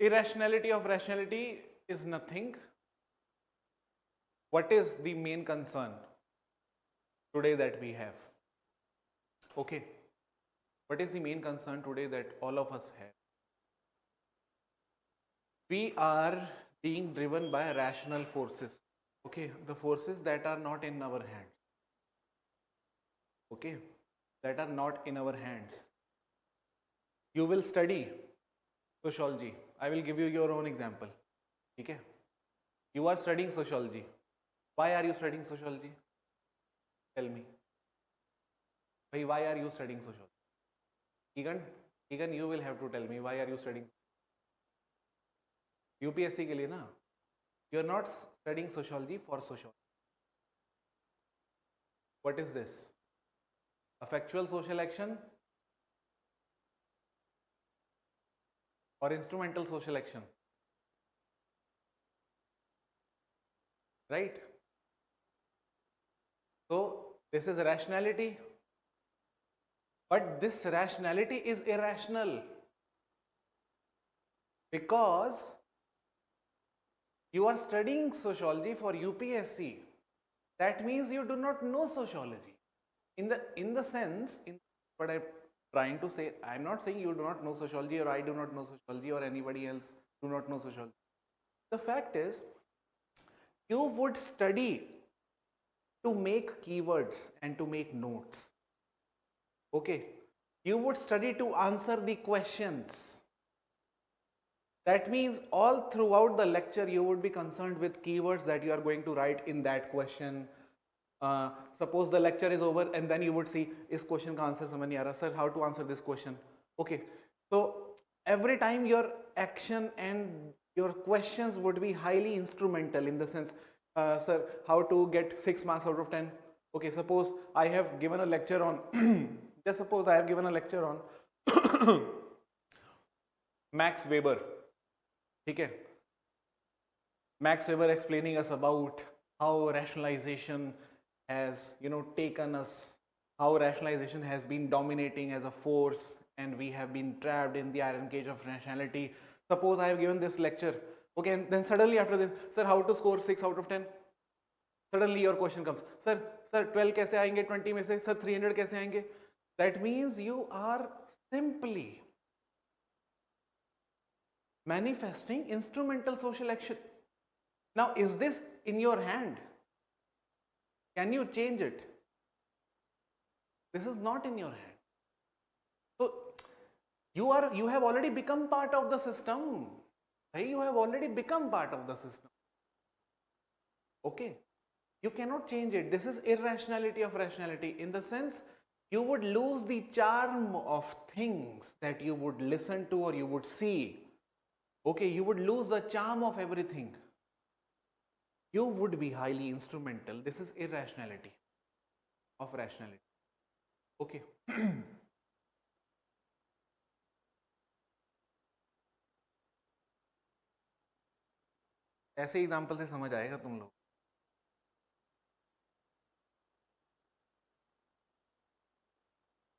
Irrationality of rationality is nothing. What is the main concern today that we have? Okay. What is the main concern today that all of us have? We are being driven by rational forces. Okay, the forces that are not in our hands. Okay, that are not in our hands. You will study sociology. I will give you your own example. Okay, you are studying sociology. Why are you studying sociology? Tell me. Why are you studying sociology? Egan, you will have to tell me why are you studying UPSC के लिए ना? You are not studying sociology for sociology. What is this? A factual social action or instrumental social action? Right? So this is rationality, but this rationality is irrational because you are studying sociology for UPSC. That means you do not know sociology. In the sense, in what I'm trying to say, I'm not saying you do not know sociology or I do not know sociology or anybody else do not know sociology. The fact is, you would study to make keywords and to make notes. Okay, you would study to answer the questions. That means all throughout the lecture you would be concerned with keywords that you are going to write in that question. Suppose the lecture is over and then you would see is question ka answer samajh nahi aa raha, sir how to answer this question. Okay, so every time your action and your questions would be highly instrumental in the sense, sir how to get 6 marks out of 10. Okay, suppose I have given a lecture on just suppose I have given a lecture on Max Weber. Okay, Max Weber explaining us about how rationalization has taken us, how rationalization has been dominating as a force and we have been trapped in the iron cage of rationality. Suppose I have given this lecture, okay, and then suddenly after this, sir how to score 6 out of 10. Suddenly your question comes, sir 12 कैसे आएंगे 20 में से, sir 300 कैसे आएंगे. That means you are simply manifesting instrumental social action. Now is this in your hand? Can you change it? This is not in your hand. So you have already become part of the system. You have already become part of the system. Okay, you cannot change it. This is irrationality of rationality, in the sense you would lose the charm of things that you would listen to or you would see. Okay, you would lose the charm of everything. You would be highly instrumental. This is irrationality of rationality. Okay. ऐसे example से समझ आएगा तुम लोग.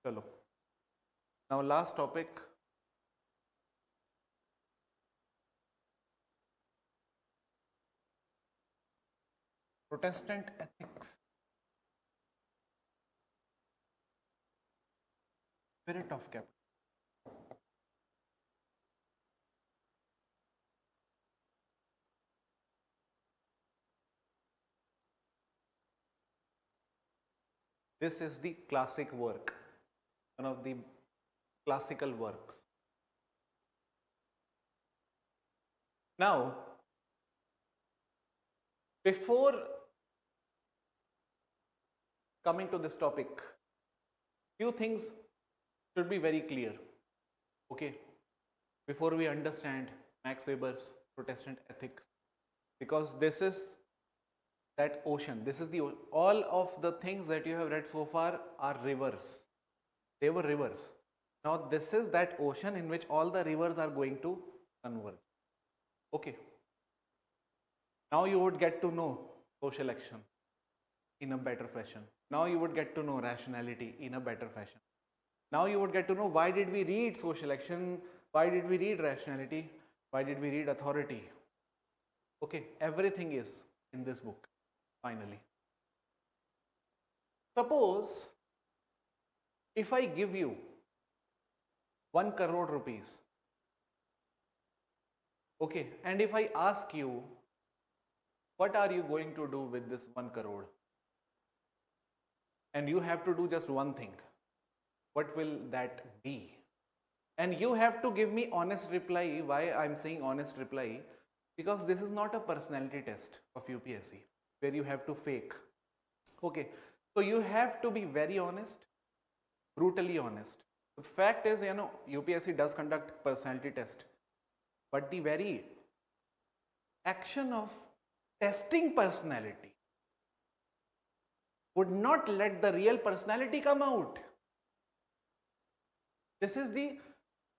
चलो, now last topic. Protestant ethics. Spirit of capital. This is the classic work, one of the classical works. Now, before coming to this topic, few things should be very clear. Okay, before we understand Max Weber's Protestant ethics, because this is that ocean. This is the all of the things that you have read so far are rivers. They were rivers. Now this is that ocean in which all the rivers are going to converge. Okay. Now you would get to know social action in a better fashion. Now you would get to know rationality in a better fashion. Now you would get to know why did we read social action, why did we read rationality. Why did we read authority? Okay, everything is in this book, finally. Suppose if I give you 1 crore rupees, okay, and if I ask you, what are you going to do with this 1 crore? And you have to do just one thing. What will that be? And you have to give me honest reply. Why I'm saying honest reply? Because this is not a personality test of UPSC where you have to fake. Okay, so you have to be very honest, brutally honest. The fact is, UPSC does conduct personality test, but the very action of testing personality would not let the real personality come out. This is the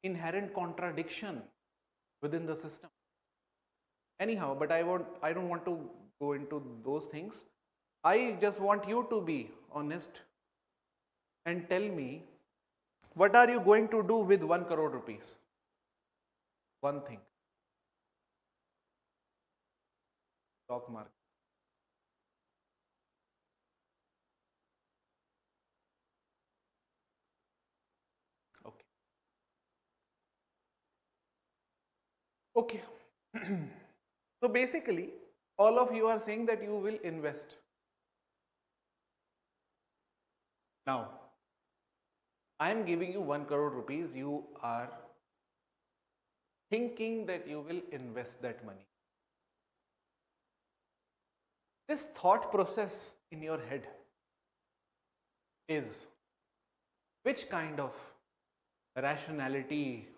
inherent contradiction within the system. Anyhow, but I don't want to go into those things. I just want you to be honest and tell me, what are you going to do with 1 crore rupees? One thing. Stock market. Okay. Okay. So basically, all of you are saying that you will invest. Now, I am giving you 1 crore rupees. You are thinking that you will invest that money. This thought process in your head is which kind of rationality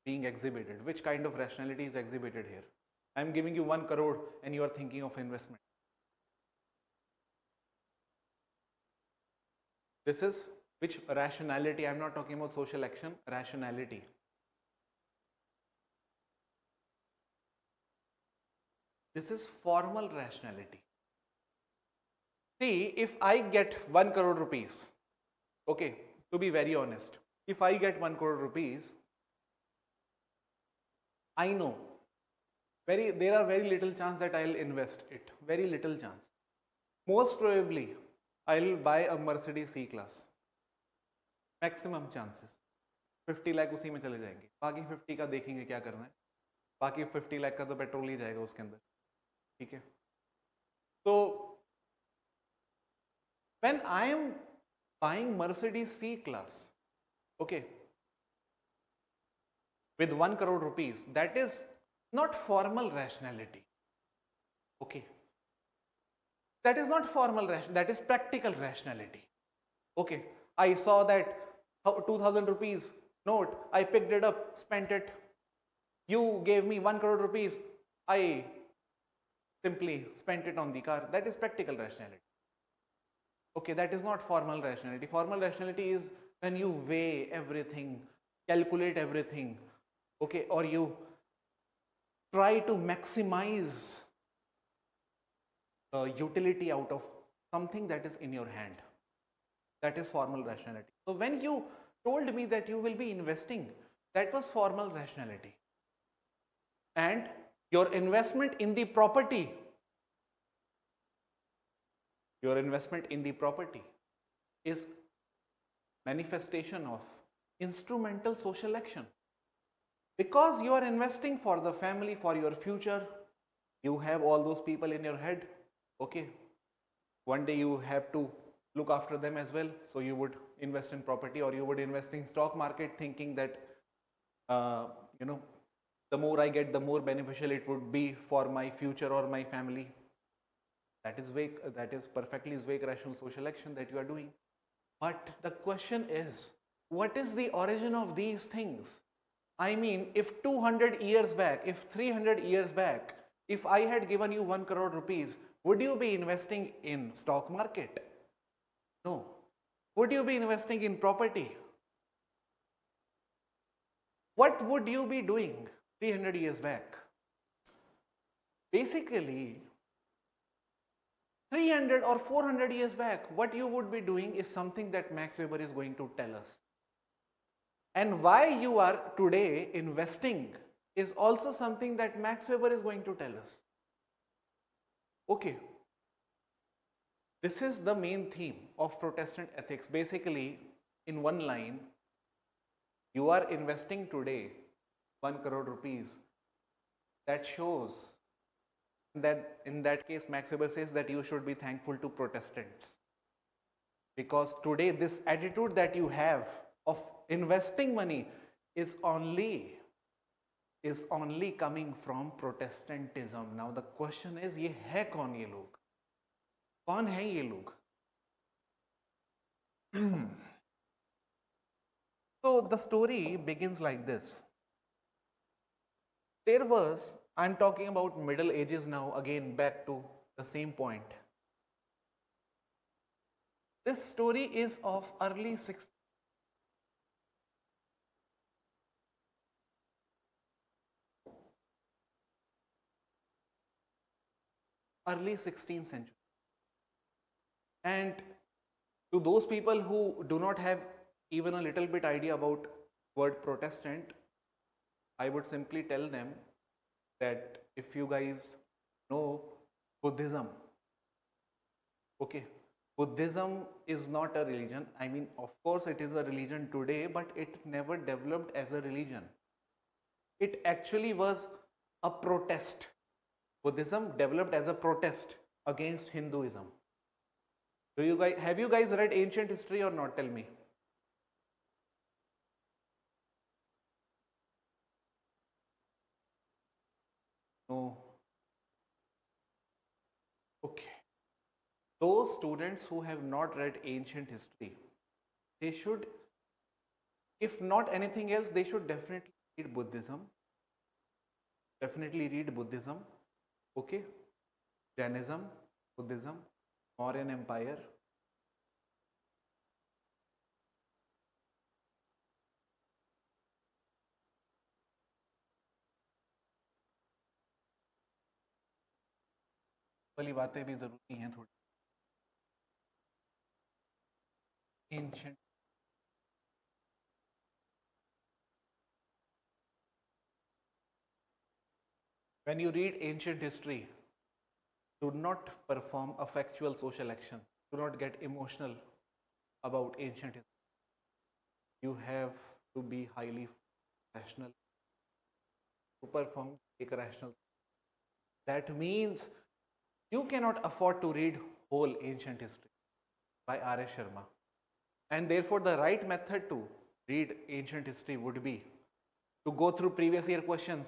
being exhibited? Which kind of rationality is exhibited here? I am giving you 1 crore and you are thinking of investment. This is which rationality? I am not talking about social action, rationality. This is formal rationality. See, if I get 1 crore rupees, okay, to be very honest, if I get 1 crore rupees, I know there are very little chance that I'll invest it. Very little chance. Most probably, I'll buy a Mercedes C class. Maximum chances. 50 lakh उसी में चले जाएंगे. बाकी 50 का देखेंगे क्या करना है. बाकी 50 लाख का तो पेट्रोल ही जाएगा उसके अंदर. ठीक है. So when I am buying Mercedes C class, okay, with 1 crore rupees, that is not formal rationality. Okay. That is not formal rationality, that is practical rationality. Okay. I saw that 2000 rupees note, I picked it up, spent it. You gave me 1 crore rupees, I simply spent it on the car. That is practical rationality. Okay, that is not formal rationality. Formal rationality is when you weigh everything, calculate everything, okay, or you try to maximize the utility out of something that is in your hand. That is formal rationality. So when you told me that you will be investing, that was formal rationality. And your investment in the property, is manifestation of instrumental social action. Because you are investing for the family, for your future, you have all those people in your head. Okay, one day you have to look after them as well, so you would invest in property, or you would invest in stock market, thinking that the more I get, the more beneficial it would be for my future or my family. That is vague. That is perfectly vague rational social action that you are doing. But the question is, what is the origin of these things? I mean, if 200 years back, if 300 years back, if I had given you 1 crore rupees, would you be investing in stock market? No. Would you be investing in property? What would you be doing 300 years back? Basically, 300 or 400 years back, what you would be doing is something that Max Weber is going to tell us. And why you are today investing is also something that Max Weber is going to tell us. Okay, this is the main theme of Protestant ethics. Basically, in one line, you are investing today 1 crore rupees. That shows that in that case, Max Weber says that you should be thankful to Protestants. Because today, this attitude that you have of investing money is only coming from Protestantism. Now the question is, ये है कौन ये लोग? कौन है ये लोग? So the story begins like this. There was, I'm talking about Middle Ages now, again back to the same point. This story is of early 16th century. And to those people who do not have even a little bit idea about word Protestant, I would simply tell them that if you guys know Buddhism, okay, Buddhism is not a religion. I mean, of course it is a religion today, but it never developed as a religion. It actually was a protest. Buddhism developed as a protest against Hinduism. Have you guys read ancient history or not? Tell me. No. Okay. Those students who have not read ancient history, they should, if not anything else, they should definitely read Buddhism. Definitely read Buddhism. Okay. Jainism, Buddhism, Mauryan Empire. वाली बातें भी जरूरी हैं थोड़ी. Ancient. When you read ancient history, do not perform a factual social action. Do not get emotional about ancient history. You have to be highly rational to perform a rational. That means you cannot afford to read whole ancient history by R.S. Sharma. And therefore, the right method to read ancient history would be to go through previous year questions,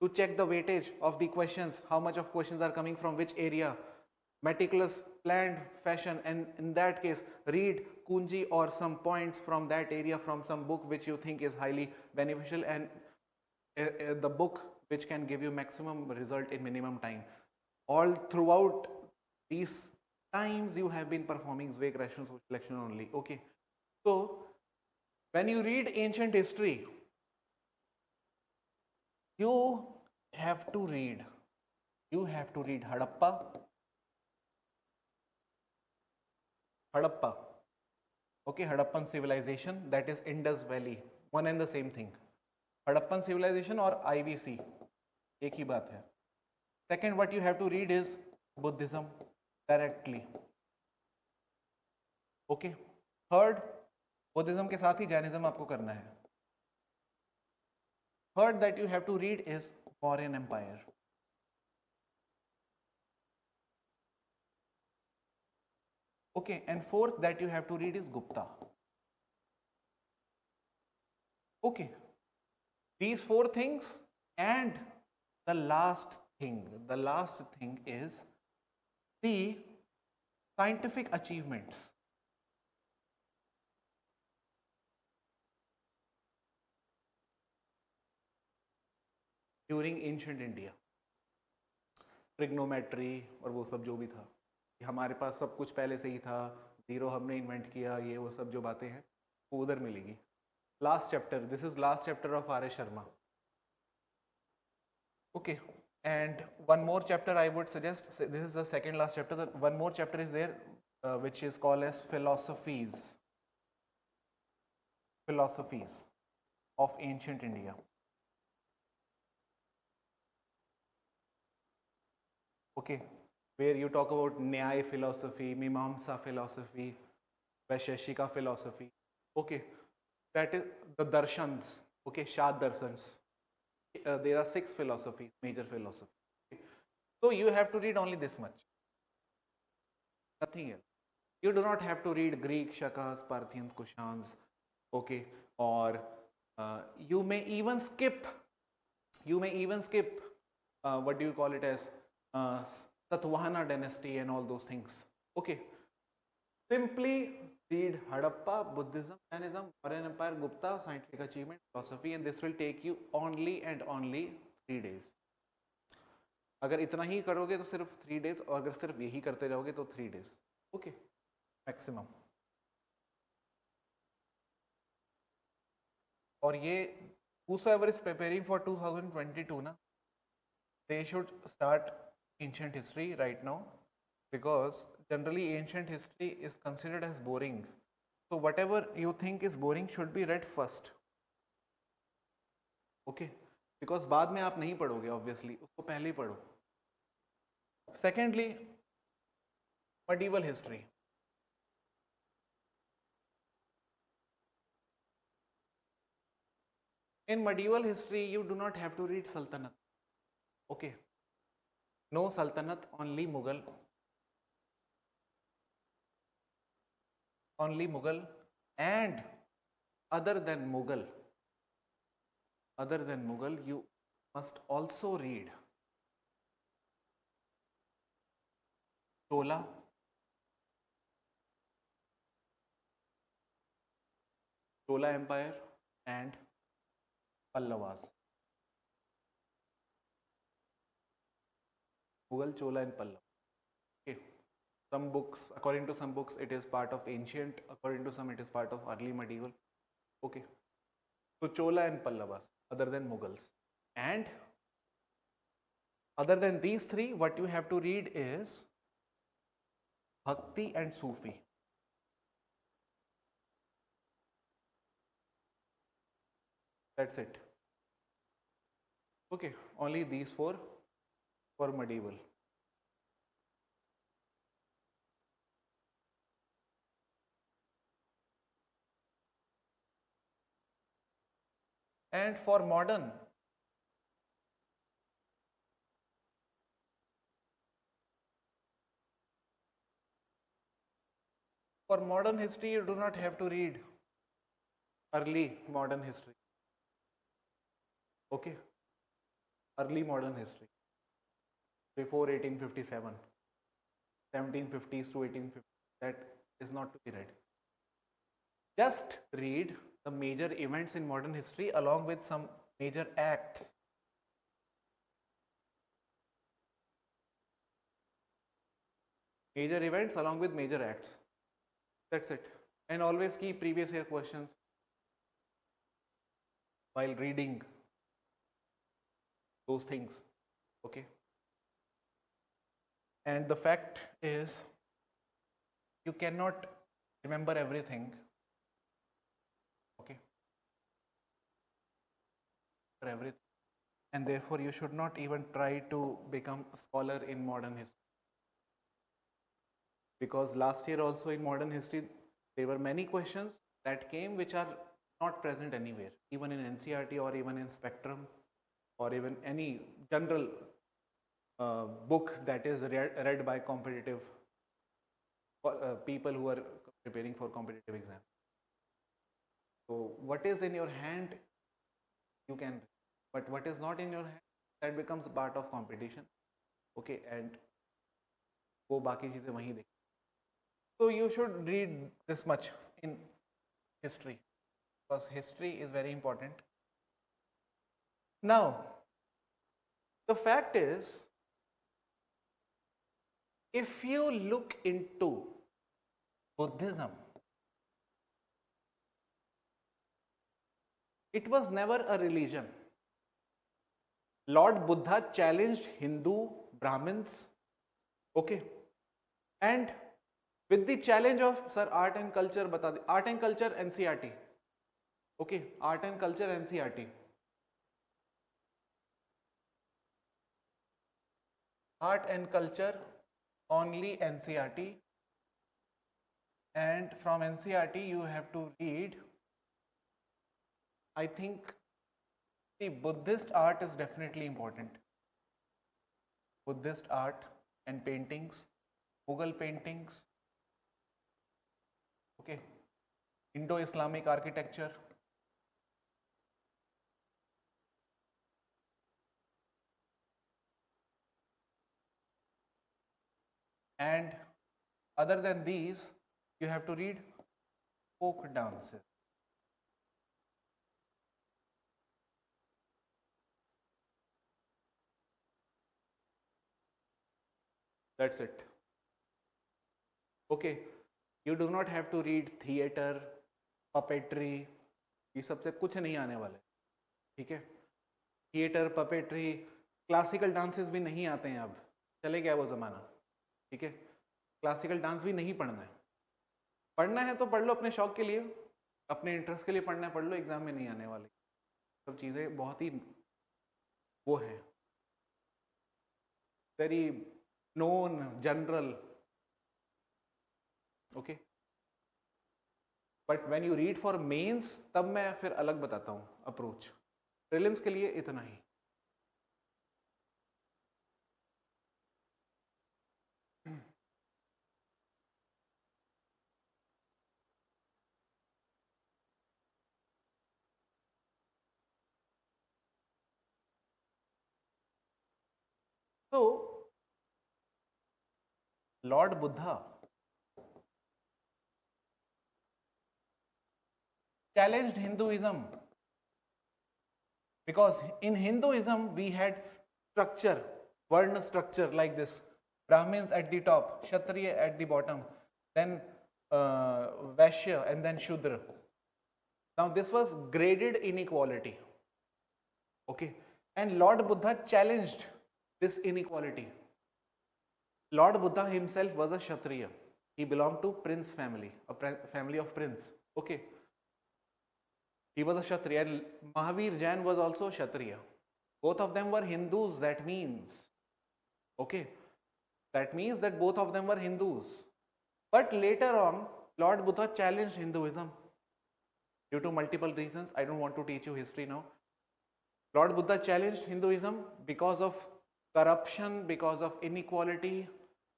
to check the weightage of the questions, how much of questions are coming from which area, meticulous planned fashion, and in that case read Kunji or some points from that area from some book which you think is highly beneficial, and the book which can give you maximum result in minimum time. All throughout these times you have been performing Zweig rational selection only. Okay, so when you read ancient history, you have to read Harappa, okay, Harappan civilization, that is Indus Valley, one and the same thing. Harappan civilization or IVC, एक ही बात है. Second, what you have to read is Buddhism directly. Okay. Third, Buddhism के साथ ही Jainism आपको करना है. Third that you have to read is Mauryan Empire. Okay, and fourth that you have to read is Gupta. Okay, these four things, and the last thing is the scientific achievements. During ancient India, trigonometry और वो सब जो भी था, हमारे पास सब कुछ पहले से ही था, जीरो हमने इन्वेंट किया, ये वो सब जो बातें हैं वो उधर मिलेगी. Last chapter, this is last chapter of R S Sharma. Okay, and one more chapter I would suggest, this is the second last chapter, one more chapter is there which is called as philosophies of ancient India. okay, where you talk about Nyaya philosophy, Mimamsa philosophy, Vaisheshika philosophy, okay, that is the darshans, okay, Shad darshans. There are 6 philosophies, major philosophies. Okay. So you have to read only this much, nothing else. You do not have to read Greek, Shakas, Parthians, Kushans, okay, or you may even skip. You may even skip. What do you call it as uh, Satvahana dynasty and all those things. Okay, simply read Harappa, Buddhism, Jainism, Mauryan Empire, Gupta, scientific achievement, philosophy, and this will take you only and only 3 days. अगर इतना ही करोगे तो सिर्फ 3 days, और अगर सिर्फ यही करते जाओगे तो 3 days. Okay, maximum. और ये whosoever is preparing for 2022 ना, they should start ancient history right now, because generally ancient history is considered as boring. So whatever you think is boring should be read first. Okay, because बाद में आप नहीं पढ़ोगे obviously, उसको पहले ही पढ़ो. Secondly, medieval history. In medieval history, you do not have to read Sultanate. Okay, no Sultanate, only Mughal. Only Mughal, and other than Mughal, you must also read Chola, Chola Empire, and Pallavas. Mughal, Chola, and Pallava. Okay. Some books, according to some books, it is part of ancient. According to some, it is part of early medieval. Okay. So Chola and Pallavas, other than Mughals. And other than these three, what you have to read is Bhakti and Sufi. That's it. Okay, only these four for medieval. And for modern, history, you do not have to read early modern history. Okay, early modern history before 1857, 1750s to 1850. That is not to be read. Just read the major events in modern history along with some major acts. Major events along with major acts. That's it. And always keep previous year questions while reading those things. Okay. And the fact is, you cannot remember everything. Okay. For everything. And therefore, you should not even try to become a scholar in modern history. Because last year also in modern history, there were many questions that came which are not present anywhere, even in NCERT or even in Spectrum or even any general book that is read by competitive people who are preparing for competitive exams. So what is in your hand, you can, but what is not in your hand, that becomes a part of competition. Okay, and वो बाकी चीजें वहीं देख. So you should read this much in history, because history is very important. Now, the fact is, if you look into Buddhism, it was never a religion. Lord Buddha challenged Hindu, Brahmins, okay, and with the challenge of, sir, art and culture bata de, art and culture NCERT, okay, art and culture NCERT. art and culture, only NCRT, and from NCRT you have to read, I think, the Buddhist art is definitely important. Buddhist art and paintings, Mughal paintings, okay, Indo-Islamic architecture, and other than these, you have to read folk dances. That's it. Okay, you do not have to read theater, puppetry, ये सबसे कुछ नहीं आने वाले, ठीक है? Theatre, puppetry, classical dances भी नहीं आते हैं अब, चले गया वो ज़माना, ठीक है? क्लासिकल डांस भी नहीं पढ़ना है तो पढ़ लो अपने शौक के लिए, अपने इंटरेस्ट के लिए पढ़ना है पढ़ लो, एग्जाम में नहीं आने वाली सब चीज़ें बहुत ही वो है, very known general, okay, but when you read for mains तब मैं फिर अलग बताता हूँ अप्रोच, प्रीलिम्स के लिए इतना ही. तो Lord Buddha challenged Hinduism because in Hinduism we had structure, Varna structure like this: Brahmins at the top, Kshatriya at the bottom, then Vaishya, and then Shudra. Now this was graded inequality, okay, and Lord Buddha challenged this inequality. Lord Buddha himself was a Kshatriya. He belonged to prince family, a family of prince, okay. He was a Kshatriya, and Mahavir Jain was also a Kshatriya. Both of them were Hindus, that means, okay, that means that both of them were Hindus. But later on, Lord Buddha challenged Hinduism due to multiple reasons. I don't want to teach you history now. Lord Buddha challenged Hinduism because of corruption, because of inequality,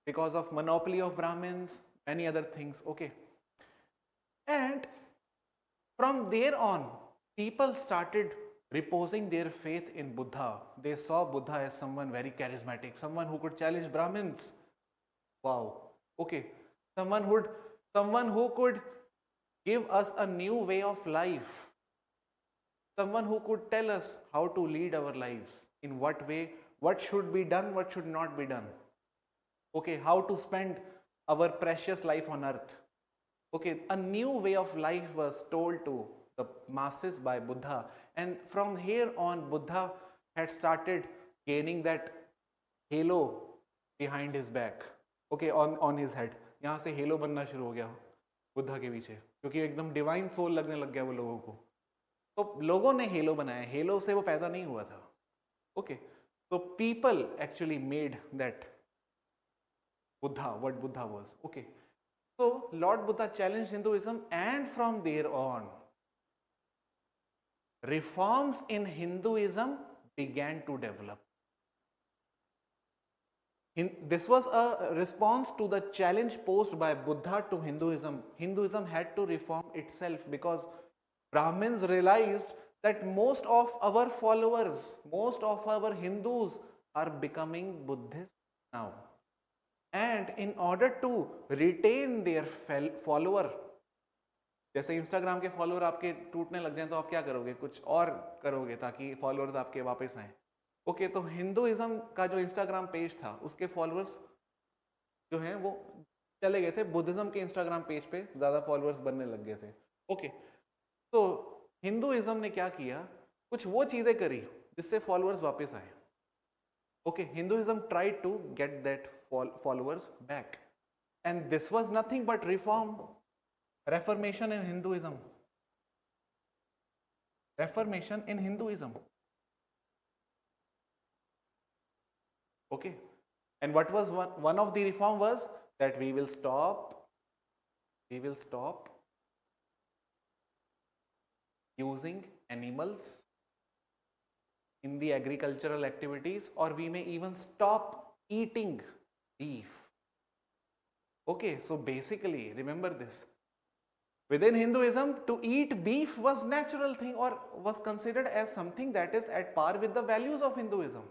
because of monopoly of Brahmins, many other things, okay. And from there on, people started reposing their faith in Buddha. They saw Buddha as someone very charismatic, someone who could challenge Brahmins. Wow. Okay. Someone who could give us a new way of life. Someone who could tell us how to lead our lives, in what way, what should be done, what should not be done. Okay, how to spend our precious life on earth. Okay, a new way of life was told to the masses by Buddha, and from here on Buddha had started gaining that halo behind his back, okay, on his head. यहाँ से hello बनना शुरू हो गया बुद्धा के पीछे, क्योंकि एकदम डिवाइन सोल लगने लग गया वो लोगों को. तो लोगों ने हेलो बनाया, हेलो से वो पैदा नहीं हुआ था, okay. So people actually made that Buddha, what Buddha was, okay. So Lord Buddha challenged Hinduism, and from there on, reforms in Hinduism began to develop. This was a response to the challenge posed by Buddha to Hinduism. Hinduism had to reform itself because Brahmins realized that most of our followers, most of our Hindus are becoming Buddhists now. And in order to retain their follower, जैसे Instagram के follower आपके टूटने लग जाएं तो आप क्या करोगे, कुछ और करोगे ताकि फॉलोअर्स आपके वापस आएं. ओके, तो हिंदुइज्म का जो इंस्टाग्राम पेज था उसके फॉलोअर्स जो हैं वो चले गए थे, बुद्धिज्म के इंस्टाग्राम पेज पे ज़्यादा फॉलोअर्स बनने लग गए थे. ओके, तो हिंदुइज्म ने क्या किया, कुछ वो चीज़ें करी जिससे फॉलोअर्स वापस आए. Okay, Hinduism tried to get that followers back, and this was nothing but reformation in Hinduism. Reformation in Hinduism. Okay, And what was one of the reform was that we will stop using animals in the agricultural activities, or we may even stop eating beef. Okay, so basically remember this. Within Hinduism, to eat beef was natural thing or was considered as something that is at par with the values of Hinduism.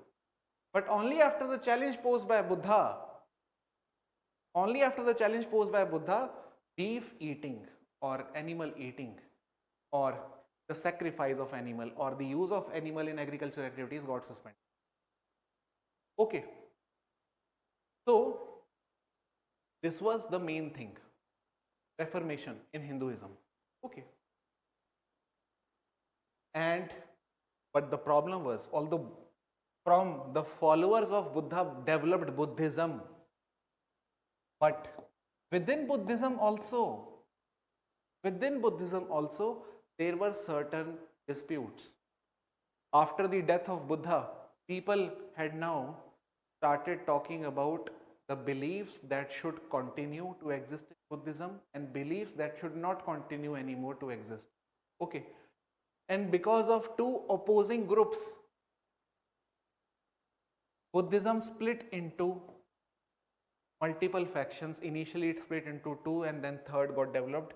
But only after the challenge posed by Buddha, beef eating or animal eating or the sacrifice of animal or the use of animal in agricultural activities got suspended. Okay, so this was the main thing, reformation in Hinduism. Okay, and but the problem was, although from the followers of Buddha developed Buddhism, but within Buddhism also there were certain disputes. After the death of Buddha, people had now started talking about the beliefs that should continue to exist in Buddhism and beliefs that should not continue anymore to exist. Okay, and because of two opposing groups, Buddhism split into multiple factions. Initially it split into two and then third got developed.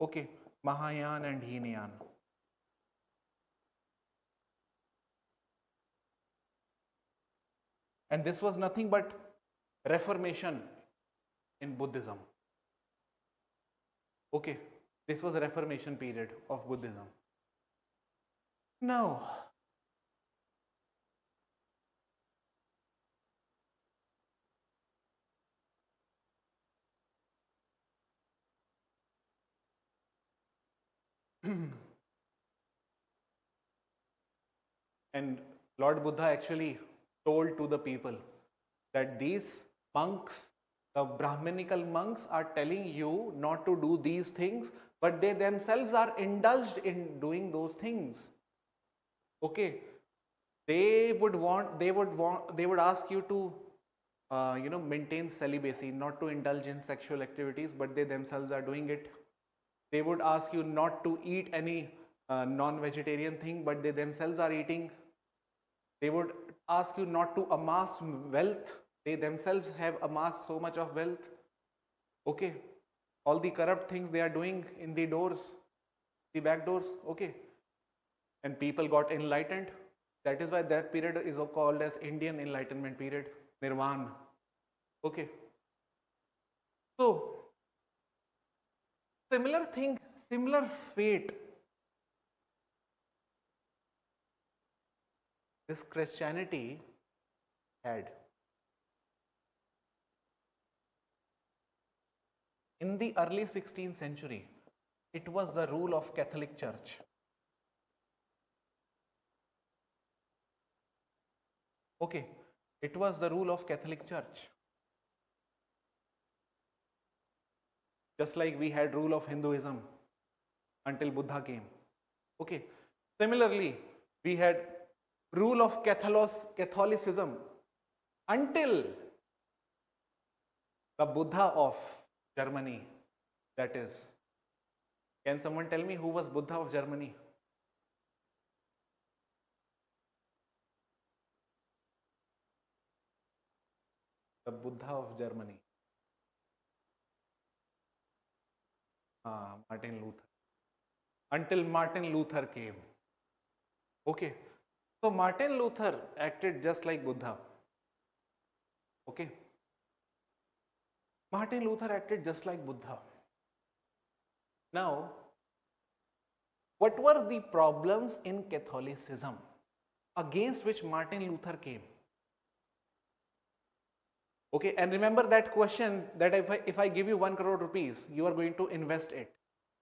Okay, Mahayana and Hinayan. And this was nothing but reformation in Buddhism. Okay, this was a reformation period of Buddhism. Now, and Lord Buddha actually told to the people that these monks, the Brahminical monks, are telling you not to do these things, but they themselves are indulged in doing those things. Okay, they would ask you to maintain celibacy, not to indulge in sexual activities, but they themselves are doing it. They would ask you not to eat any non-vegetarian thing, but they themselves are eating. They would ask you not to amass wealth. They themselves have amassed so much of wealth. Okay, all the corrupt things they are doing in the doors, the back doors. Okay, and people got enlightened. That is why that period is called as Indian Enlightenment period, Nirvana. Okay, so similar thing, similar fate this Christianity had. In the early 16th century, it was the rule of Catholic Church. Okay, it was the rule of Catholic Church. Just like we had rule of Hinduism until Buddha came. Okay, similarly, we had rule of Catholicism until the Buddha of Germany, that is. Can someone tell me who was Buddha of Germany? The Buddha of Germany. Martin Luther. Until Martin Luther came. Okay. So Martin Luther acted just like Buddha. Okay. Martin Luther acted just like Buddha. Now, what were the problems in Catholicism against which Martin Luther came? Okay, and remember that question that if I give you 1 crore rupees, you are going to invest it.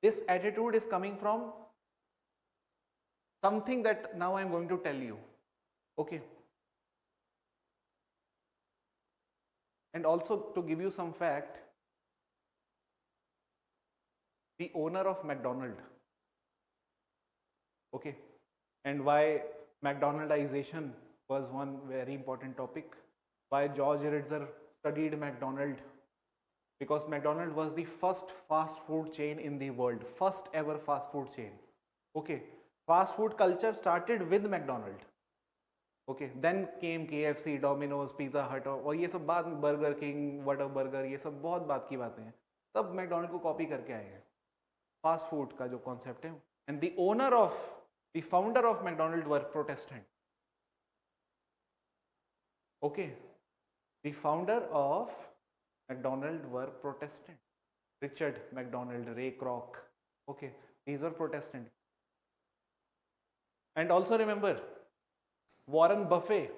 This attitude is coming from something that now I am going to tell you. Okay. And also to give you some fact, the owner of McDonald's, okay, and why McDonaldization was one very important topic. Why George Ritzer studied McDonald? Because McDonald was the first fast food chain in the world, first ever fast food chain. Okay, fast food culture started with McDonald. Okay, then came KFC, Domino's, Pizza Hut और ये सब बाद में burger king, water burger, ये सब बहुत बात की बातें हैं. तब मैकडोनल्ड को कॉपी करके आए हैं फास्ट फूड का जो कॉन्सेप्ट है. And the owner of the founder of McDonald were Protestant. Okay, the founder of McDonald were Protestant. Richard McDonald, Ray Kroc. Okay, these were Protestant. And also remember, Warren Buffett.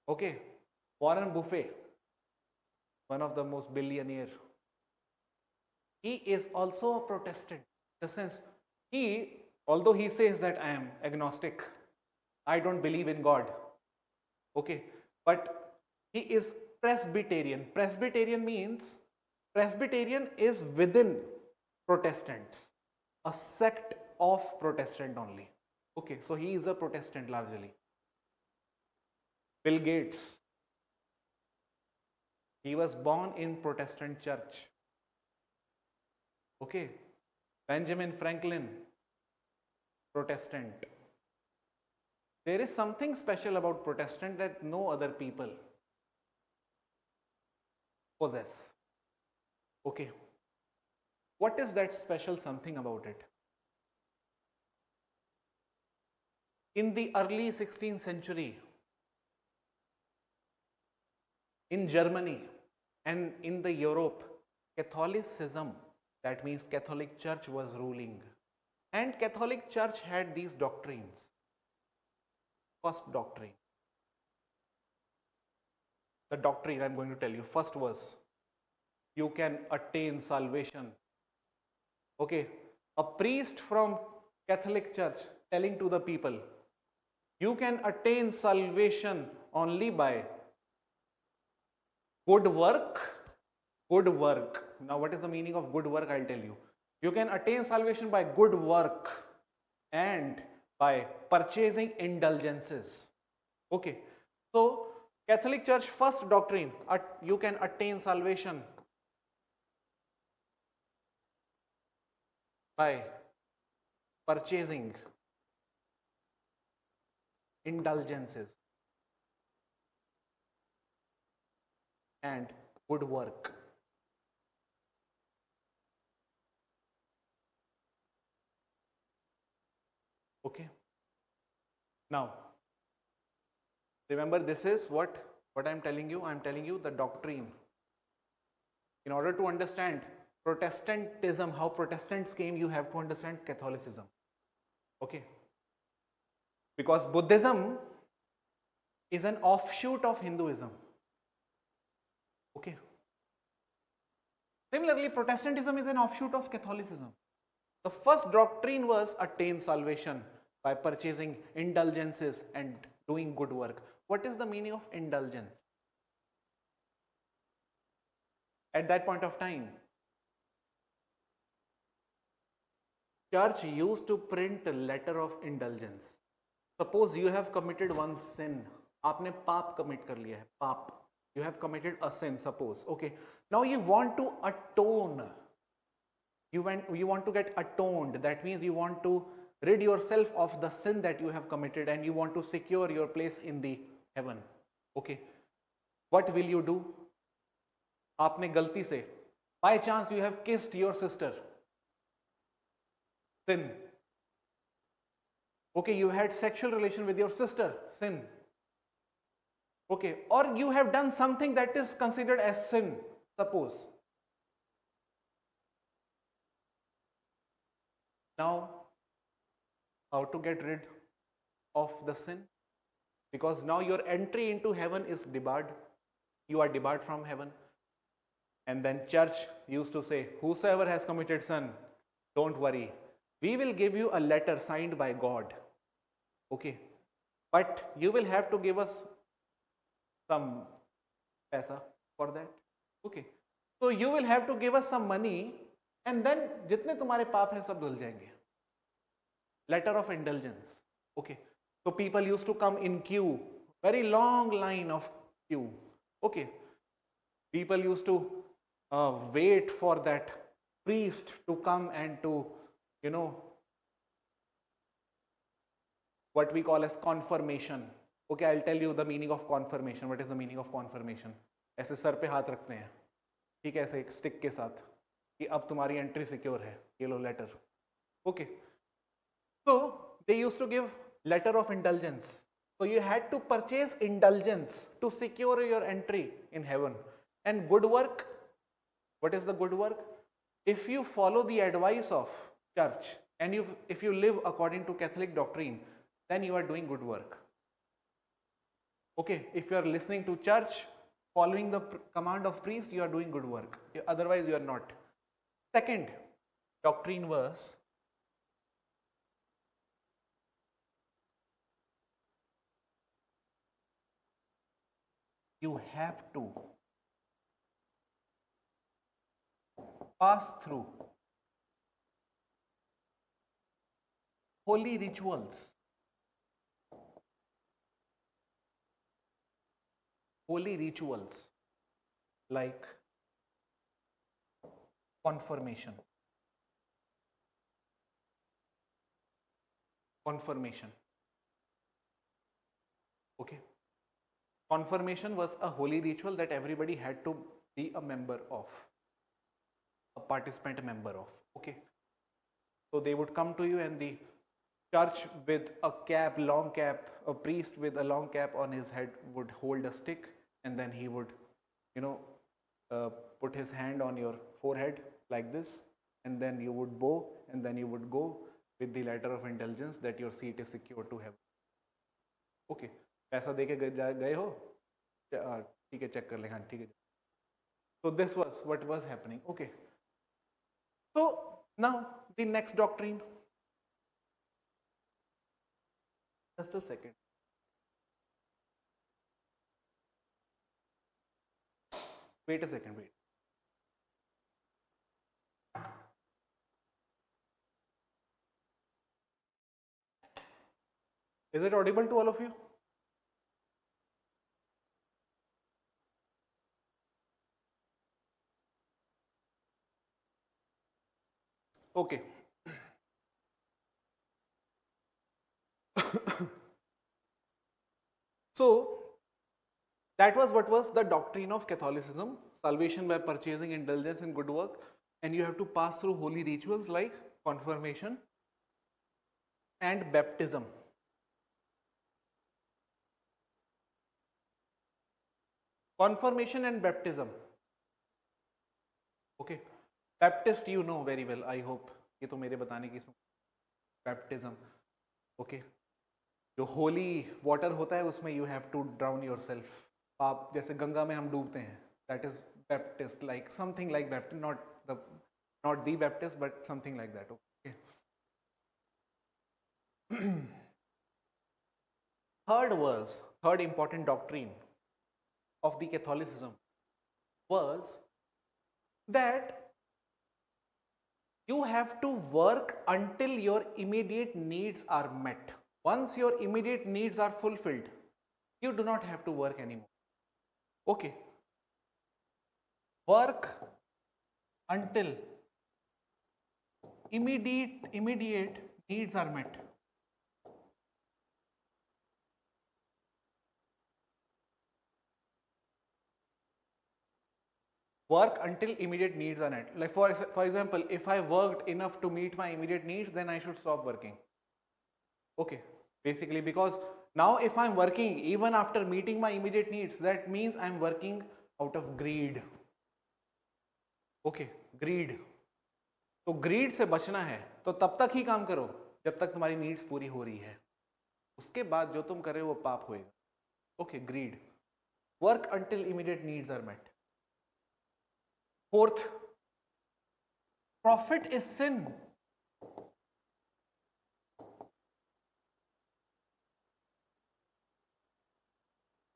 Okay, Warren Buffett, one of the most billionaire. He is also a Protestant. In the sense, although he says that I am agnostic, I don't believe in God. Okay, but he is Presbyterian. Presbyterian means Presbyterian is within Protestants, a sect of Protestant only. Okay, so he is a Protestant largely. Bill Gates, he was born in Protestant church. Okay, Benjamin Franklin, Protestant. There is something special about Protestant that no other people possess. Okay, what is that special something about it? In the early 16th century, in Germany and in the Europe, Catholicism, that means Catholic Church, was ruling, and Catholic Church had these doctrines. First doctrine, the doctrine I'm going to tell you, first was, you can attain salvation. Okay, a priest from Catholic Church telling to the people, you can attain salvation only by good work. Good work. Now what is the meaning of good work? I'll tell you. You can attain salvation by good work and by purchasing indulgences. Okay, so Catholic Church first doctrine, you can attain salvation by purchasing indulgences and good work. Okay, now remember, this is what I'm telling you. I'm telling you the doctrine. In order to understand Protestantism, how Protestants came, you have to understand Catholicism. Okay, because Buddhism is an offshoot of Hinduism. Okay, similarly Protestantism is an offshoot of Catholicism. The first doctrine was attain salvation by purchasing indulgences and doing good work. What is the meaning of indulgence? At that point of time, church used to print a letter of indulgence. Suppose you have committed one sin. आपने पाप commit कर लिया है, पाप. You have committed a sin, suppose. Okay, now you want to atone. You want to get atoned. That means you want to rid yourself of the sin that you have committed and you want to secure your place in the heaven. Okay, what will you do? आपने गलती से, by chance you have kissed your sister, sin. Okay, you had sexual relation with your sister, sin. Okay, or you have done something that is considered as sin, suppose. Now, how to get rid of the sin? Because now your entry into heaven is debarred. You are debarred from heaven. And then church used to say, whosoever has committed sin, don't worry, we will give you a letter signed by God. Okay, but you will have to give us some paisa for that. Okay, so you will have to give us some money and then जितने तुम्हारे पाप हैं सब धुल जाएंगे. Letter of indulgence. Okay, so people used to come in queue very long line of queue. Okay, people used to wait for that priest to come and to, you know, what we call as confirmation. Okay, I'll tell you the meaning of confirmation. What is the meaning of confirmation? ऐसे sir पे हाथ रखते हैं, ठीक है, ऐसे एक stick के साथ, कि अब तुम्हारी एंट्री सिक्योर है, ये लो letter. Okay, so they used to give letter of indulgence. So you had to purchase indulgence to secure your entry in heaven. And good work, what is the good work? If you follow the advice of church and if you live according to Catholic doctrine, then you are doing good work. Okay, if you are listening to church, following the command of priest, you are doing good work. Otherwise, you are not. Second doctrine was, you have to pass through holy rituals. Holy rituals like confirmation. Confirmation. Okay. Confirmation was a holy ritual that everybody had to be a member of, a participant member of. Okay. So they would come to you and the church with a cap, long cap, a priest with a long cap on his head would hold a stick, and then he would, you know, put his hand on your forehead like this, and then you would bow, and then you would go with the letter of indulgence that your seat is secure to heaven. Okay, पैसा देके गए हो, ठीक है, check कर ले, हाँ ठीक है. So this was what was happening. Okay, so now the next doctrine. Just a second. Wait a second, wait. Is it audible to all of you? Okay. So that was what was the doctrine of Catholicism: salvation by purchasing indulgence in good work, and you have to pass through holy rituals like confirmation and baptism. Confirmation and baptism. Okay, Baptist you know very well, I hope. ये तो मेरे बताने की baptism. Okay, जो holy water होता है उसमें you have to drown yourself. आप जैसे गंगा में हम डूबते हैं, that is Baptist, like something like Baptist, not the Baptist, but something like that. Okay. Third important doctrine of the Catholicism was that you have to work until your immediate needs are met. Once your immediate needs are fulfilled, you do not have to work anymore. Okay. Work until immediate needs are met. Work until immediate needs are met. Like for example, if I worked enough to meet my immediate needs, then I should stop working. Okay, basically, because now if I'm working even after meeting my immediate needs, that means I'm working out of greed. Okay, greed. तो greed से बचना है तो तब तक ही काम करो जब तक तुम्हारी नीड्स पूरी हो रही है. उसके बाद जो तुम कर रहे हो वो पाप होएगा. Okay, greed. Work until immediate needs are met. Fourth, profit is sin.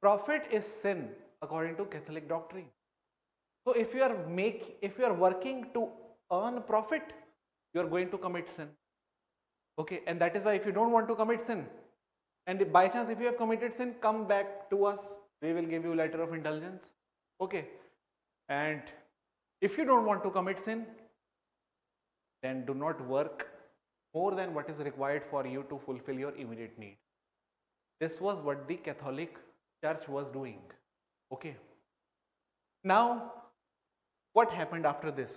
Profit is sin according to Catholic doctrine. So if you are working to earn profit, you are going to commit sin. Okay, and that is why if you don't want to commit sin, And if by chance if you have committed sin, come back to us. We will give you letter of indulgence. Okay. And if you don't want to commit sin, then do not work more than what is required for you to fulfill your immediate needs. This was what the Catholic Church was doing. Okay. Now, what happened after this?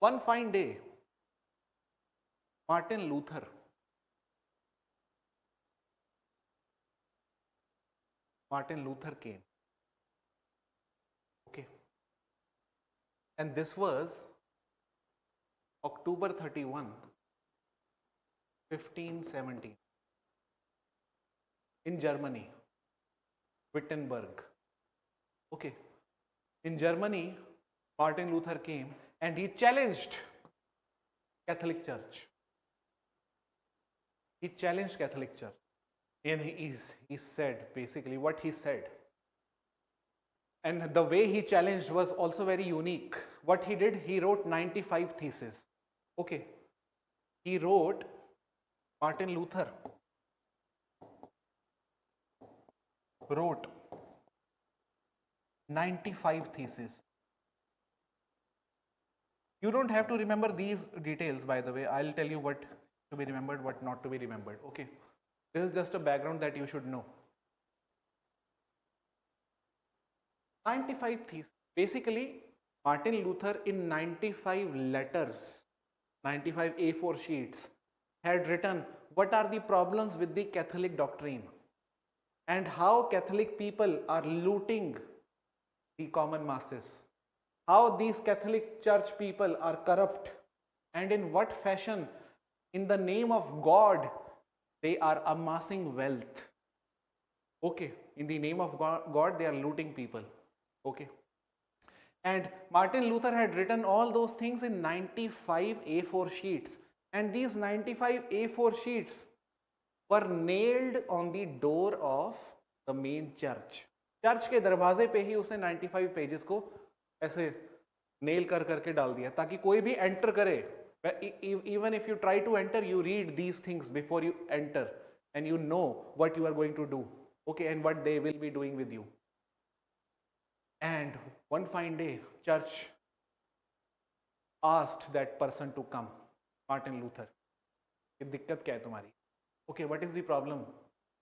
One fine day, Martin Luther came. Okay. And this was October 31, 1517 in Germany, Wittenberg. Okay. In Germany, Martin Luther came and he challenged Catholic Church. He challenged Catholic Church. And he said basically what he said. And the way he challenged was also very unique. What he did, he wrote 95 theses. Okay. He wrote, Martin Luther wrote 95 theses. You don't have to remember these details, by the way. I'll tell you what to be remembered, what not to be remembered. Okay. This is just a background that you should know. 95 theses. Basically, Martin Luther in 95 letters, 95 A4 sheets, had written what are the problems with the Catholic doctrine and how Catholic people are looting the common masses, how these Catholic Church people are corrupt, and in what fashion, in the name of God, they are amassing wealth. Okay, in the name of God, they are looting people. Okay. And Martin Luther had written all those things in 95 A4 sheets. And these 95 A4 sheets were nailed on the door of the main church. Church के दरवाजे पे ही उसने 95 pages को ऐसे nail कर करके डाल दिया ताकि कोई भी एंटर करे. Even if you try to enter, you read these things before you enter and you know what you are going to do. Okay, and what they will be doing with you. And one fine day, church asked that person to come, Martin Luther. ये दिक्कत क्या है तुम्हारी? Okay, what is the problem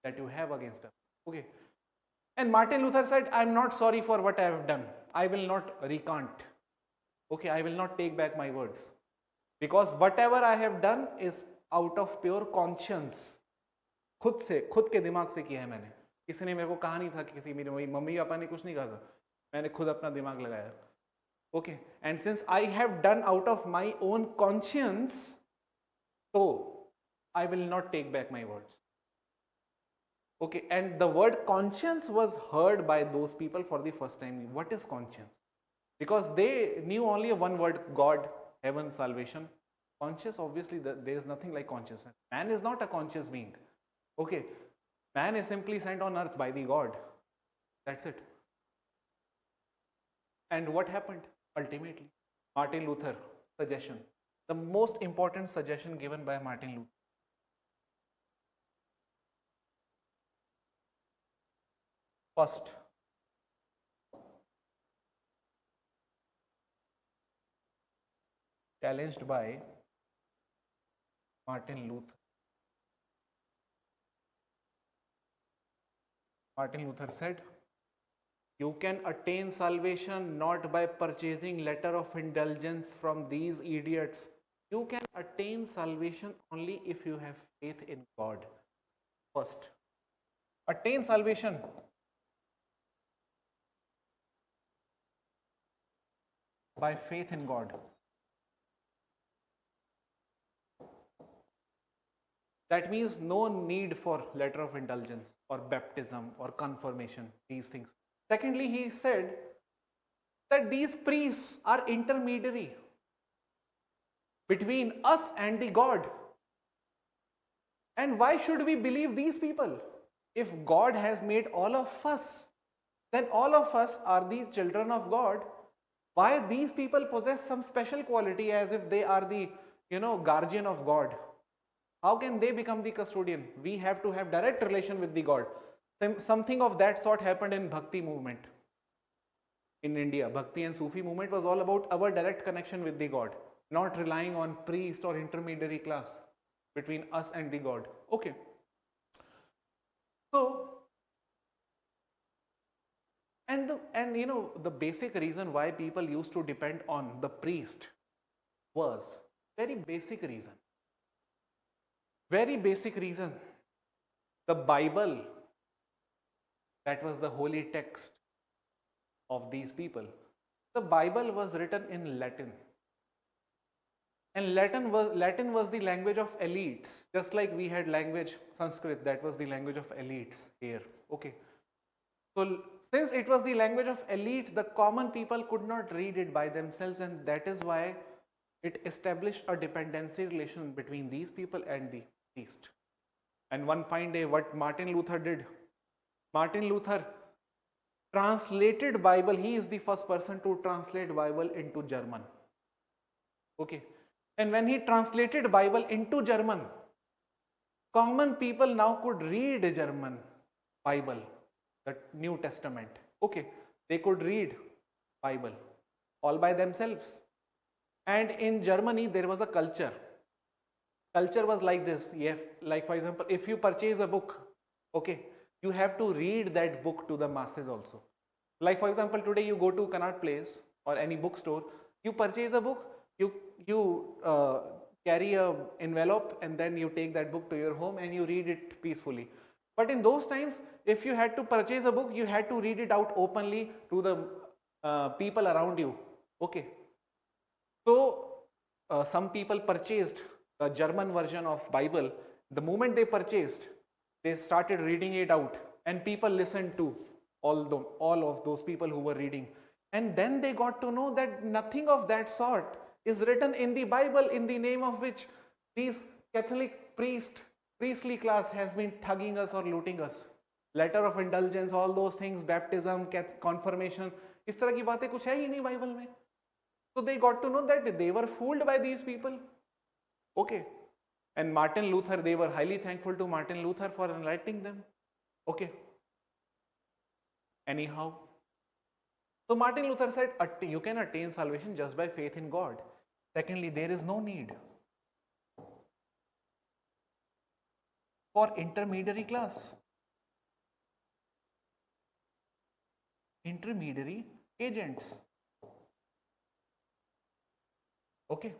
that you have against us? Okay. And Martin Luther said, I'm not sorry for what I have done. I will not recant. Okay, I will not take back my words. Because whatever I have done is out of pure conscience. खुद के दिमाग से किया है मैंने. किसी ने मेरे को कहा नहीं था कि किसी मेरी मम्मी पापा ने कुछ नहीं कहा था. मैंने खुद अपना दिमाग लगाया. Okay, and since I have done out of my own conscience, so I will not take back my words. Okay, and the word conscience was heard by those people for the first time. What is conscience? Because they knew only one word, God, heaven, salvation. Conscious, obviously, there is nothing like consciousness. Man is not a conscious being. Okay, man is simply sent on earth by the God. That's it. And what happened ultimately? Martin Luther suggestion. The most important suggestion given by Martin Luther. First, challenged by Martin Luther. Martin Luther said, you can attain salvation not by purchasing letter of indulgence from these idiots. You can attain salvation only if you have faith in God. First, attain salvation by faith in God. That means no need for letter of indulgence or baptism or confirmation, these things. Secondly, he said that these priests are intermediary between us and the God. And why should we believe these people? If God has made all of us, then all of us are the children of God. Why these people possess some special quality as if they are the, guardian of God. How can they become the custodian? We have to have direct relation with the God. Something of that sort happened in Bhakti movement in India. Bhakti and Sufi movement was all about our direct connection with the God, not relying on priest or intermediary class between us and the God. Okay. So, the basic reason why people used to depend on the priest was very basic reason. Very basic reason. The Bible, that was the holy text of these people. The Bible was written in Latin. And Latin was the language of elites, just like we had language Sanskrit, that was the language of elites here. Okay. So since it was the language of elite, the common people could not read it by themselves, and that is why it established a dependency relation between these people and the priest. And one fine day, what Martin Luther did, Martin Luther translated Bible. He is the first person to translate Bible into German. Okay. And when he translated Bible into German, common people now could read German Bible, the New Testament. Okay. They could read Bible all by themselves. And in Germany, there was a culture. Culture was like this. Like for example, if you purchase a book, okay, you have to read that book to the masses also. Like for example, today you go to Connaught Place or any bookstore, you purchase a book, you carry a envelope, and then you take that book to your home and you read it peacefully. But in those times, if you had to purchase a book, you had to read it out openly to the people around you. Okay. So some people purchased the German version of Bible. The moment they purchased, they started reading it out, and people listened to all of those people who were reading. And then they got to know that nothing of that sort is written in the Bible, in the name of which these Catholic priestly class has been thugging us or looting us. Letter of indulgence, all those things, baptism, confirmation, इस तरह की बातें कुछ है ही नहीं Bible में. So they got to know that they were fooled by these people. Okay. And Martin Luther, they were highly thankful to Martin Luther for enlightening them. Okay. Anyhow. So Martin Luther said, you can attain salvation just by faith in God. Secondly, there is no need for intermediary class. Intermediary agents. Okay.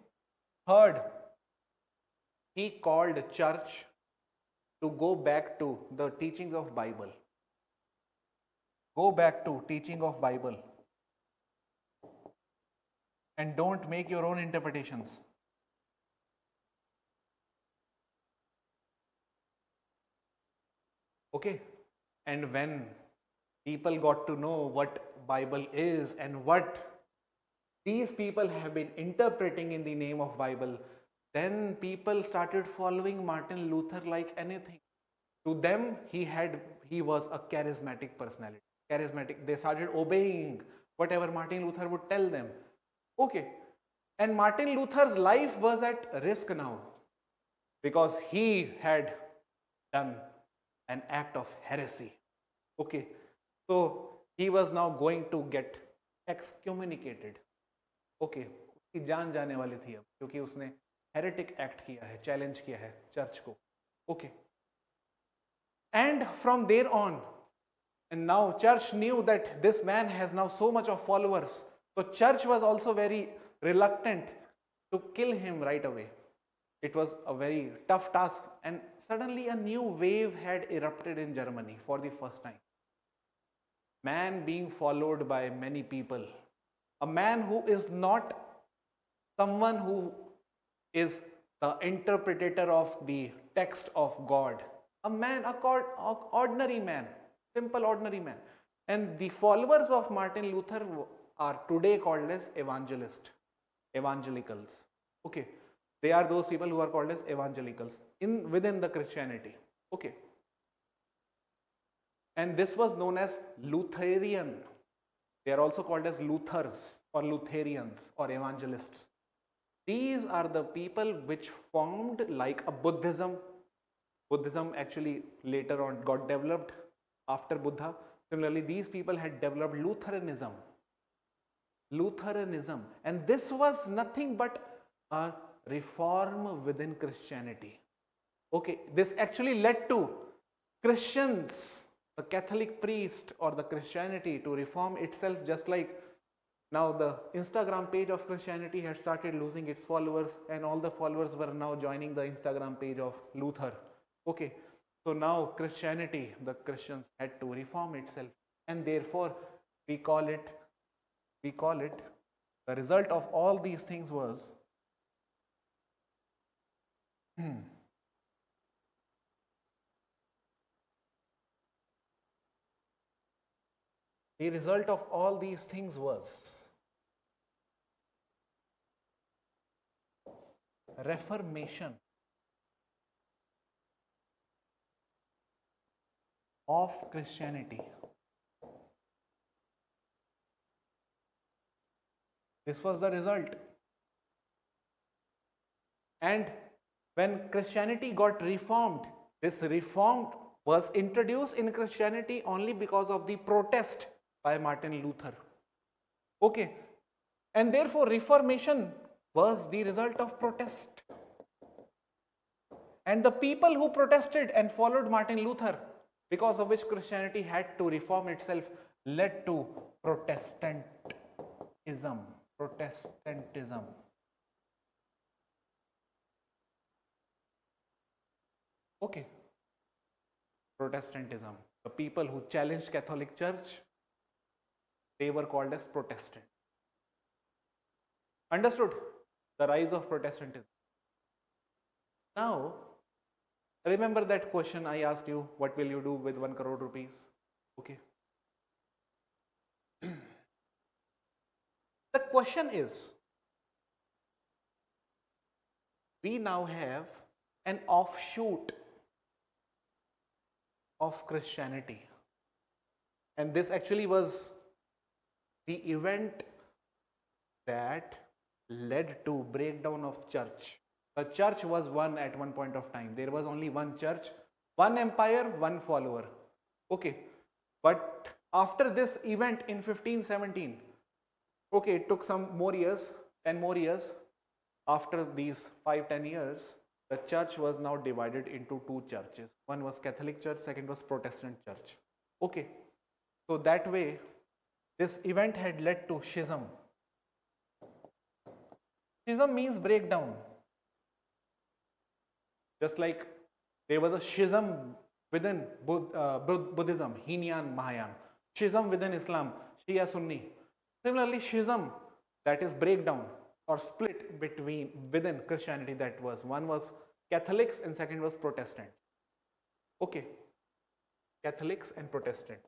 Third, he called church to go back to the teachings of Bible. Go back to teaching of Bible. And don't make your own interpretations. Okay. And when people got to know what Bible is and what these people have been interpreting in the name of Bible, then people started following Martin Luther like anything. To them, he was a charismatic personality. Charismatic. They started obeying whatever Martin Luther would tell them. Okay. And Martin Luther's life was at risk now, because he had done an act of heresy. Okay. So he was now going to get excommunicated. Okay. उसकी जान जाने वाली थी अब, क्योंकि उसने heretic act किया है, चैलेंज किया है चर्च को. Okay. And from there on, and now church knew that this man has now so much of followers. So church was also very reluctant to kill him right away. It was a very tough task, and suddenly a new wave had erupted in Germany for the first time. Man being followed by many people. A man who is not someone who is the interpreter of the text of God. A man, an ordinary man, simple ordinary man. And the followers of Martin Luther are today called as evangelicals. Okay. They are those people who are called as evangelicals within the Christianity. Okay. And this was known as Lutheran. They are also called as Luthers or Lutherans or evangelists. These are the people which formed like a Buddhism. Buddhism actually later on got developed after Buddha. Similarly, these people had developed Lutheranism. Lutheranism, and this was nothing but a reform within Christianity. Okay, this actually led to Christians, the Catholic priest or the Christianity to reform itself, just like now the Instagram page of Christianity had started losing its followers, and all the followers were now joining the Instagram page of Luther. Okay, so now Christianity, the Christians had to reform itself, and therefore we call it, the result of all these things was the result of all these things was reformation of Christianity. This was the result. And when Christianity got reformed, this reform was introduced in Christianity only because of the protest by Martin Luther. Okay, and therefore Reformation was the result of protest. And the people who protested and followed Martin Luther, because of which Christianity had to reform itself, led to Protestantism. Protestantism. Okay, Protestantism. The people who challenged Catholic Church, they were called as Protestant. Understood? The rise of Protestantism. Now, remember that question I asked you, what will you do with 1 crore rupees? Okay. The question is, we now have an offshoot of Christianity. And this actually was the event that led to breakdown of church. The church was one at one point of time. There was only one church, one empire, one follower. Okay. But after this event in 1517, okay, it took some more years, 10 more years. After these 5-10 years, the church was now divided into two churches. One was Catholic Church, second was Protestant Church. Okay. So that way, this event had led to schism. Schism means breakdown. Just like there was a schism within Buddhism, Hinian, Mahayana. Schism within Islam, Shia, Sunni. Similarly, schism, that is breakdown or split within Christianity, that was one was Catholics and second was Protestant. Okay, Catholics and Protestant.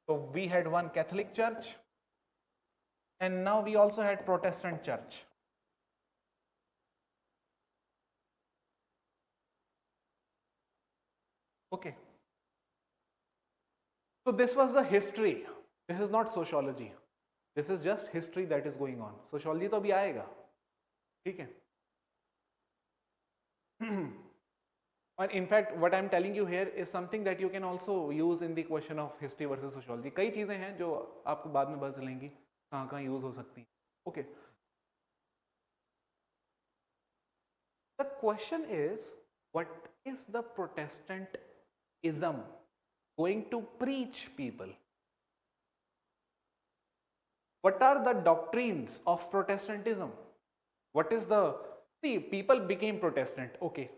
So we had one Catholic Church and now we also had Protestant Church. Okay. So this was the history. This is not sociology. This is just history that is going on. Sociology तो भी आएगा, ठीक है? And in fact, what I am telling you here is something that you can also use in the question of history versus sociology. कई चीजें हैं जो आपको बाद में पता चलेंगी कहाँ use हो सकती हैं. Okay. The question is, what is the Protestantism going to preach people? What are the doctrines of Protestantism? What is the, see, people became Protestant. Okay,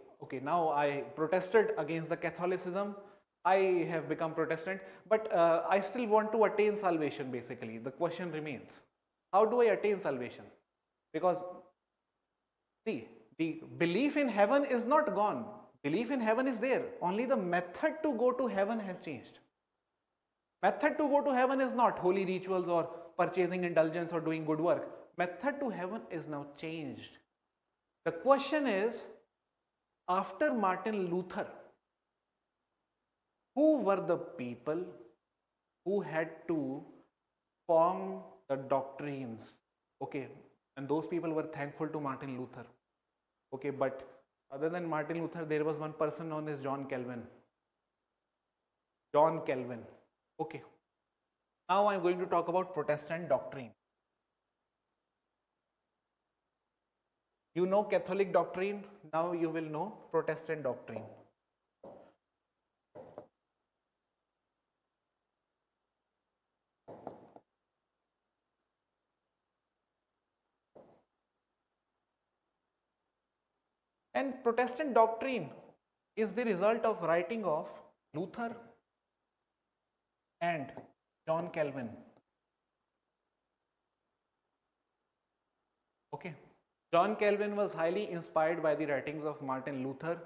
now I protested against the Catholicism. I have become Protestant, but I still want to attain salvation basically. The question remains, how do I attain salvation? Because, see, the belief in heaven is not gone. Belief in heaven is there. Only the method to go to heaven has changed. Method to go to heaven is not holy rituals or purchasing indulgence or doing good work. Method to heaven is now changed. The question is, after Martin Luther, who were the people who had to form the doctrines? Okay, and those people were thankful to Martin Luther. Okay, but other than Martin Luther, there was one person known as John Calvin. John Calvin. Okay. Now I'm going to talk about Protestant doctrine. You know Catholic doctrine, now you will know Protestant doctrine. And Protestant doctrine is the result of writing of Luther and John Calvin. Okay. John Calvin was highly inspired by the writings of Martin Luther,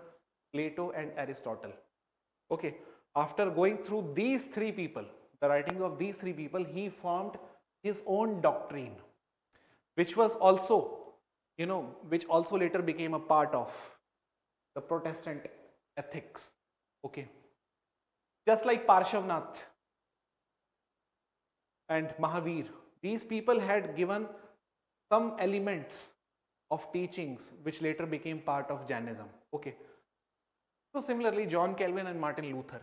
Plato and Aristotle. Okay. After going through these three people, the writings of these three people, he formed his own doctrine, which was also, which also later became a part of the Protestant ethics. Okay. Just like Parshavnath and Mahavir, these people had given some elements of teachings which later became part of Jainism. Okay. So similarly, John Calvin and Martin Luther.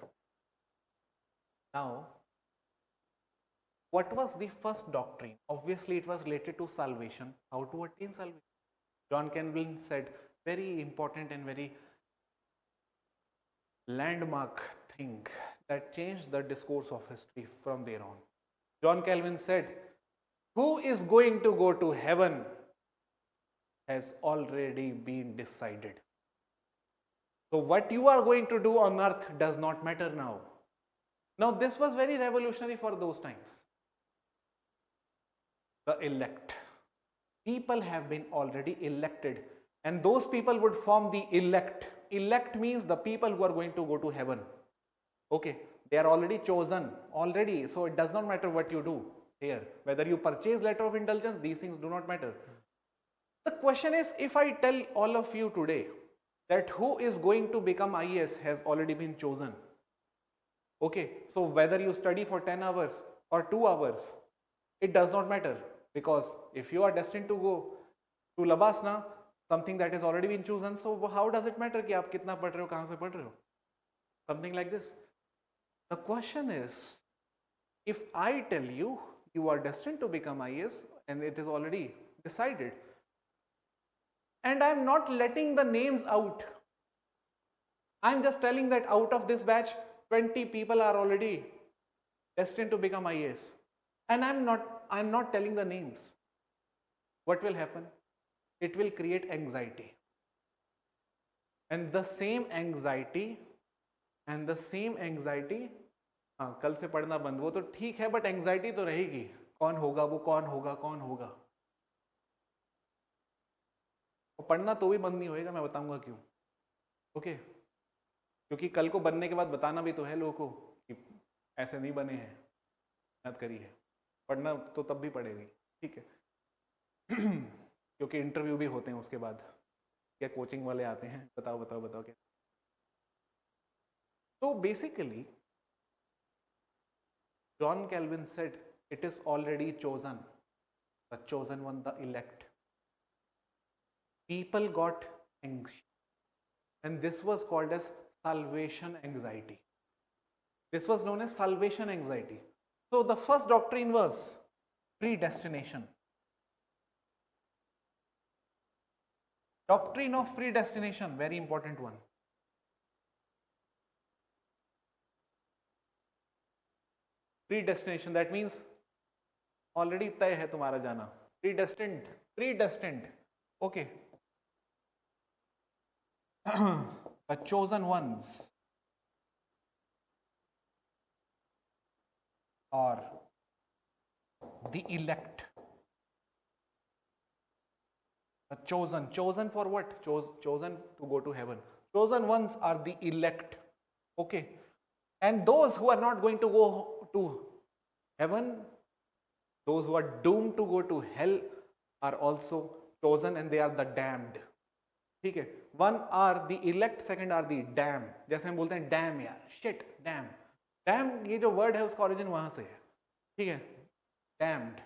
Now, what was the first doctrine? Obviously, it was related to salvation. How to attain salvation? John Calvin said very important and very landmark thing that changed the discourse of history from there on. John Calvin said, who is going to go to heaven has already been decided. So what you are going to do on earth does not matter now. Now this was very revolutionary for those times. The elect. People have been already elected, and those people would form the elect. Elect means the people who are going to go to heaven. Okay, they are already chosen already, so it does not matter what you do here. Whether you purchase letter of indulgence, these things do not matter. The question is, if I tell all of you today that who is going to become IAS has already been chosen. Okay, so whether you study for 10 hours or 2 hours, it does not matter, because if you are destined to go to Labasna, something that has already been chosen, so how does it matter कि आप कितना पढ़ रहे हो, कहाँ से पढ़ रहे हो? Something like this. The question is, if I tell you you are destined to become IAS and it is already decided, and I am not letting the names out, I am just telling that out of this batch 20 people are already destined to become IAS, and I am not telling the names. What will happen? It will create anxiety, and the same anxiety हाँ, कल से पढ़ना बंद, वो तो ठीक है, but anxiety तो रहेगी, कौन होगा वो, कौन होगा, कौन होगा, और पढ़ना तो भी बंद नहीं होएगा, मैं बताऊंगा क्यों. ओके, क्योंकि कल को बनने के बाद बताना भी तो है लोगों को कि ऐसे नहीं बने हैं, मेहनत करी है. पढ़ना तो तब भी पड़ेगी, ठीक है. क्योंकि इंटरव्यू भी होते हैं उसके बाद, क्या कोचिंग वाले आते हैं, बताओ बताओ बताओ क्या. तो basically John Calvin said, it is already chosen, the chosen one, the elect. People got anxious, and this was called as salvation anxiety. This was known as salvation anxiety. So the first doctrine was predestination. Doctrine of predestination, very important one. Predestination, that means already तय है तुम्हारा जाना. Predestined. Okay. The chosen ones are the elect. The chosen for what? Chosen to go to heaven. Chosen ones are the elect. Okay. And those who are not going to go to heaven, those who are doomed to go to hell, are also chosen, and they are the damned. ठीक है. One are the elect, second are the damned. जैसे हम बोलते हैं damn यार, shit, damn ये जो word है उसका origin वहां से है. ठीक है. Damned.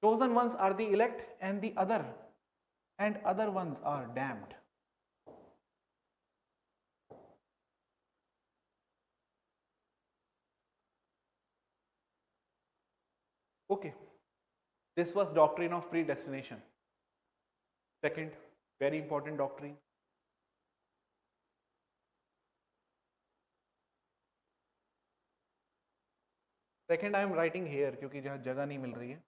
Chosen ones are the elect, and the other and other ones are damned. Okay, this was doctrine of predestination. Second, very important doctrine. Second, I am writing here क्योंकि जहाँ जगह नहीं मिल रही है.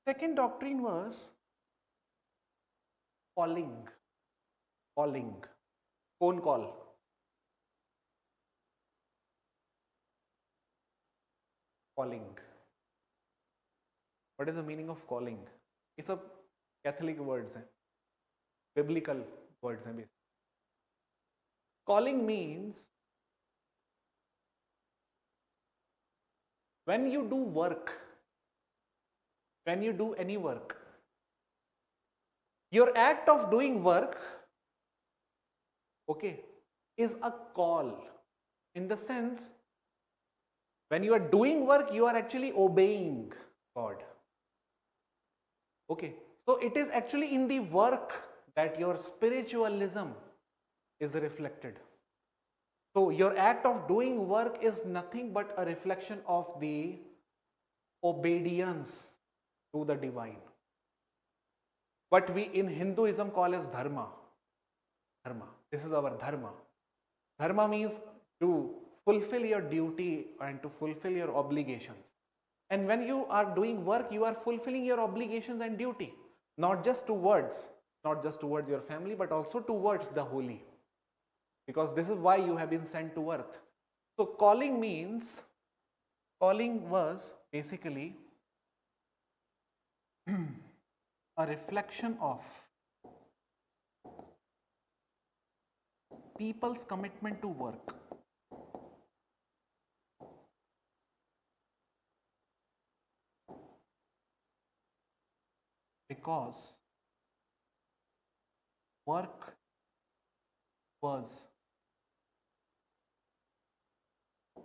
Second doctrine was calling, phone call. Calling. What is the meaning of calling? ये सब Catholic words हैं, biblical words हैं basically. Calling means when you do work, when you do any work, your act of doing work, okay, is a call. In the sense, when you are doing work, you are actually obeying God. Okay, so it is actually in the work that your spiritualism is reflected. So your act of doing work is nothing but a reflection of the obedience to the divine. What we in Hinduism call as dharma. Dharma. This is our dharma. Dharma means to fulfill your duty and to fulfill your obligations. And when you are doing work, you are fulfilling your obligations and duty, not just towards your family, but also towards the holy. Because this is why you have been sent to earth. So calling was basically a reflection of people's commitment to work. Because work was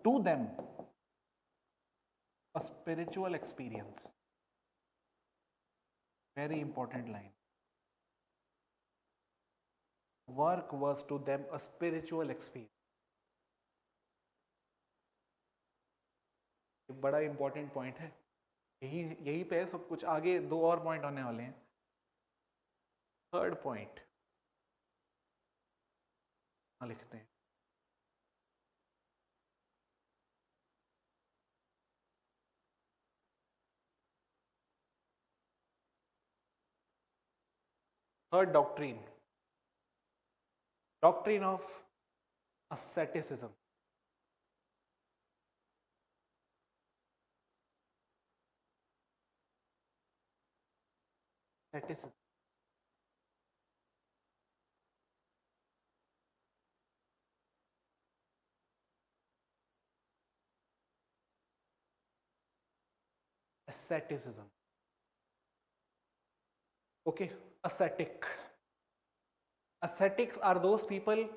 to them a spiritual experience. Very important line. Work was to them a spiritual experience. एक बड़ा important point है, यही पे सब कुछ. आगे दो और पॉइंट आने वाले हैं. थर्ड पॉइंट लिखते हैं. Third doctrine of asceticism. Asceticism. Asceticism. Okay, ascetic. Ascetics are those people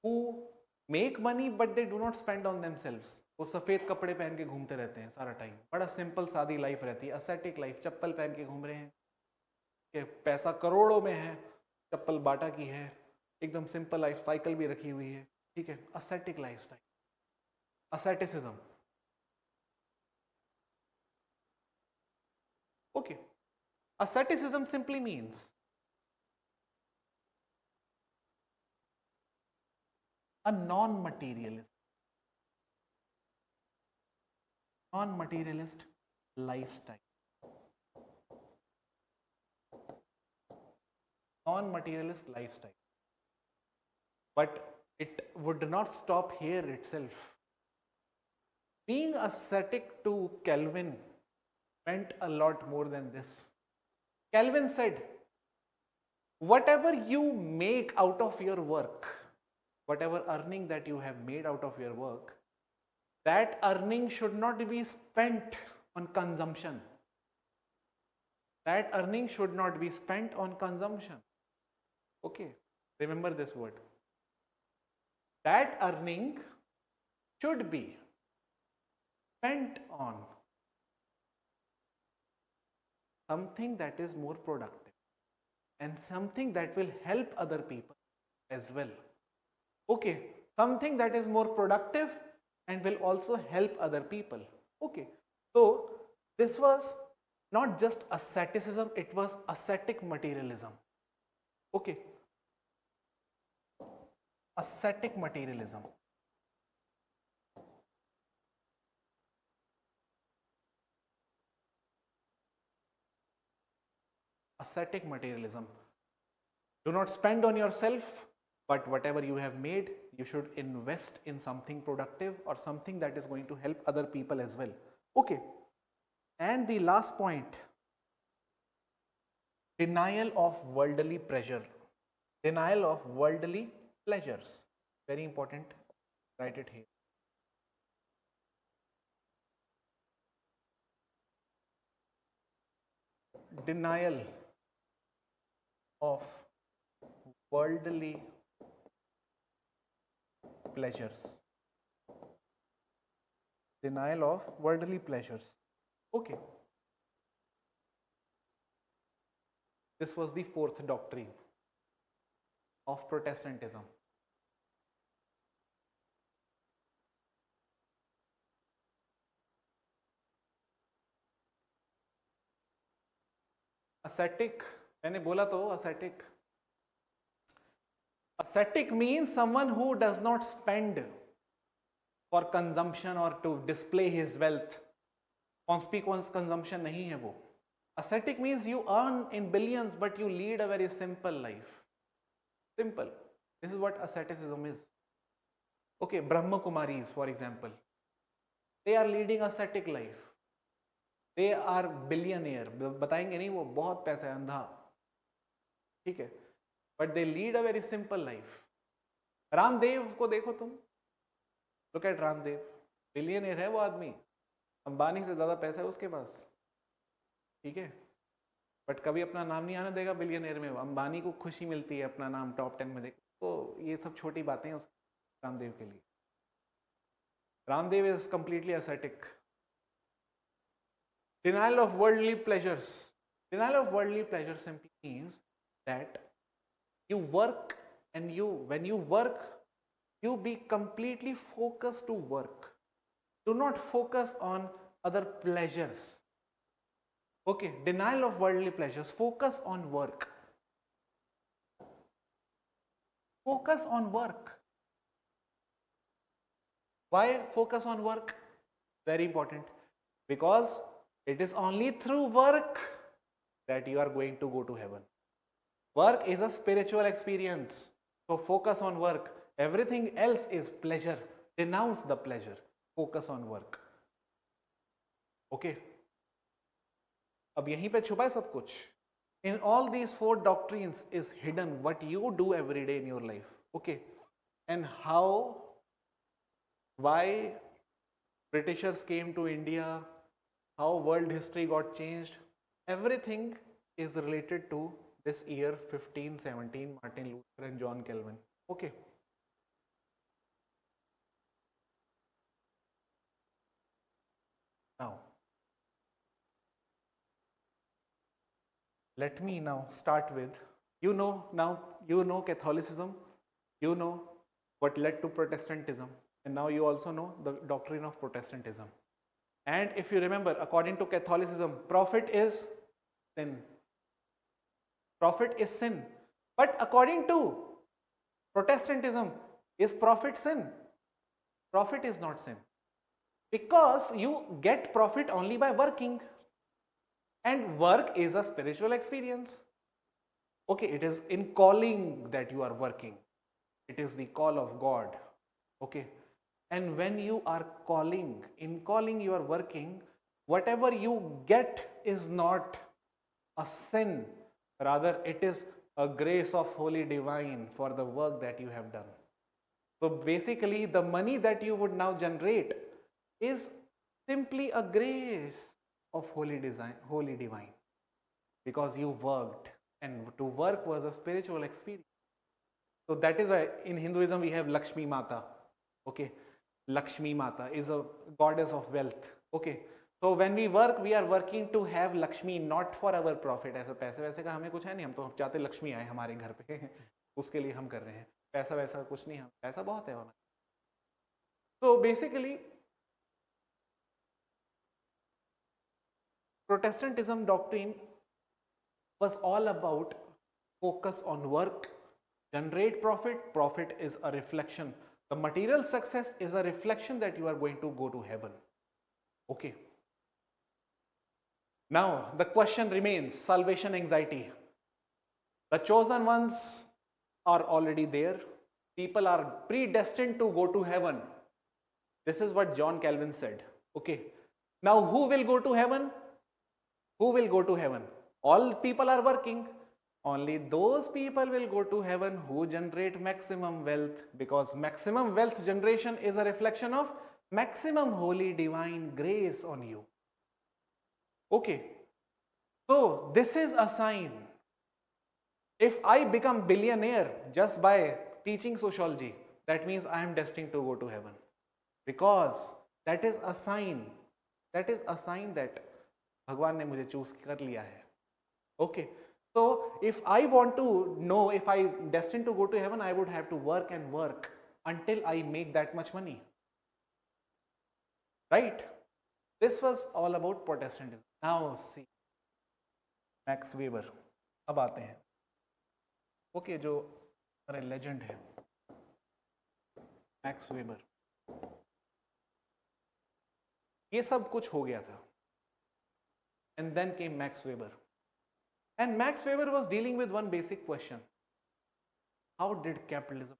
who make money but they do not spend on themselves. वो सफेद कपड़े पहन के घूमते रहते हैं सारा टाइम, बड़ा सिंपल सादी लाइफ रहती है. ascetic लाइफ, चप्पल पहन के घूम रहे हैं, कि पैसा करोड़ों में है, चप्पल बाटा की है, एकदम सिंपल लाइफ, साइकिल भी रखी हुई है. ठीक है, ascetic lifestyle, asceticism. Okay, asceticism simply means a non-materialist lifestyle. Non-materialist lifestyle. But it would not stop here itself. Being ascetic to Calvin meant a lot more than this. Calvin said, whatever you make out of your work, whatever earning that you have made out of your work, that earning should not be spent on consumption. That earning should not be spent on consumption. Okay, remember this word. That earning should be spent on something that is more productive and something that will help other people as well. Okay, something that is more productive and will also help other people. Okay, so this was not just asceticism, it was ascetic materialism. Okay, ascetic materialism. Ascetic materialism. Do not spend on yourself, but whatever you have made, you should invest in something productive or something that is going to help other people as well. Okay, and the last point, denial of worldly pleasure. Denial of worldly pleasures. Very important. Write it here. Denial of worldly pleasures. Denial of worldly pleasures. Okay. This was the fourth doctrine of Protestantism. Ascetic, मैंने बोला तो ascetic. Ascetic means someone who does not spend for consumption or to display his wealth. Conspicuous consumption नहीं है वो. Ascetic means you earn in billions but you lead a very simple life. Simple. This is what asceticism is. Okay, Brahma Kumaris for example. They are leading ascetic life. They are billionaire. बताएंगे नहीं वो बहुत पैसा है अंधा. ठीक है. But they lead a very simple life. Ramdev को देखो तुम. Look at Ramdev. बिलियनियर है वो आदमी. अंबानी से ज्यादा पैसा है उसके पास. ठीक है. बट कभी अपना नाम नहीं आने देगा बिलियनियर में. अंबानी को खुशी मिलती है अपना नाम टॉप 10 में देख. तो ये सब छोटी बातें हैं रामदेव के लिए. Ramdev is completely ascetic. Denial of worldly pleasures. Denial of worldly pleasures simply means that you work and when you work, you be completely focused to work. Do not focus on other pleasures. Okay, denial of worldly pleasures. Focus on work. Focus on work. Why focus on work? Very important. Because it is only through work that you are going to go to heaven. Work is a spiritual experience. So focus on work. Everything else is pleasure. Denounce the pleasure. Focus on work. Okay. अब यहीं पे छुपा है सब कुछ. In all these four doctrines is hidden what you do every day in your life. Okay. And how, why Britishers came to India, how world history got changed, everything is related to this year 1517, Martin Luther and John Calvin. Okay. Now, let me now start with, Catholicism, you know what led to Protestantism, and now you also know the doctrine of Protestantism. And if you remember, according to Catholicism, profit is sin. Profit is sin. But according to Protestantism, is profit sin? Profit is not sin. Because you get profit only by working. And work is a spiritual experience. Okay, it is in calling that you are working. It is the call of God. Okay. And when you are calling, in calling you are working, whatever you get is not a sin. Rather, it is a grace of Holy Divine for the work that you have done. So basically, the money that you would now generate is simply a grace of Holy Divine. Because you worked, and to work was a spiritual experience. So that is why in Hinduism we have Lakshmi Mata. Okay. Lakshmi Mata is a goddess of wealth. Okay, so when we work, we are working to have Lakshmi, not for our profit. ऐसा पैसे वैसे का हमें कुछ है नहीं, हम तो चाहते लक्ष्मी आए हमारे घर पे उसके लिए हम कर रहे हैं, पैसा वैसा कुछ नहीं, हम पैसा बहुत है हमारे. So basically, Protestantism doctrine was all about focus on work, generate profit. Profit is a reflection. The material success is a reflection that you are going to go to heaven. Okay. Now the question remains, salvation anxiety. The chosen ones are already there. People are predestined to go to heaven. This is what John Calvin said. Okay. Now who will go to heaven? Who will go to heaven? All people are working. Only those people will go to heaven who generate maximum wealth, because maximum wealth generation is a reflection of maximum holy divine grace on you. Okay. So this is a sign. If I become billionaire just by teaching sociology, that means I am destined to go to heaven, because that is a sign. That is a sign that भगवान ने मुझे choose कर लिया है. Okay, so if I want to know if I destined to go to heaven, I would have to work and work until I make that much money, right? This was all about Protestantism. Now see, Max Weber. अब आते हैं. Okay, जो हमारे legend है max weber. ये सब कुछ हो गया था. And then came Max Weber. And Max Weber was dealing with one basic question. How did capitalism?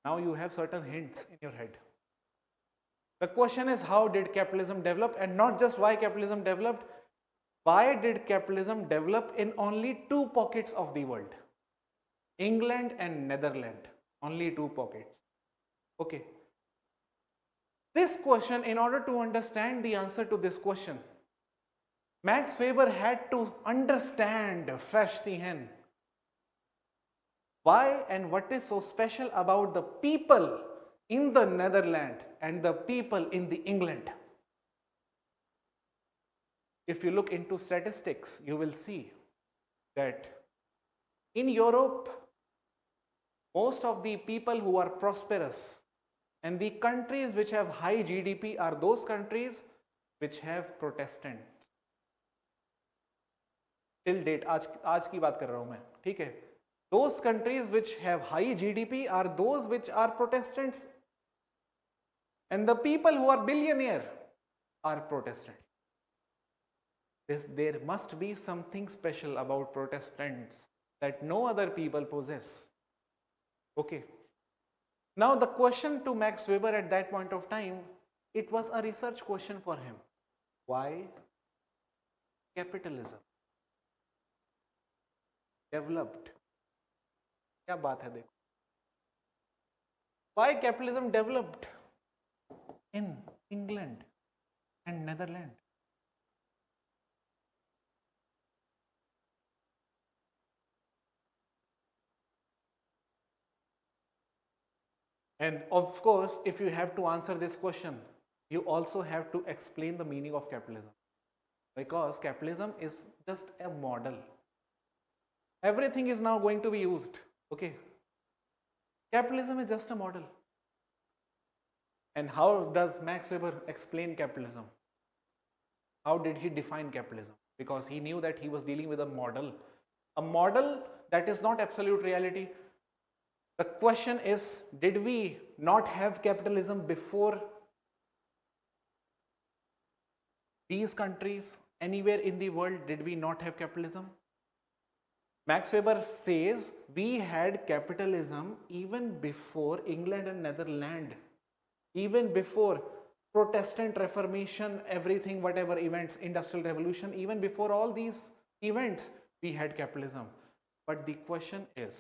Now you have certain hints in your head. The question is, how did capitalism develop? And not just why capitalism developed. Why did capitalism develop in only two pockets of the world? England and Netherlands. Only two pockets. Okay. This question, in order to understand the answer to this question, Max Weber had to understand Verstehen. Why and what is so special about the people in the Netherlands and the people in the England? If you look into statistics, you will see that in Europe, most of the people who are prosperous and the countries which have high GDP are those countries which have Protestants. Till date, आज की बात कर रहा हूं मैं, ठीक है? Those countries which have high GDP are those which are Protestants, and the people who are billionaire are Protestants. There must be something special about Protestants that no other people possess. Okay. Now the question to Max Weber at that point of time, it was a research question for him. Why capitalism developed? क्या बात है देखो. Why capitalism developed in England and Netherlands? And of course, if you have to answer this question, you also have to explain the meaning of capitalism, because capitalism is just a model. Everything is now going to be used. Okay. Capitalism is just a model. And how does Max Weber explain capitalism? How did he define capitalism? Because he knew that he was dealing with a model that is not absolute reality. The question is, did we not have capitalism before these countries? Anywhere in the world, did we not have capitalism? Max Weber says we had capitalism even before England and Netherlands, even before Protestant Reformation, everything, whatever events, Industrial Revolution, even before all these events, we had capitalism. But the question is,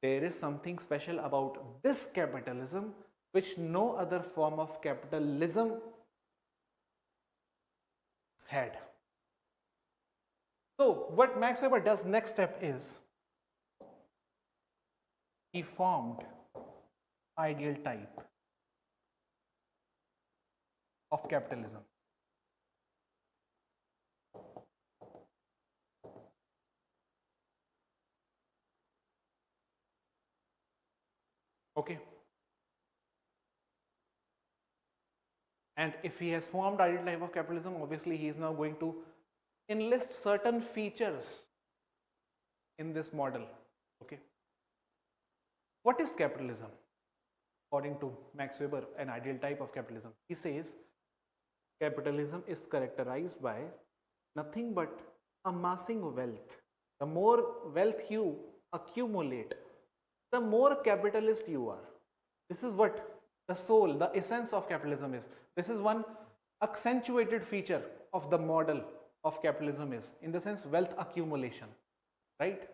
there is something special about this capitalism which no other form of capitalism had. So what Max Weber does next step is, he formed ideal type. of capitalism. Okay. And if he has formed ideal type of capitalism, obviously he is now going to enlist certain features in this model. Okay. What is capitalism? According to Max Weber, an ideal type of capitalism, he says capitalism is characterized by nothing but amassing wealth. The more wealth you accumulate, the more capitalist you are. This is what the soul, the essence of capitalism is. This is one accentuated feature of the model of capitalism is, in the sense, wealth accumulation, right?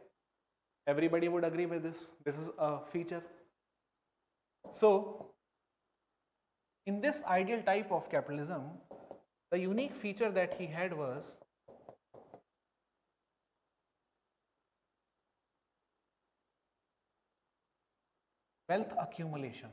Everybody would agree with this. This is a feature. So, in this ideal type of capitalism, the unique feature that he had was wealth accumulation.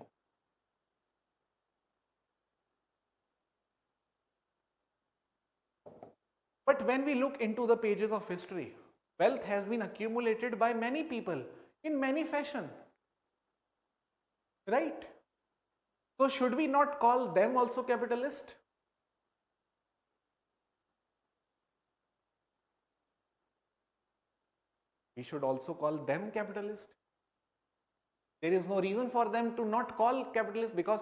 But when we look into the pages of history, wealth has been accumulated by many people in many fashion, right? So should we not call them also capitalist? We should also call them capitalist. There is no reason for them to not call capitalist, because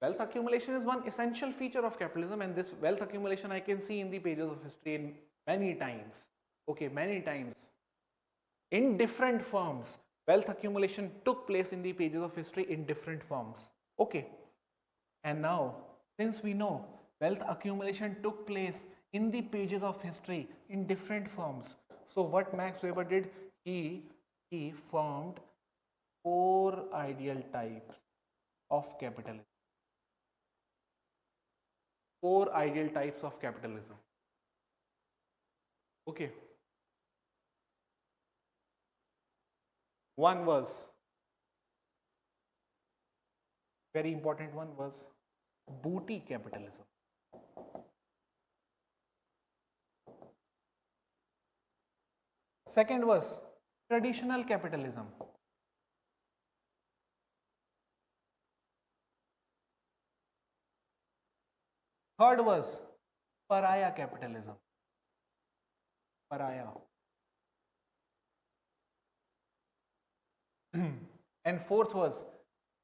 wealth accumulation is one essential feature of capitalism, and this wealth accumulation I can see in the pages of history in many times. Okay, many times. In different forms. Wealth accumulation took place in the pages of history in different forms. Okay. And now, since we know wealth accumulation took place in the pages of history in different forms, so what Max Weber did, he formed 4 ideal types of capitalism. 4 ideal types of capitalism. Okay. One was, very important one was, booty capitalism. Second was traditional capitalism. Third was pariah capitalism. Pariah. And fourth was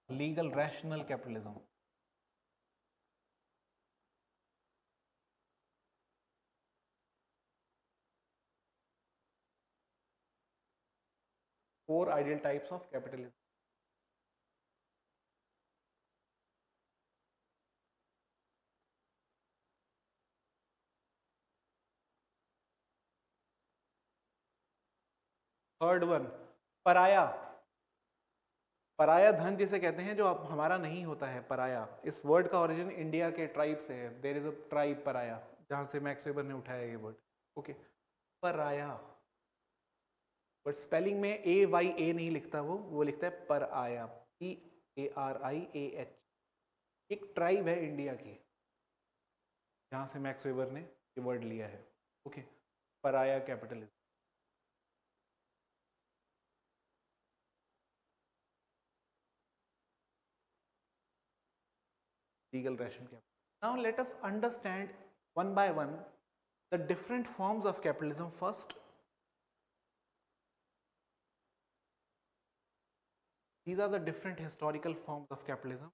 legal rational capitalism. Four ideal types of capitalism. Third one पराया. पराया धन जिसे कहते हैं जो अब हमारा नहीं होता है, पराया. इस वर्ड का ओरिजिन इंडिया के ट्राइब से है. देयर इज अ ट्राइब पराया, जहां से मैक्स वेबर ने उठाया ये वर्ड. ओके, पराया. बट स्पेलिंग में ए वाई ए नहीं लिखता, वो लिखता है पर आया, PARIAH. एक ट्राइब है इंडिया की जहां से मैक्स वेबर ने ये वर्ड लिया है. ओके, पराया capitalism. Legal rational capital. Now let us understand one by one the different forms of capitalism first. These are the different historical forms of capitalism.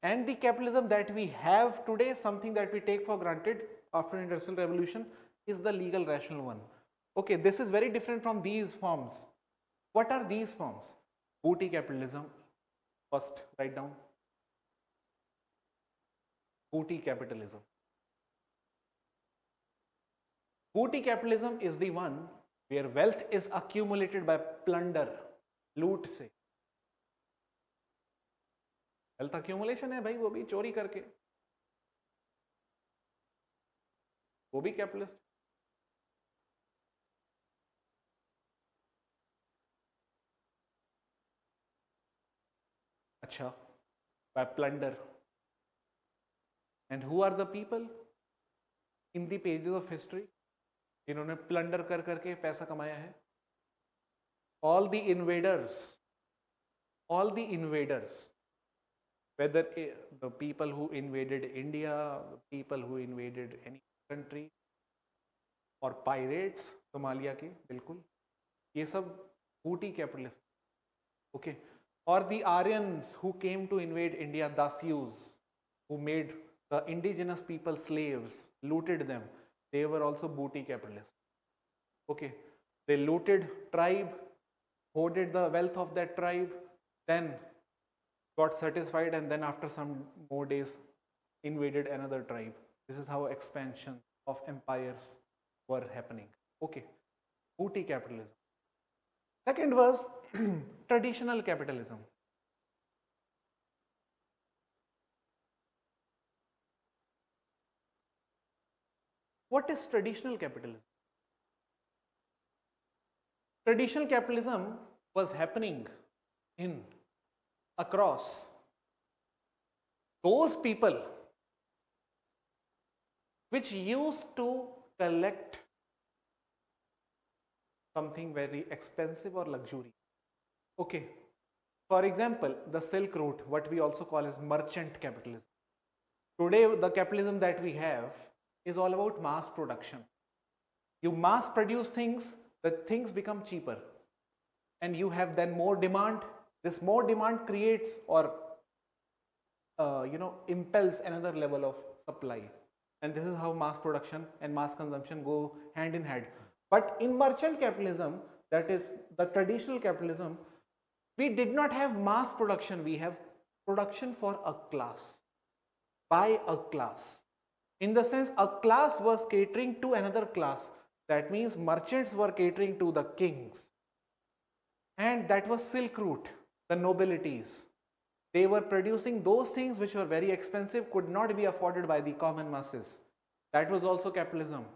And the capitalism that we have today, something that we take for granted after Industrial Revolution, is the legal rational one. Okay, this is very different from these forms. What are these forms? Booty capitalism. First, write down. Booty capitalism. Booty capitalism is the one where wealth is accumulated by plunder, loot से. Wealth accumulation है भाई, वो भी चोरी करके, वो भी capitalist. अच्छा, by plunder. And who are the people in the pages of history जिन्होंने प्लंडर कर करके पैसा कमाया है? All the invaders, whether the people who invaded India, the people who invaded any country, और pirates सोमालिया के, बिल्कुल ये सब booty capitalists, okay. Or the Aryans who came to invade India, Dasyus, who made the indigenous people slaves, looted them, they were also booty capitalists, okay. They looted tribe, hoarded the wealth of that tribe, then got satisfied, and then after some more days invaded another tribe. This is how expansion of empires were happening, okay. Booty capitalism. Second was traditional capitalism. What is traditional capitalism? Traditional capitalism was happening in across those people which used to collect something very expensive or luxury, okay. For example, the Silk Route, what we also call as merchant capitalism. Today the capitalism that we have is all about mass production. You mass produce things, the things become cheaper, and you have then more demand. This more demand creates or impels another level of supply, and this is how mass production and mass consumption go hand in hand. But in merchant capitalism, that is the traditional capitalism, we did not have mass production, we have production for a class, by a class. In the sense, a class was catering to another class. That means merchants were catering to the kings, and that was Silk Route, the nobilities. They were producing those things which were very expensive, could not be afforded by the common masses. That was also capitalism.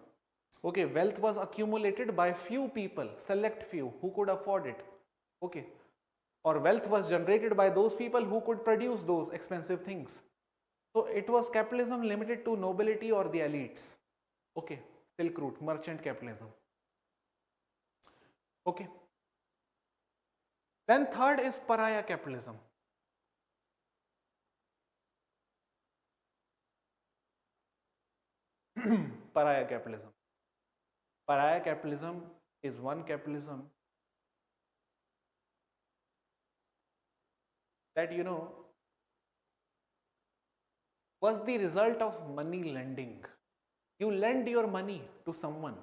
Okay, wealth was accumulated by few people, select few who could afford it. Okay, or wealth was generated by those people who could produce those expensive things. So it was capitalism limited to nobility or the elites. Okay, Silk Route, merchant capitalism. Okay. Then third is pariah capitalism. Pariah capitalism. Pariah capitalism is one capitalism that was the result of money lending. You lend your money to someone.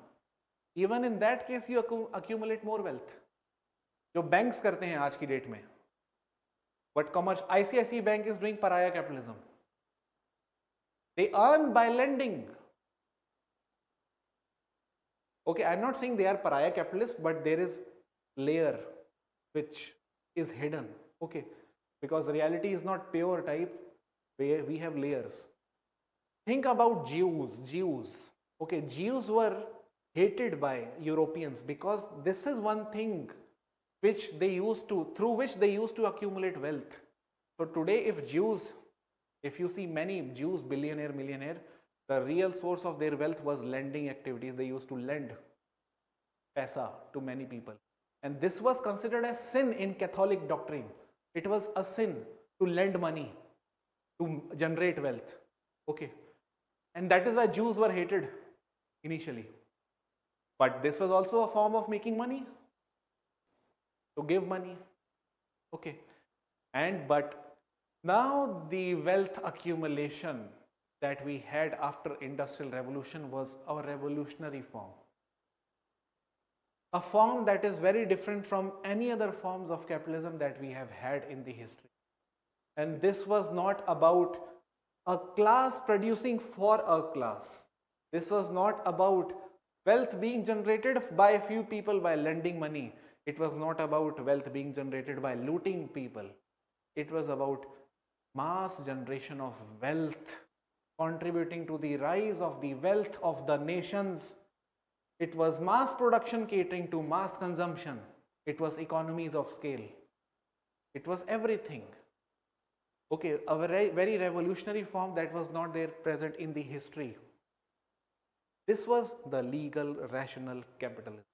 Even in that case, you accumulate more wealth. जो banks करते हैं आज की date में. What ICICI Bank is doing pariah capitalism. They earn by lending. Okay, I'm not saying they are pariah capitalists, but there is layer which is hidden. Okay, because reality is not pure type. We have layers. Think about Jews. Okay, Jews were hated by Europeans because this is one thing through which they used to accumulate wealth. So today, if you see many Jews, billionaire, millionaire, the real source of their wealth was lending activities. They used to lend paisa to many people. And this was considered as sin in Catholic doctrine. It was a sin to lend money to generate wealth. Okay. And that is why Jews were hated initially. But this was also a form of making money, to give money. Okay. But now the wealth accumulation that we had after Industrial Revolution was a revolutionary form. A form that is very different from any other forms of capitalism that we have had in the history. And this was not about a class producing for a class. This was not about wealth being generated by a few people by lending money. It was not about wealth being generated by looting people. It was about mass generation of wealth, contributing to the rise of the wealth of the nations. It was mass production catering to mass consumption. It was economies of scale. It was everything. Okay, a very revolutionary form that was not there present in the history. This was the legal rational capitalism.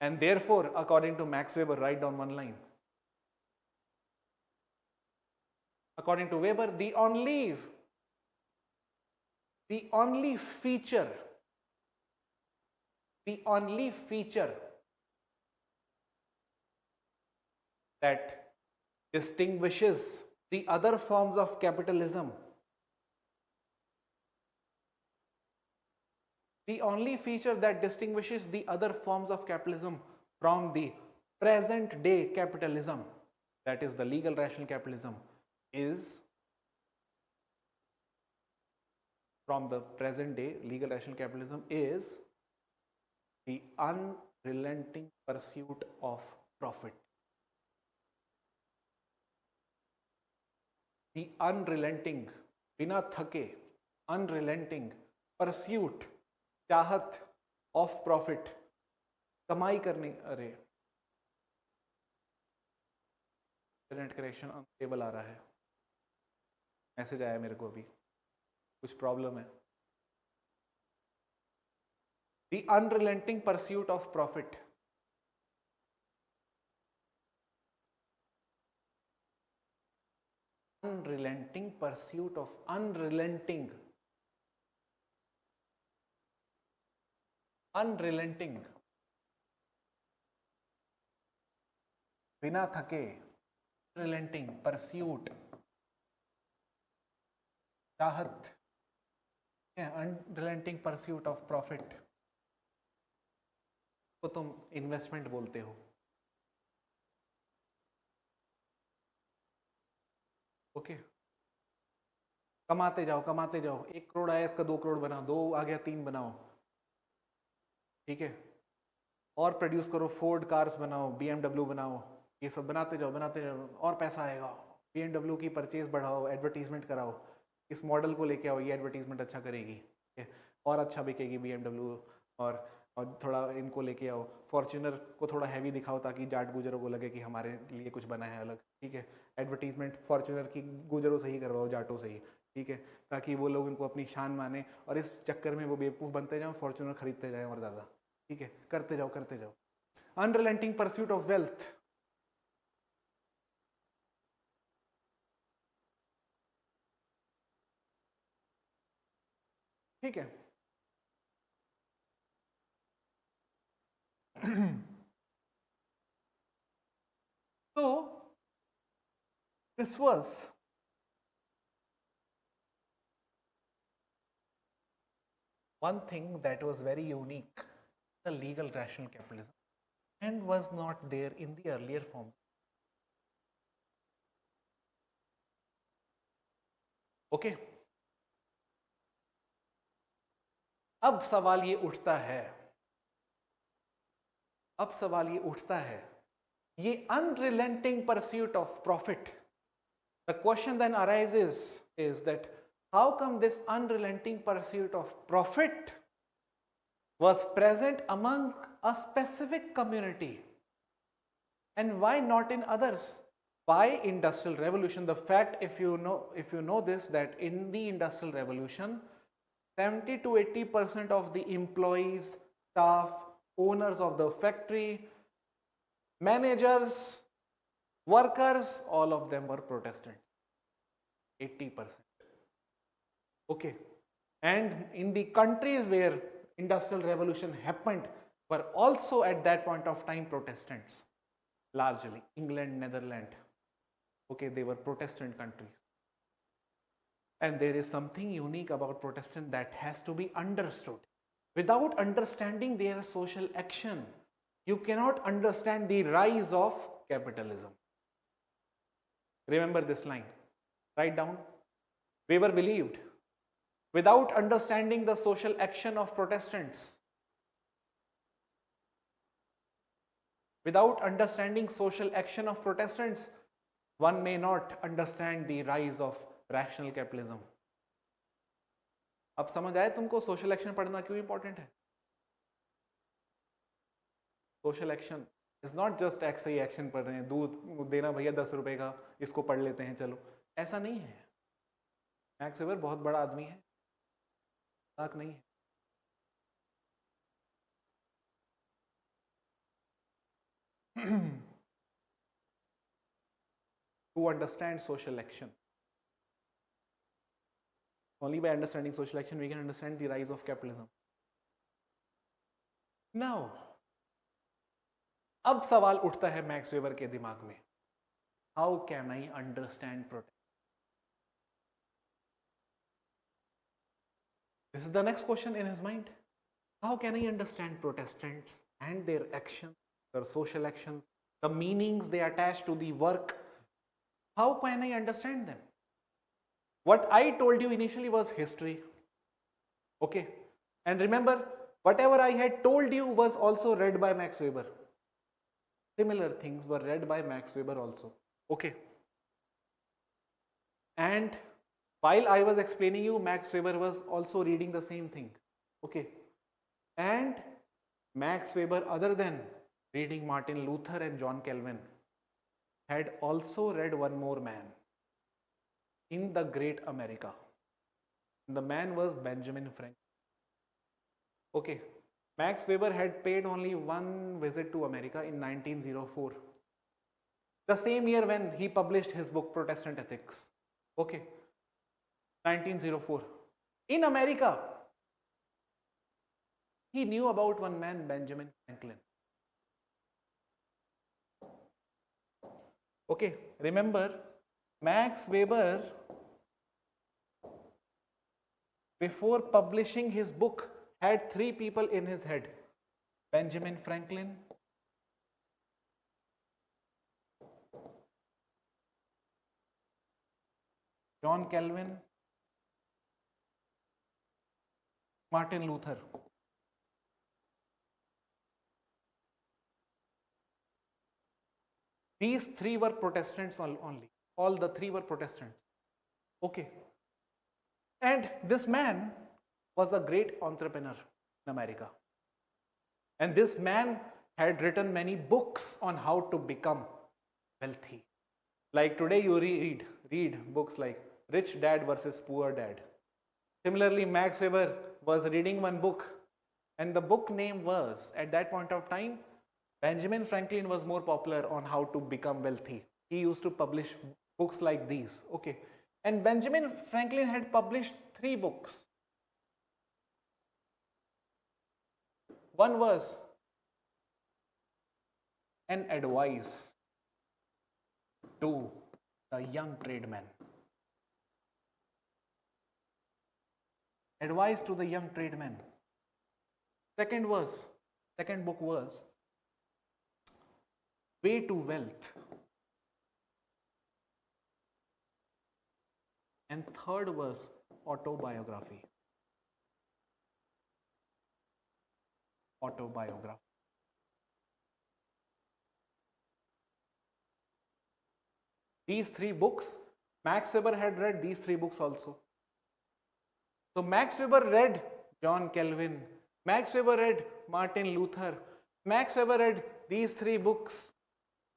And therefore, according to Max Weber, write down one line. According to Weber, the only feature that distinguishes the other forms of capitalism, the only feature that distinguishes the other forms of capitalism from the present day capitalism, that is the legal rational capitalism, is from the present day legal rational capitalism is the unrelenting pursuit of profit. The unrelenting, बिना थके, unrelenting pursuit, चाहत of profit, कमाई करने, अरे internet connection unstable आ रहा है, message आया मेरे को अभी, कुछ प्रॉब्लम है. The unrelenting pursuit of profit. Unrelenting pursuit of unrelenting बिना थके, unrelenting pursuit, चाहत, unrelenting pursuit of profit को तुम इन्वेस्टमेंट बोलते हो. ओके, कमाते जाओ, 1 करोड़ आया इसका 2 करोड़ बनाओ, 2 आ गया 3 बनाओ, ठीक है, और प्रोड्यूस करो, फोर्ड कार्स बनाओ, BMW बनाओ, ये सब बनाते जाओ और पैसा आएगा. BMW की परचेज बढ़ाओ, एडवर्टीजमेंट कराओ, इस मॉडल को लेके आओ, ये एडवर्टीजमेंट अच्छा करेगी, ठीक है, और अच्छा बिकेगी BMW, और थोड़ा इनको लेके आओ, फॉर्च्यूनर को थोड़ा हैवी दिखाओ ताकि जाट गुजरों को लगे कि हमारे लिए कुछ बना है अलग, ठीक है, एडवर्टीजमेंट फॉर्च्यूनर की गुजरों से ही करवाओ, जाटों से ही, ठीक है, ताकि वो लोग इनको अपनी शान माने और इस चक्कर में वो बेवकूफ़ बनते जाओ, फॉर्च्यूनर खरीदते जाए और ज़्यादा, ठीक है, करते जाओ. Unrelenting pursuit of wealth. ठीक है. So this was one thing that was very unique, the legal rational capitalism, and was not there in the earlier forms. Okay. अब सवाल ये उठता है, ये unrelenting pursuit of profit. The question then arises is that how come this unrelenting pursuit of profit was present among a specific community and why not in others? Why industrial revolution? The fact, if you know this, that in the industrial revolution 70 to 80% of the employees, staff, owners of the factory, managers, workers, all of them were Protestant. 80%. Okay. And in the countries where industrial revolution happened were also at that point of time Protestants, largely England, Netherlands. Okay, they were Protestant countries. And there is something unique about Protestant that has to be understood. Without understanding their social action, you cannot understand the rise of capitalism. Remember this line. Write down. Weber believed, without understanding the social action of Protestants, one may not understand the rise of rational capitalism. अब समझ आए तुमको social action पढ़ना क्यों important है? Social action it's not just x he action पढ़ रहे हैं, दूध देना भैया 10 रुपए का, इसको पढ़ लेते हैं चलो, ऐसा नहीं है। मैक्स वेबर बहुत बड़ा आदमी है, मजाक नहीं है। To understand social action, only by understanding social action we can understand the rise of capitalism. Now, अब सवाल उठता है मैक्स वेबर के दिमाग में, how can I understand protest? This is the next question in his mind. How can I understand Protestants and their actions, their social actions, the meanings they attach to the work? How can I understand them? What I told you initially was history. Okay. And remember, whatever I had told you was also read by Max Weber. Similar things were read by Max Weber also. Okay. And while I was explaining you, Max Weber was also reading the same thing. Okay. And Max Weber, other than reading Martin Luther and John Calvin, had also read one more man in the great America. The man was Benjamin Franklin. Okay. Max Weber had paid only one visit to America in 1904. The same year when he published his book Protestant Ethics. Okay. 1904. In America, he knew about one man, Benjamin Franklin. Okay, remember, Max Weber, before publishing his book, had three people in his head: Benjamin Franklin, John Calvin, Martin Luther. These three were Protestants only. All the three were Protestants. Okay. And this man was a great entrepreneur in America. And this man had written many books on how to become wealthy. Like today you read books like Rich Dad versus Poor Dad. Similarly, Max Weber was reading one book, and the book name was, at that point of time, Benjamin Franklin was more popular on how to become wealthy. He used to publish books like these. Okay. And Benjamin Franklin had published three books. One was an advice to the young tradesman. Advice to the young tradesman. Second book was Way to Wealth. And third was autobiography. These three books, Max Weber had read these three books also. So Max Weber read John Calvin, Max Weber read Martin Luther, Max Weber read these three books,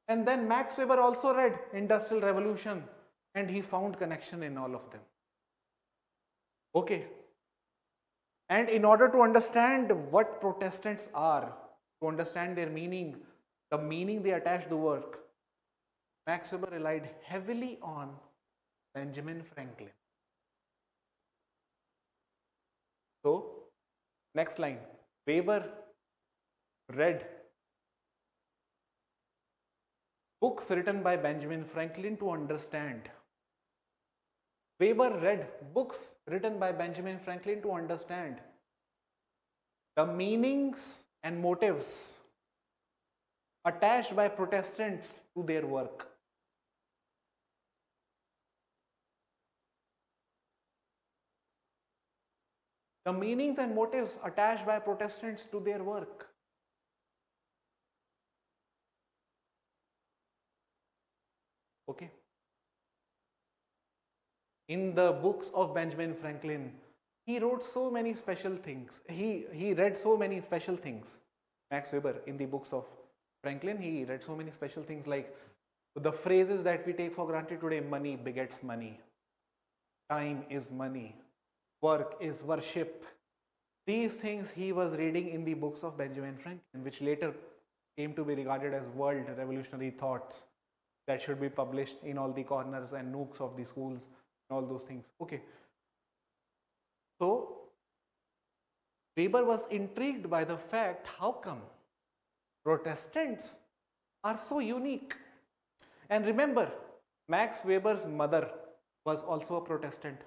and then Max Weber also read Industrial Revolution, and he found connection in all of them. Okay. And in order to understand what Protestants are, to understand their meaning, the meaning they attach to the work, Max Weber relied heavily on Benjamin Franklin. So, next line, Weber read books written by Benjamin Franklin to understand. Weber read books written by Benjamin Franklin to understand the meanings and motives attached by Protestants to their work. The meanings and motives attached by Protestants to their work. Okay. In the books of Benjamin Franklin, he wrote so many special things. He read so many special things, Max Weber, in the books of Franklin, he read so many special things like the phrases that we take for granted today: money begets money, time is money, work is worship. These things he was reading in the books of Benjamin Franklin, which later came to be regarded as world revolutionary thoughts that should be published in all the corners and nooks of the schools and all those things. Okay. So Weber was intrigued by the fact, how come Protestants are so unique? And remember, Max Weber's mother was also a Protestant.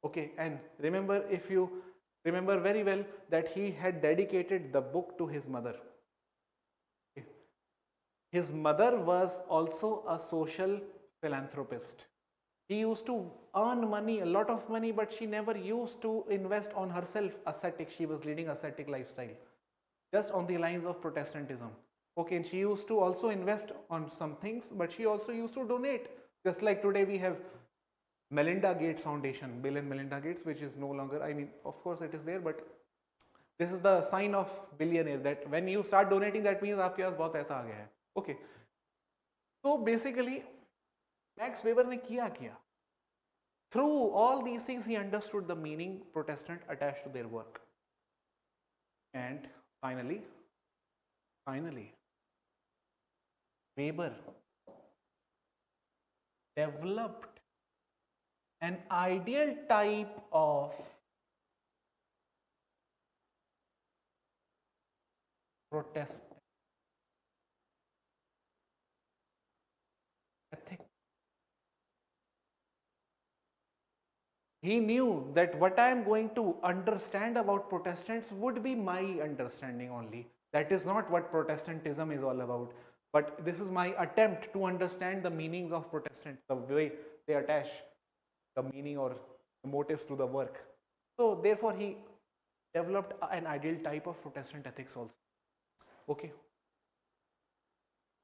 Okay, and remember, if you remember very well, that he had dedicated the book to his mother. Okay. His mother was also a social philanthropist. She used to earn money, a lot of money, but she never used to invest on herself. Ascetic, she was leading ascetic lifestyle, just on the lines of Protestantism. Okay, and she used to also invest on some things, but she also used to donate. Just like today we have Melinda Gates Foundation, Bill and Melinda Gates, which is no longer, I mean, of course it is there, but this is the sign of billionaire, that when you start donating, that means आपके पास बहुत पैसा आ गया है. Okay. So basically, Max Weber ने किया. Through all these things, he understood the meaning Protestant attached to their work. And finally, Weber developed an ideal type of Protestant ethic. He knew that what I am going to understand about Protestants would be my understanding only. That is not what Protestantism is all about. But this is my attempt to understand the meanings of Protestant, the way they attach the meaning or the motives to the work. So therefore he developed an ideal type of Protestant ethics also. Okay.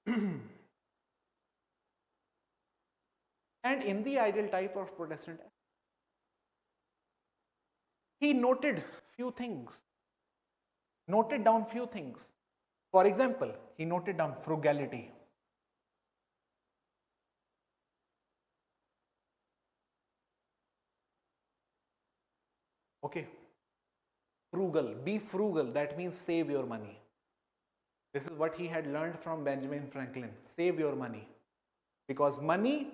And in the ideal type of Protestant, he noted down few things. For example, he noted down frugality. Okay. Frugal, be frugal, that means save your money. This is what he had learned from Benjamin Franklin. Save your money. Because money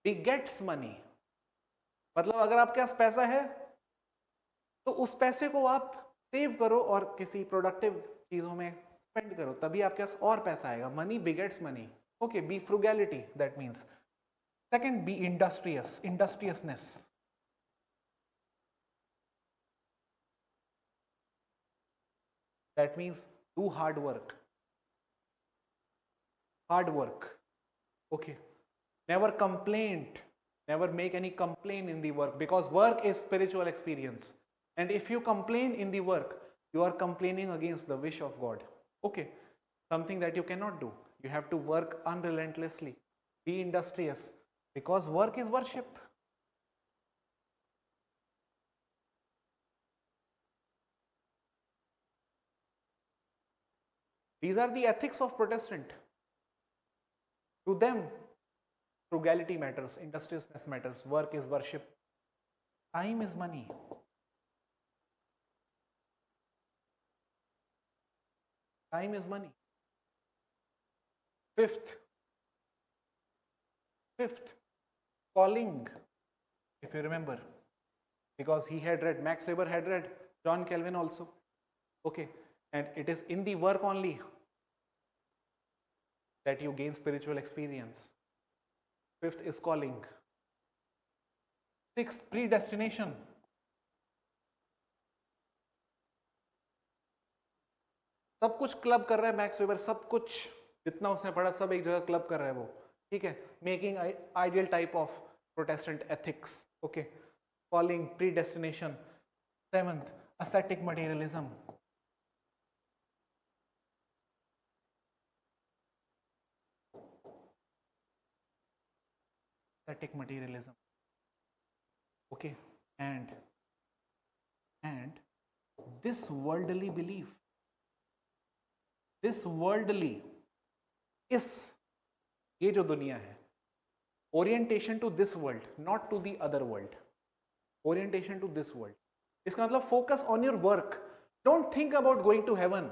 begets money. मतलब अगर आपके पास पैसा है तो उस पैसे को आप सेव करो और किसी प्रोडक्टिव चीजों में स्पेंड करो, तभी आपके पास और पैसा आएगा. Money begets money. Okay, be frugality, that means. Second, be industriousness. That means do hard work. Okay. Never make any complaint in the work, because work is spiritual experience. And if you complain in the work, you are complaining against the wish of God. Okay. Something that you cannot do. You have to work unrelentlessly. Be industrious, because work is worship. These are the ethics of Protestant. To them, frugality matters, industriousness matters, work is worship, time is money. Time is money. Fifth, calling, if you remember, because he had read, Max Weber had read John Calvin also. Okay, and it is in the work only that you gain spiritual experience. Fifth is calling. Sixth, predestination. सब कुछ club कर रहा है max weber, सब कुछ जितना उसने पढ़ा सब एक जगह क्लब कर रहा है वो. ठीक है, making ideal type of Protestant ethics. Okay, calling, predestination. Seventh, ascetic materialism. Ascetic materialism. Okay, and this worldly belief, this worldly, इस ये जो दुनिया है, orientation to this world, not to the other world, orientation to this world. इसका मतलब focus on your work. Don't think about going to heaven.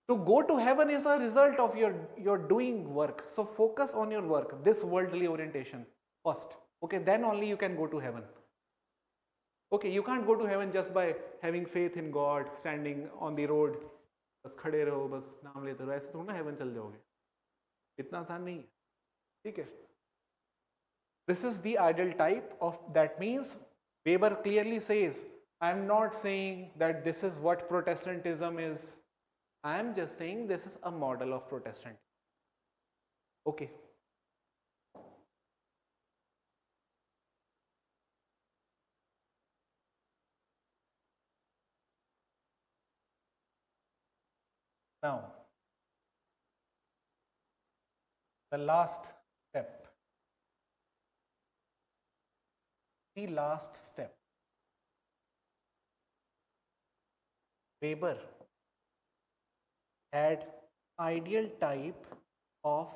To go to heaven is a result of your doing work. So focus on your work, this worldly orientation first. Okay, then only you can go to heaven. Okay, you can't go to heaven just by having faith in God, standing on the road, बस खड़े रहो, बस नाम लेते रहो, ऐसे थोड़ा ना heaven चल जाओगे. इतना आसान नहीं है. ठीक है. This is the ideal type of, that means Weber clearly says, I am not saying that this is what Protestantism is. I am just saying this is a model of Protestant. Okay. Now, the last step. The last step. Weber had ideal type of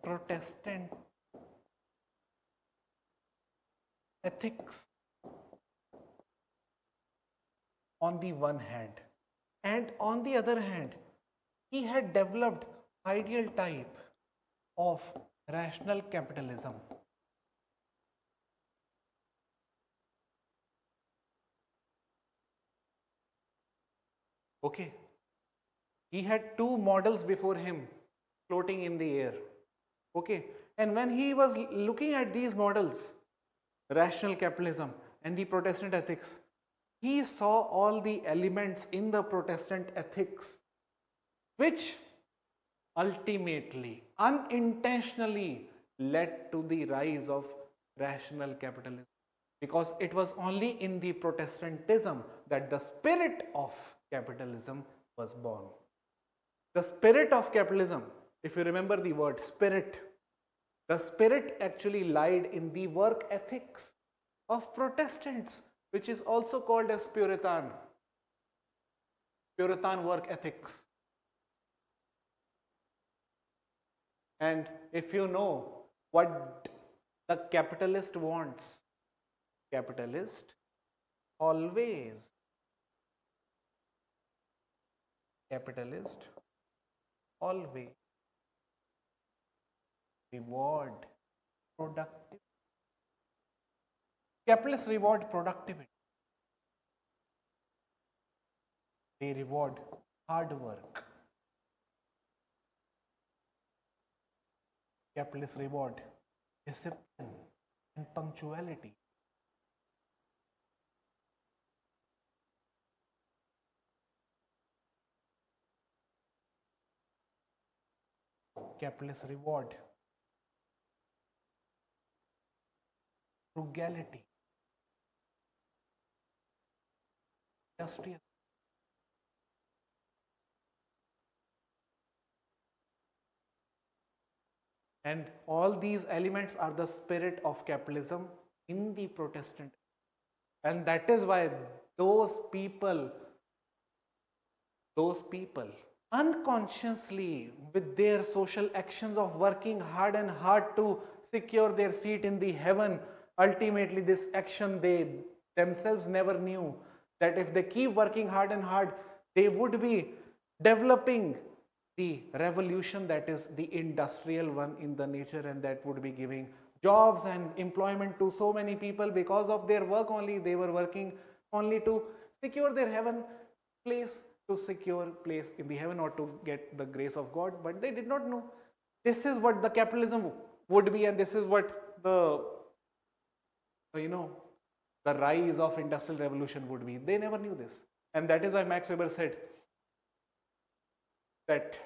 Protestant ethics on the one hand, and on the other hand, he had developed ideal type of rational capitalism. Okay, he had two models before him floating in the air. Okay, and when he was looking at these models, rational capitalism and the Protestant ethics, he saw all the elements in the Protestant ethics which ultimately, unintentionally led to the rise of rational capitalism, because it was only in the Protestantism that the spirit of capitalism was born. The spirit of capitalism, if you remember the word spirit, the spirit actually lied in the work ethics of Protestants, which is also called as Puritan work ethics. And if you know what the capitalist wants, capitalist always reward productivity. Capitalists reward productivity. They reward hard work. Capitalists reward discipline and punctuality. Capitalists reward frugality, industrious. And all these elements are the spirit of capitalism in the Protestant. And that is why those people unconsciously, with their social actions of working hard and hard to secure their seat in the heaven, ultimately this action they themselves never knew that if they keep working hard and hard, they would be developing the revolution that is the industrial one in the nature, and that would be giving jobs and employment to so many people. Because of their work only, they were working only to secure their heaven place, to secure place in the heaven, or to get the grace of God. But they did not know this is what the capitalism would be, and this is what the the rise of industrial revolution would be. They never knew this. And that is why Max Weber said that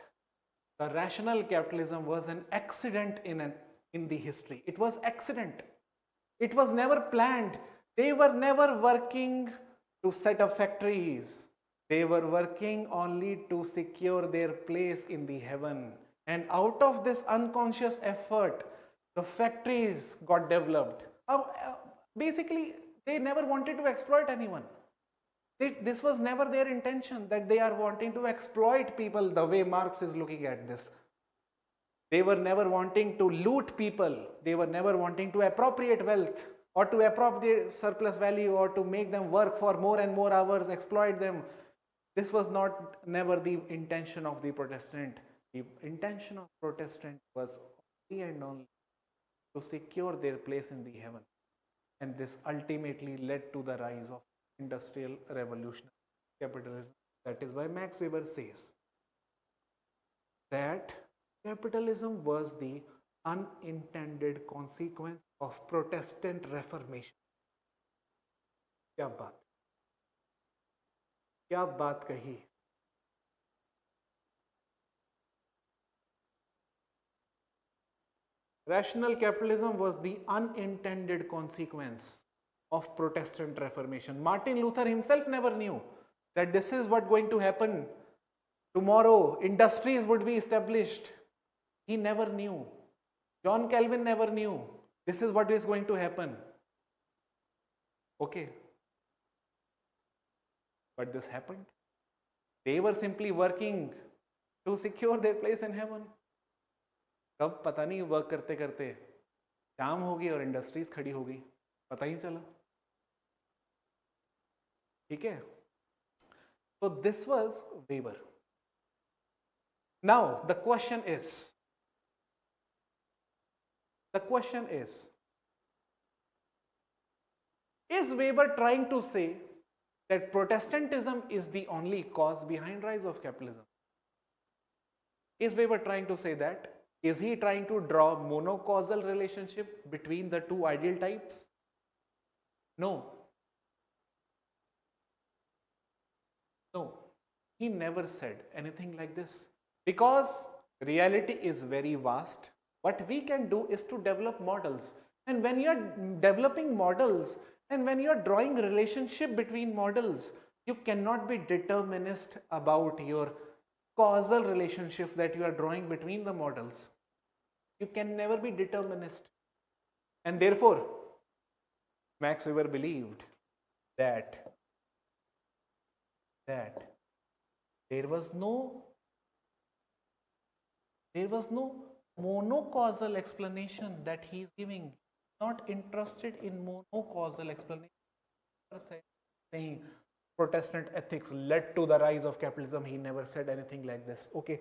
the rational capitalism was an accident in the history. It was accident. It was never planned. They were never working to set up factories. They were working only to secure their place in the heaven. And out of this unconscious effort, the factories got developed. Basically, they never wanted to exploit anyone. This was never their intention, that they are wanting to exploit people the way Marx is looking at this. They were never wanting to loot people. They were never wanting to appropriate wealth or to appropriate surplus value or to make them work for more and more hours, exploit them. This was never the intention of the Protestant. The intention of Protestant was only and only to secure their place in the heaven. And this ultimately led to the rise of industrial revolution, capitalism. That is why Max Weber says that capitalism was the unintended consequence of Protestant Reformation. क्या बात कही. Rational capitalism was the unintended consequence of Protestant Reformation. Martin Luther himself never knew that this is what going to happen. Tomorrow, industries would be established. He never knew. John Calvin never knew. This is what is going to happen. Okay. But this happened. They were simply working to secure their place in heaven. कब पता नहीं work करते करते शाम हो गई और industries खड़ी हो गई, पता ही चला. ठीक है. So this was Weber. Now the question is Weber trying to say that Protestantism is the only cause behind rise of capitalism? Is Weber trying to say that? Is he trying to draw monocausal relationship between the two ideal types? No. No. He never said anything like this, because reality is very vast. What we can do is to develop models. And when you are developing models and when you are drawing relationship between models, you cannot be determinist about your causal relationships that you are drawing between the models. You can never be determinist. And therefore, Max Weber believed that there was no monocausal explanation that he is giving. Not interested in monocausal explanation. Saying Protestant ethics led to the rise of capitalism. He never said anything like this. Okay,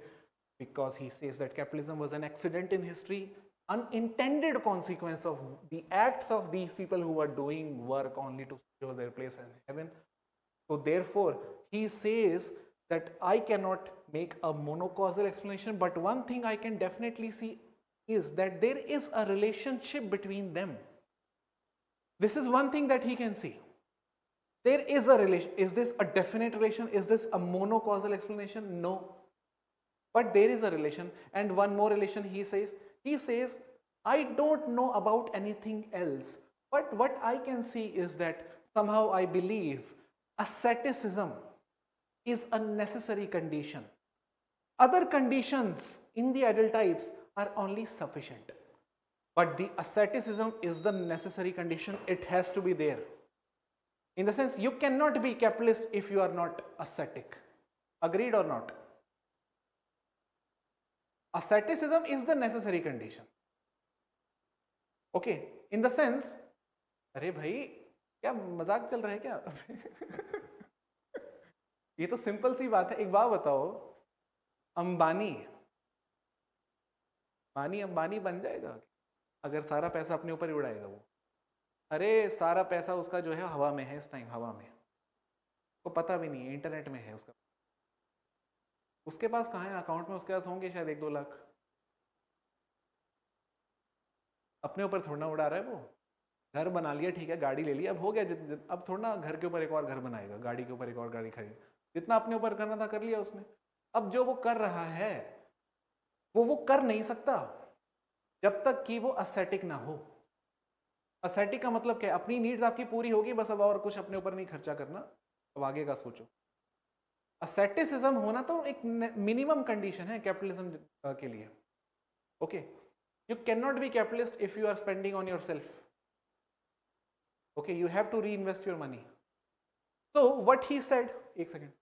because he says that capitalism was an accident in history, unintended consequence of the acts of these people who were doing work only to secure their place in heaven. So therefore, he says that I cannot make a monocausal explanation, but one thing I can definitely see is that there is a relationship between them. This is one thing that he can see. There is a relation. Is this a definite relation? Is this a monocausal explanation? No. But there is a relation. And one more relation he says, I don't know about anything else. But what I can see is that somehow I believe asceticism is a necessary condition. Other conditions in the adult types are only sufficient. But the asceticism is the necessary condition. It has to be there. In the sense, you cannot be capitalist if you are not ascetic. Agreed or not? Asceticism is the necessary condition. Okay, in the sense, अरे भाई क्या मजाक चल रहा है क्या? ये तो सिंपल सी बात है. एक बात बताओ, अंबानी बन जाएगा अगर सारा पैसा अपने ऊपर ही उड़ाएगा वो? अरे सारा पैसा उसका जो है हवा में है इस टाइम, हवा में, को पता भी नहीं है, इंटरनेट में है उसका. उसके पास कहाँ है अकाउंट में? उसके पास होंगे शायद 1-2 लाख. अपने ऊपर थोड़ा उड़ा रहा है वो. घर बना लिया, ठीक है, गाड़ी ले लिया, अब हो गया. अब थोड़ा घर के ऊपर एक और घर बनाएगा, गाड़ी के ऊपर एक और गाड़ी खरीद. जितना अपने ऊपर करना था कर लिया उसने. अब जो वो कर रहा है वो कर नहीं सकता जब तक कि वो ascetic ना हो. ascetic का मतलब क्या है? अपनी नीड्स आपकी पूरी होगी बस, अब और कुछ अपने ऊपर नहीं खर्चा करना, अब आगे का सोचो. asceticism होना तो एक मिनिमम कंडीशन है कैपिटलिज्म के लिए. Okay, you cannot be capitalist if you are spending on yourself. Okay, you have to reinvest your money. So what he said, एक second,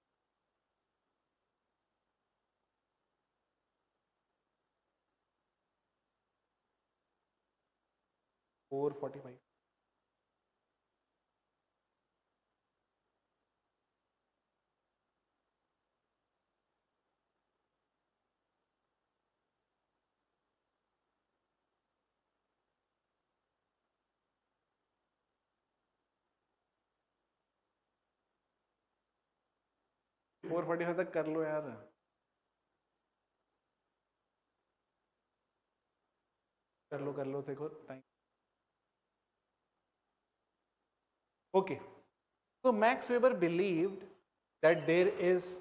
4:45. फोर फोर्टी फाइव तक कर लो यार. कर लो देखो time. Okay. So Max Weber believed that there is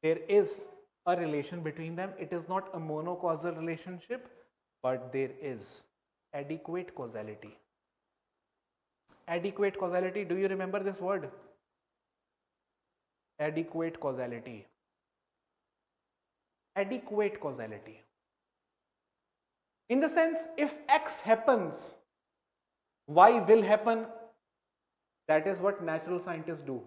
a relation between them. It is not a monocausal relationship, but there is adequate causality. Adequate causality. Do you remember this word? Adequate causality. Adequate causality. In the sense, if X happens, Y will happen. That is what natural scientists do.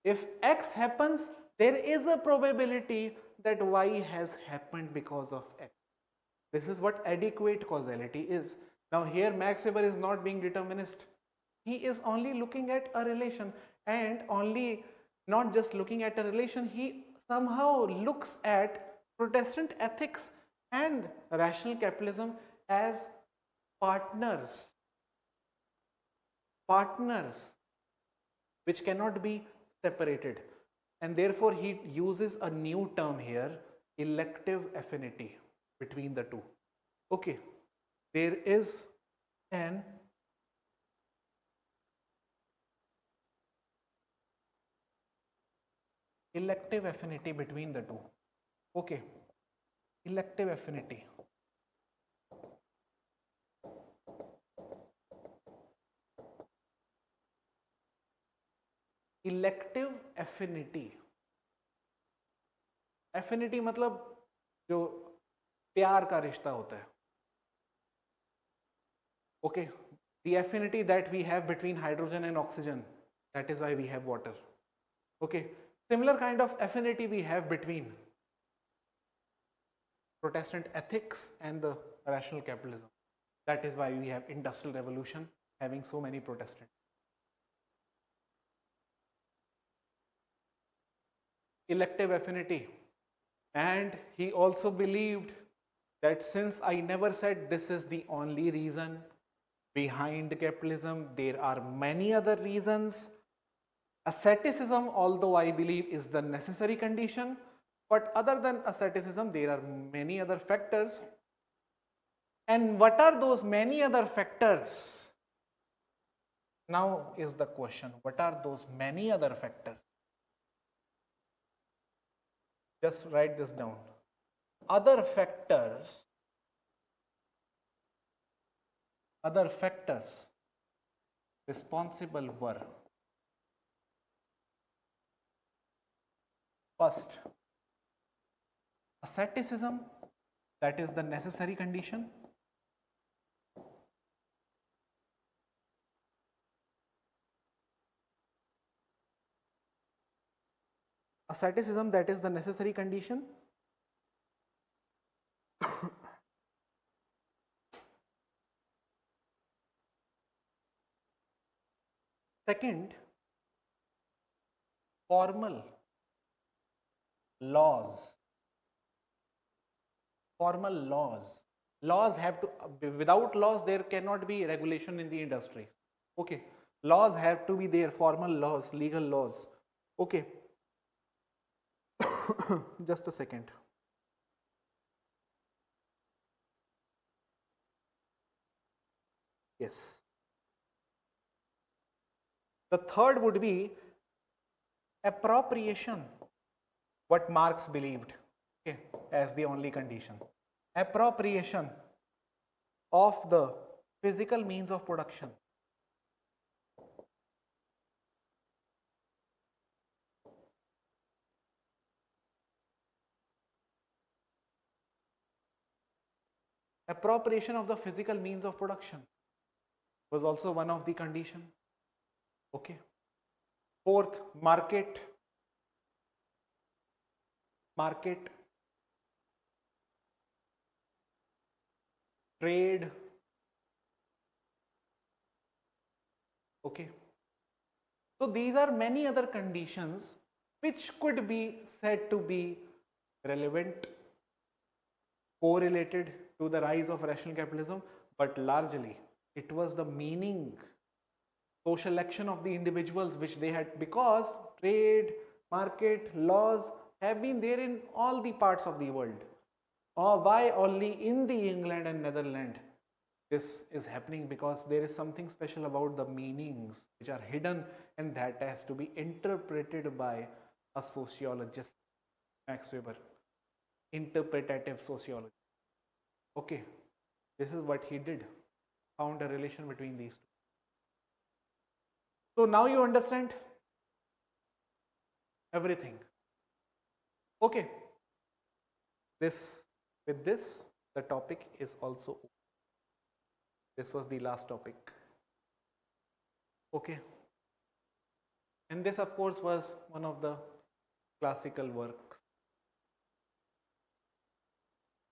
If X happens, there is a probability that Y has happened because of X. This is what adequate causality is. Now here Max Weber is not being determinist. He is only looking at a relation, and only not just looking at a relation, he somehow looks at Protestant ethics and rational capitalism as partners. Partners which cannot be separated, and therefore he uses a new term here, elective affinity between the two. Okay, there is an elective affinity between the two. Okay, elective affinity. Elective affinity. Affinity मतलब जो प्यार का रिश्ता होता है. Okay, the affinity that we have between hydrogen and oxygen, that is why we have water. Okay, similar kind of affinity we have between Protestant ethics and the rational capitalism. That is why we have industrial revolution having so many Protestants. Elective affinity. And he also believed that since I never said this is the only reason behind capitalism, there are many other reasons. Asceticism, although I believe, is the necessary condition, but other than asceticism, there are many other factors. And what are those many other factors? Now is the question, what are those many other factors? Just write this down. Other factors responsible were: first, asceticism, that is the necessary condition. Asceticism, that is the necessary condition. Second, formal laws. Formal laws. Laws have to, without laws there cannot be regulation in the industry. Okay, laws have to be there, formal laws, legal laws. Okay. Just a second. Yes. The third would be appropriation, what Marx believed, okay, as the only condition. Appropriation of the physical means of production. Appropriation of the physical means of production was also one of the conditions. Okay. Fourth, market, trade. Okay. So these are many other conditions which could be said to be relevant, correlated to the rise of rational capitalism, but largely it was the meaning, social action of the individuals which they had, because trade, market, laws have been there in all the parts of the world. Or why only in the England and Netherlands this is happening? Because there is something special about the meanings which are hidden, and that has to be interpreted by a sociologist, Max Weber, interpretative sociology. Okay, this is what he did, found a relation between these two. So now you understand everything. Okay, this with this the topic is also over. This was the last topic. Okay, and this of course was one of the classical works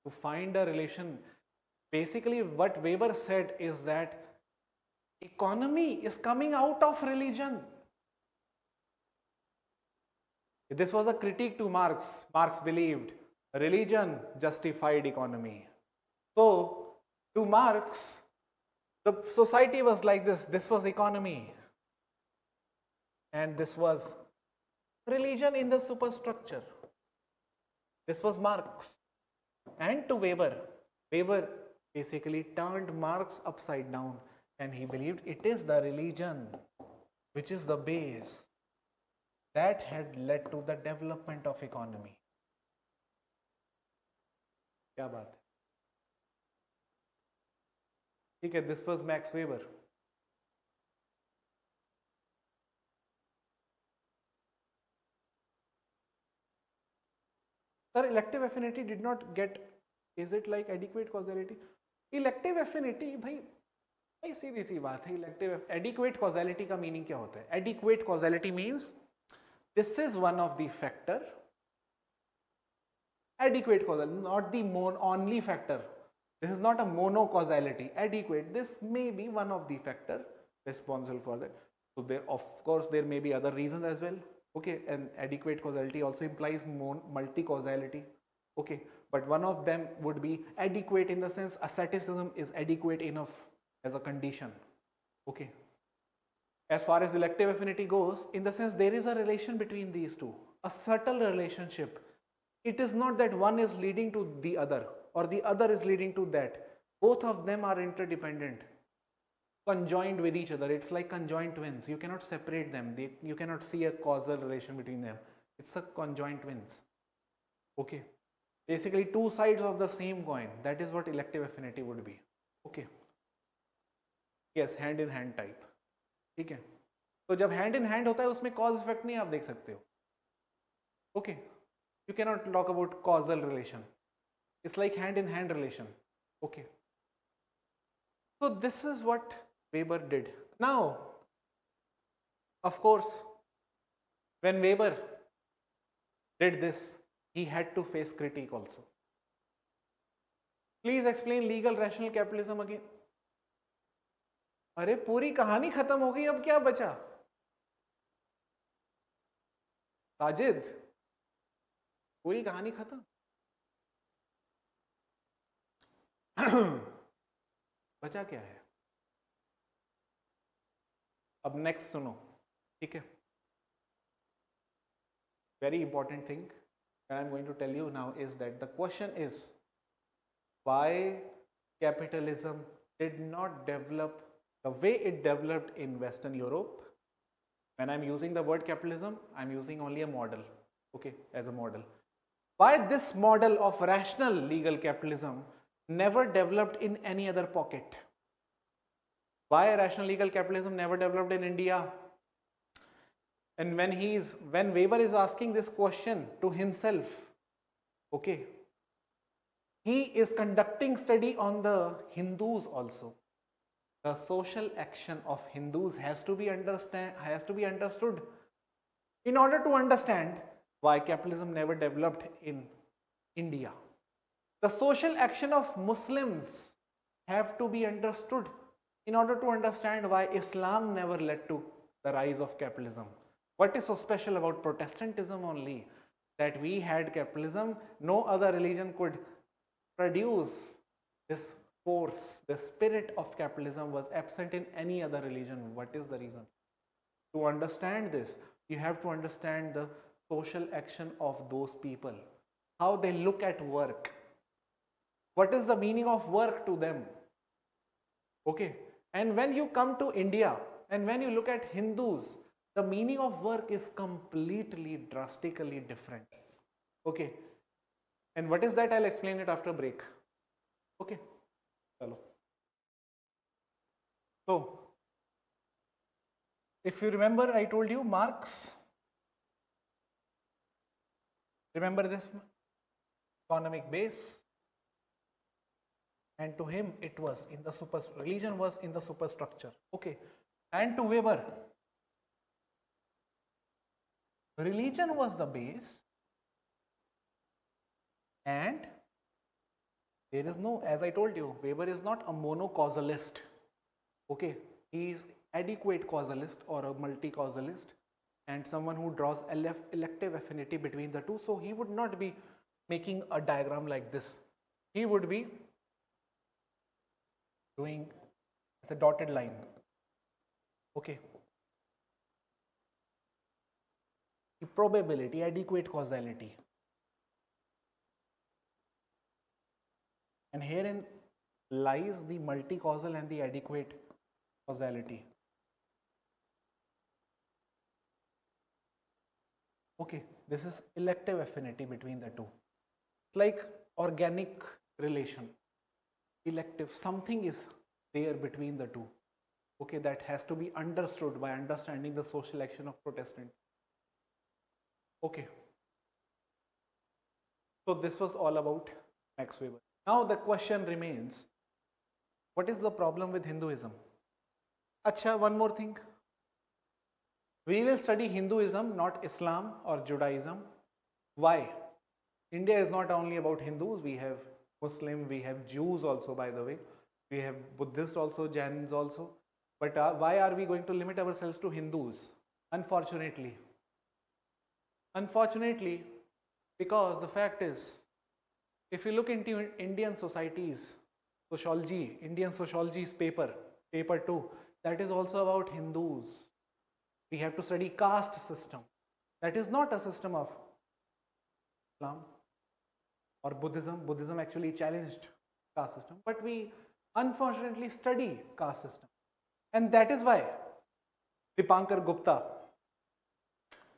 to find a relation. Basically what Weber said is that economy is coming out of religion. This was a critique to Marx. Marx believed religion justified economy. So to Marx, the society was like this. This was economy, and this was religion in the superstructure. This was Marx. And to Weber, Weber basically turned Marx upside down, and he believed it is the religion which is the base that had led to the development of economy. क्या बात है? ठीक है, this was Max Weber. Sir, elective affinity did not get, is it like adequate causality? Elective affinity, भाई सीधी सी बात है. Elective adequate causality का meaning क्या होता है? Adequate causality means this is one of the factor. Adequate causality, not the only factor. This is not a mono causality. Adequate, this may be one of the factor responsible for that. So there, of course, there may be other reasons as well. Okay, and adequate causality also implies multi causality. Okay, but one of them would be adequate in the sense asceticism is adequate enough as a condition. Okay, as far as elective affinity goes, in the sense there is a relation between these two, a subtle relationship. It is not that one is leading to the other or the other is leading to that. Both of them are interdependent, conjoined with each other. It's like conjoined twins. You cannot separate them. You cannot see a causal relation between them. It's a conjoined twins. Okay, basically two sides of the same coin. That is what elective affinity would be. Okay, yes, hand in hand type. ठीक है, तो जब hand in hand होता है उसमें cause effect नहीं आप देख सकते हो. Okay, you cannot talk about causal relation. It's like hand in hand relation. Okay, so this is what Weber did. Now, of course, when Weber did this, he had to face critique also. Please explain legal rational capitalism again. अरे पूरी कहानी खत्म हो गई, अब क्या बचा? साजिद, पूरी कहानी खत्म. बचा क्या है? अब नेक्स्ट सुनो, ठीक है? Very important thing that I'm going to tell you now is that the question is why capitalism did not develop the way it developed in Western Europe. When I'm using the word capitalism, I'm using only a model, okay, as a model. Why this model of rational legal capitalism never developed in any other pocket? Why rational legal capitalism never developed in India? And when Weber is asking this question to himself, okay, he is conducting study on the Hindus also. The social action of Hindus has to be understood In order to understand why capitalism never developed in India, the social action of Muslims have to be understood in order to understand why Islam never led to the rise of capitalism. What is so special about Protestantism only? That we had capitalism, no other religion could produce this force. The spirit of capitalism was absent in any other religion. What is the reason? To understand this, you have to understand the social action of those people, how they look at work, what is the meaning of work to them. Okay, and when you come to India and when you look at Hindus, the meaning of work is completely drastically different. Okay, and what is that? I'll explain it after break. Okay, chalo. So if you remember, I told you Marx, remember this economic base, and to him it was in the religion was in the superstructure. Okay, and to Weber, religion was the base, and there is no, as I told you, Weber is not a monocausalist. Okay, he is adequate causalist or a multi-causalist, and someone who draws elective affinity between the two. So he would not be making a diagram like this. He would be doing as a dotted line. Okay, the probability, adequate causality, and herein lies the multi-causal and the adequate causality. Okay, this is elective affinity between the two. It's like organic relation. Elective, something is there between the two. Okay, that has to be understood by understanding the social action of Protestant. Okay, so this was all about Max Weber. Now the question remains, what is the problem with Hinduism? Acha, one more thing. We will study Hinduism, not Islam or Judaism. Why? India is not only about Hindus, we have Muslim, we have Jews also, by the way. We have Buddhists also, Jains also. But why are we going to limit ourselves to Hindus? Unfortunately. Unfortunately, because the fact is, if you look into Indian societies, sociology, Indian sociology's paper 2, that is also about Hindus. We have to study caste system. That is not a system of Islam or Buddhism. Buddhism actually challenged caste system, but we unfortunately study caste system. And that is why Dipankar Gupta,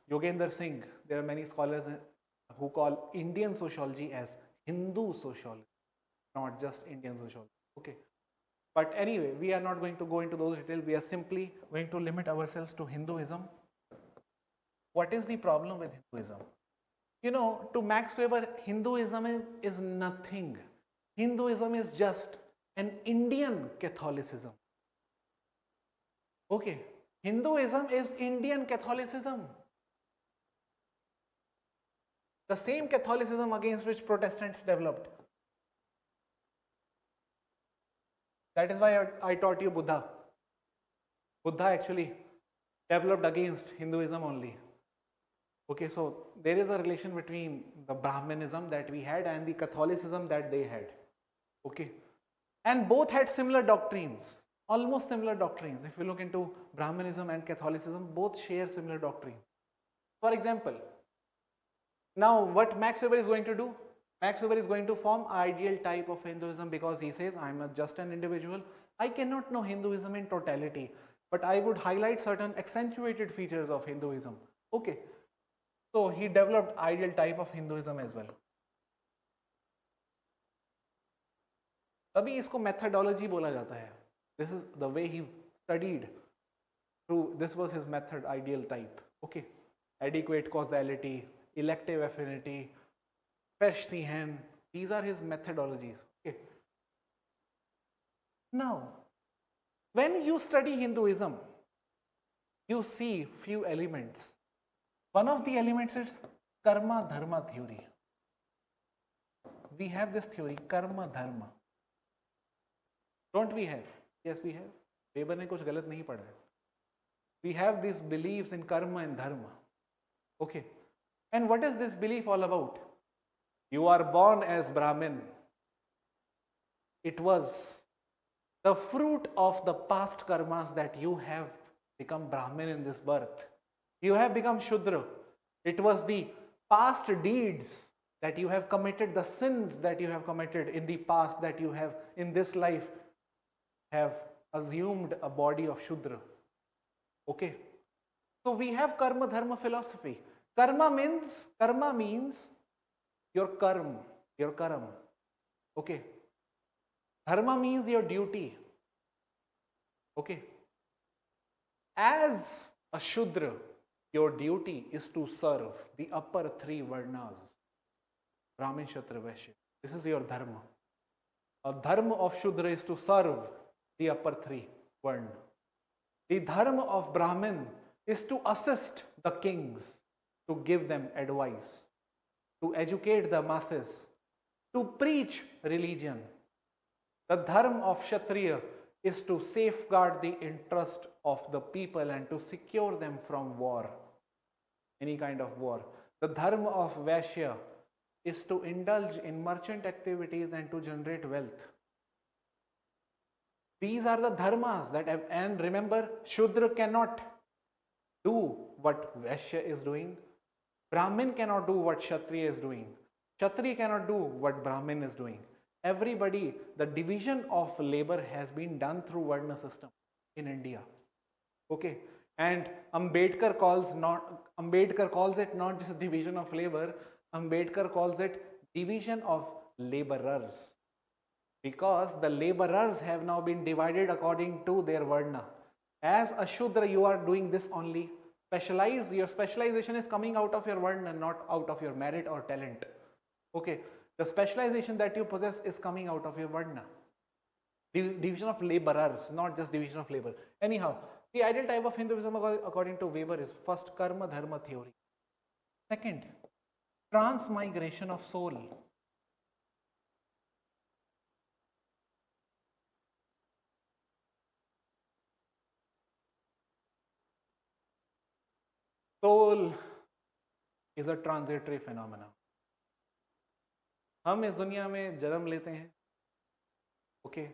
Yogendra Singh, there are many scholars who call Indian sociology as Hindu sociology, not just Indian sociology. Okay. But anyway, we are not going to go into those details. We are simply going to limit ourselves to Hinduism. What is the problem with Hinduism? You know, to Max Weber, Hinduism is nothing. Hinduism is just an Indian Catholicism. Okay, Hinduism is Indian Catholicism. The same Catholicism against which Protestants developed. That is why I taught you Buddha. Buddha actually developed against Hinduism only. Okay, so there is a relation between the Brahmanism that we had and the Catholicism that they had. Okay, and both had similar doctrines, almost similar doctrines. If you look into Brahmanism and Catholicism, both share similar doctrines. For example, now what Max Weber is going to do? Max Weber is going to form ideal type of Hinduism because he says, I am just an individual. I cannot know Hinduism in totality, but I would highlight certain accentuated features of Hinduism. Okay, so he developed ideal type of Hinduism as well. तभी इसको methodology बोला जाता है. This is the way he studied. Through this was his method, ideal type. Okay, adequate causality, elective affinity, Peshtihan, these are his methodologies. Okay. Now, when you study Hinduism, you see few elements. One of the elements is karma dharma theory. We have this theory, karma dharma. Don't we have? Yes, we have. Weber ने कुछ गलत नहीं पढ़ा है. We have these beliefs in karma and dharma. Okay. And what is this belief all about? You are born as Brahmin. It was the fruit of the past karmas that you have become Brahmin in this birth. You have become Shudra. It was the past deeds that you have committed, the sins that you have committed in the past, that you have in this life have assumed a body of Shudra. Okay. So we have karma dharma philosophy. Karma means your karma. Okay. Dharma means your duty. Okay. As a Shudra, your duty is to serve the upper three varnas, Brahmin, Kshatriya, Vaishya. This is your dharma. A dharma of Shudra is to serve the upper three varna. The dharma of Brahmin is to assist the kings, to give them advice, to educate the masses, to preach religion. The dharma of Kshatriya is to safeguard the interest of the people and to secure them from war, any kind of war. The dharma of Vaishya is to indulge in merchant activities and to generate wealth. These are the dharmas that have, and remember, Shudra cannot do what Vaishya is doing. Brahmin cannot do what Kshatriya is doing. Kshatriya cannot do what Brahmin is doing. Everybody, the division of labor has been done through Varna system in India. Okay. And Ambedkar calls it not just division of labor, Ambedkar calls it division of laborers. Because the laborers have now been divided according to their Varna. As a Shudra, you are doing this only. Your specialization is coming out of your Varna, not out of your merit or talent. Okay. The specialization that you possess is coming out of your Varna. Division of laborers, not just division of labor. Anyhow, the ideal type of Hinduism according to Weber is first karma dharma theory. Second, transmigration of soul. Soul is a transitory phenomena. हम इस दुनिया में जन्म लेते हैं. Okay,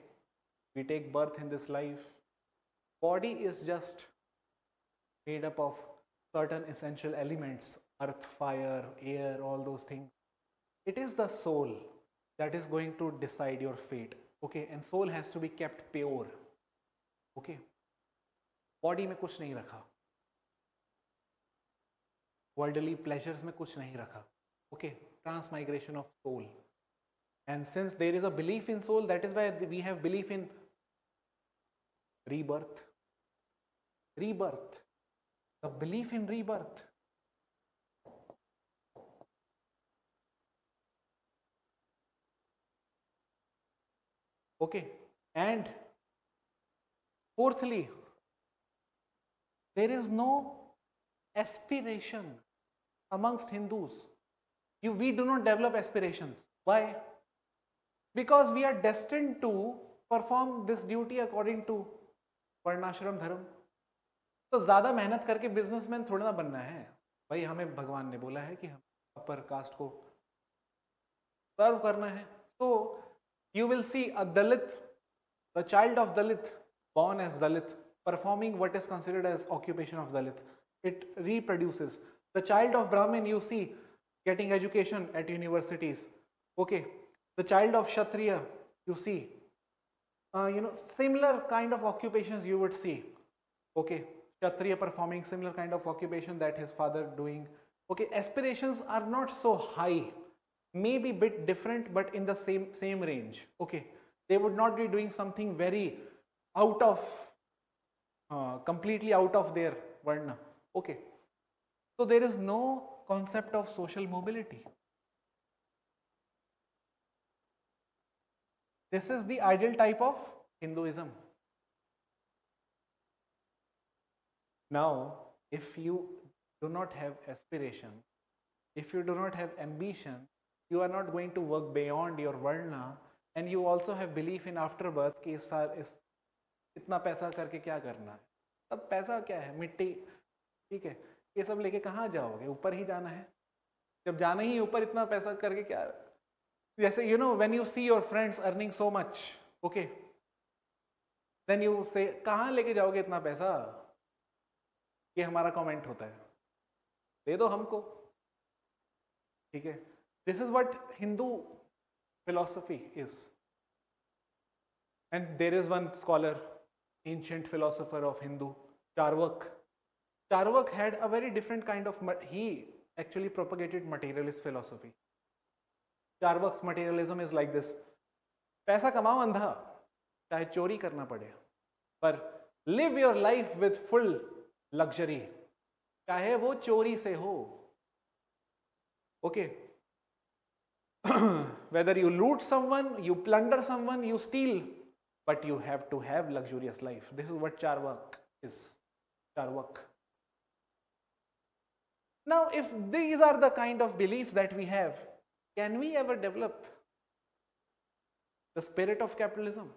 we take birth in this life. Body is just made up of certain essential elements, earth, fire, air, all those things. It is the soul that is going to decide your fate. Okay, and soul has to be kept pure. Okay, body में कुछ नहीं रखा, worldly pleasures में कुछ नहीं रखा. Okay, transmigration of soul. And since there is a belief in soul, that is why we have belief in rebirth. Rebirth. The belief in rebirth. Okay. And fourthly, there is no aspiration amongst Hindus. We do not develop aspirations. Why? Because we are destined to perform this duty according to वर्णाश्रम धर्म. तो ज्यादा मेहनत करके businessman थोड़ा ना बनना है भाई. हमें भगवान ने बोला है कि हम अपर कास्ट को सर्व करना है. So you will see a Dalit, the child of Dalit, born as Dalit, performing what is considered as occupation of Dalit. It reproduces. The child of Brahmin, you see, getting education at universities. Okay. The child of Kshatriya, you see, similar kind of occupations you would see. Okay, Kshatriya performing similar kind of occupation that his father doing. Okay, aspirations are not so high, maybe bit different, but in the same range. Okay, they would not be doing something very out of, completely out of their varna. Okay, so there is no concept of social mobility. This is the ideal type of Hinduism. Now, if you do not have aspiration, if you do not have ambition, you are not going to work beyond your varna, and you also have belief in afterbirth कि इस इतना पैसा करके क्या करना है. अब पैसा क्या है, मिट्टी, ठीक है, ये सब लेके कहाँ जाओगे, ऊपर ही जाना है. जब जाना ही ऊपर, इतना पैसा करके क्या. जैसे you know when you see your friends earning so much, okay, then you say कहाँ लेके जाओगे इतना पैसा. ये हमारा कमेंट होता है, दे दो हमको, ठीक है. This is what Hindu philosophy is. And there is one scholar, ancient philosopher of Hindu, Charvak. Charvak had a very different kind of, he actually propagated materialist philosophy. Charvak's materialism is like this: पैसा कमाओ अंधा, चाहे चोरी करना पड़े, पर live your life with full luxury, चाहे वो चोरी से हो. Okay. Whether you loot someone, you plunder someone, you steal, but you have to have luxurious life. This is what Charvak is. Charvak. Now, if these are the kind of beliefs that we have, can we ever develop the spirit of capitalism?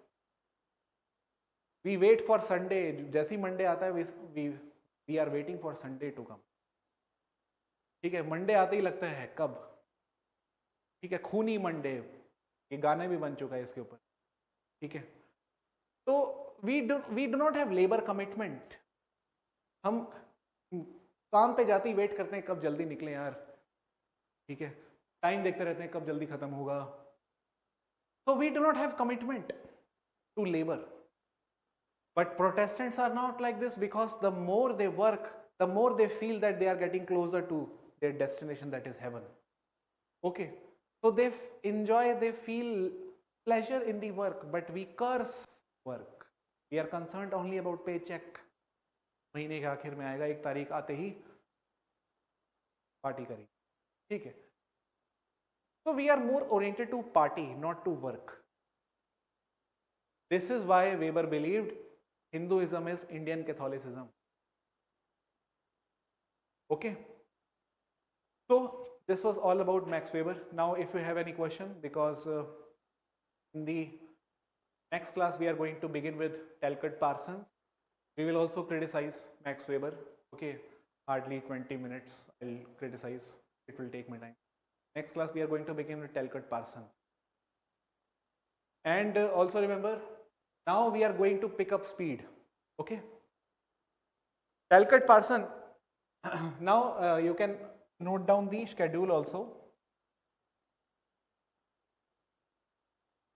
We wait for Sunday. जैसे ही Monday आता है, we are waiting for Sunday to come. ठीक है, Monday आते ही लगता है कब, ठीक है, खूनी मंडे, ये गाने भी बन चुका है इसके ऊपर, ठीक है. तो we do not have labour commitment. हम काम पे जाते ही वेट करते हैं कब जल्दी निकले यार, ठीक है, टाइम देखते रहते हैं कब जल्दी खत्म होगा. So we do not have commitment to labor. But Protestants are not like this, because the more they work, the more they feel that they are getting closer to their destination, that is heaven. Okay, so they enjoy, they feel pleasure in the work, but we curse work. We are concerned only about paycheck. महीने के आखिर में आएगा, एक तारीख आते ही party करेंगे, ठीक है. So we are more oriented to party, not to work. This is why Weber believed Hinduism is Indian Catholicism. Okay. So this was all about Max Weber. Now if you have any question, because in the next class we are going to begin with Talcott Parsons. We will also criticize Max Weber. Okay, hardly 20 minutes I'll criticize. It will take my time. Next class we are going to begin with Talcott Parsons. And also remember, now we are going to pick up speed. Okay. Talcott Parsons. Now you can note down the schedule also.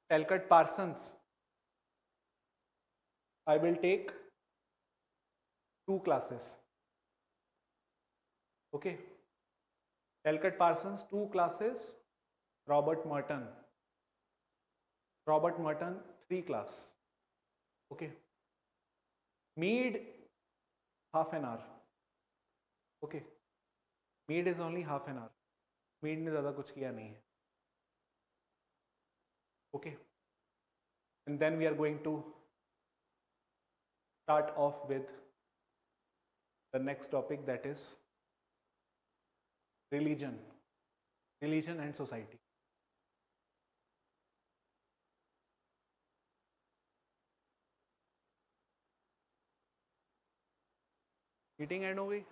Talcott Parsons, I will take 2 classes. Okay. Talcott Parsons 2 classes. Robert Merton 3 class. Okay. Mead half an hour. Okay. Mead is only half an hour. Mead ने ज़्यादा कुछ किया नहीं है. Okay. And then we are going to start off with the next topic, that is religion and society. Meeting end हो गई.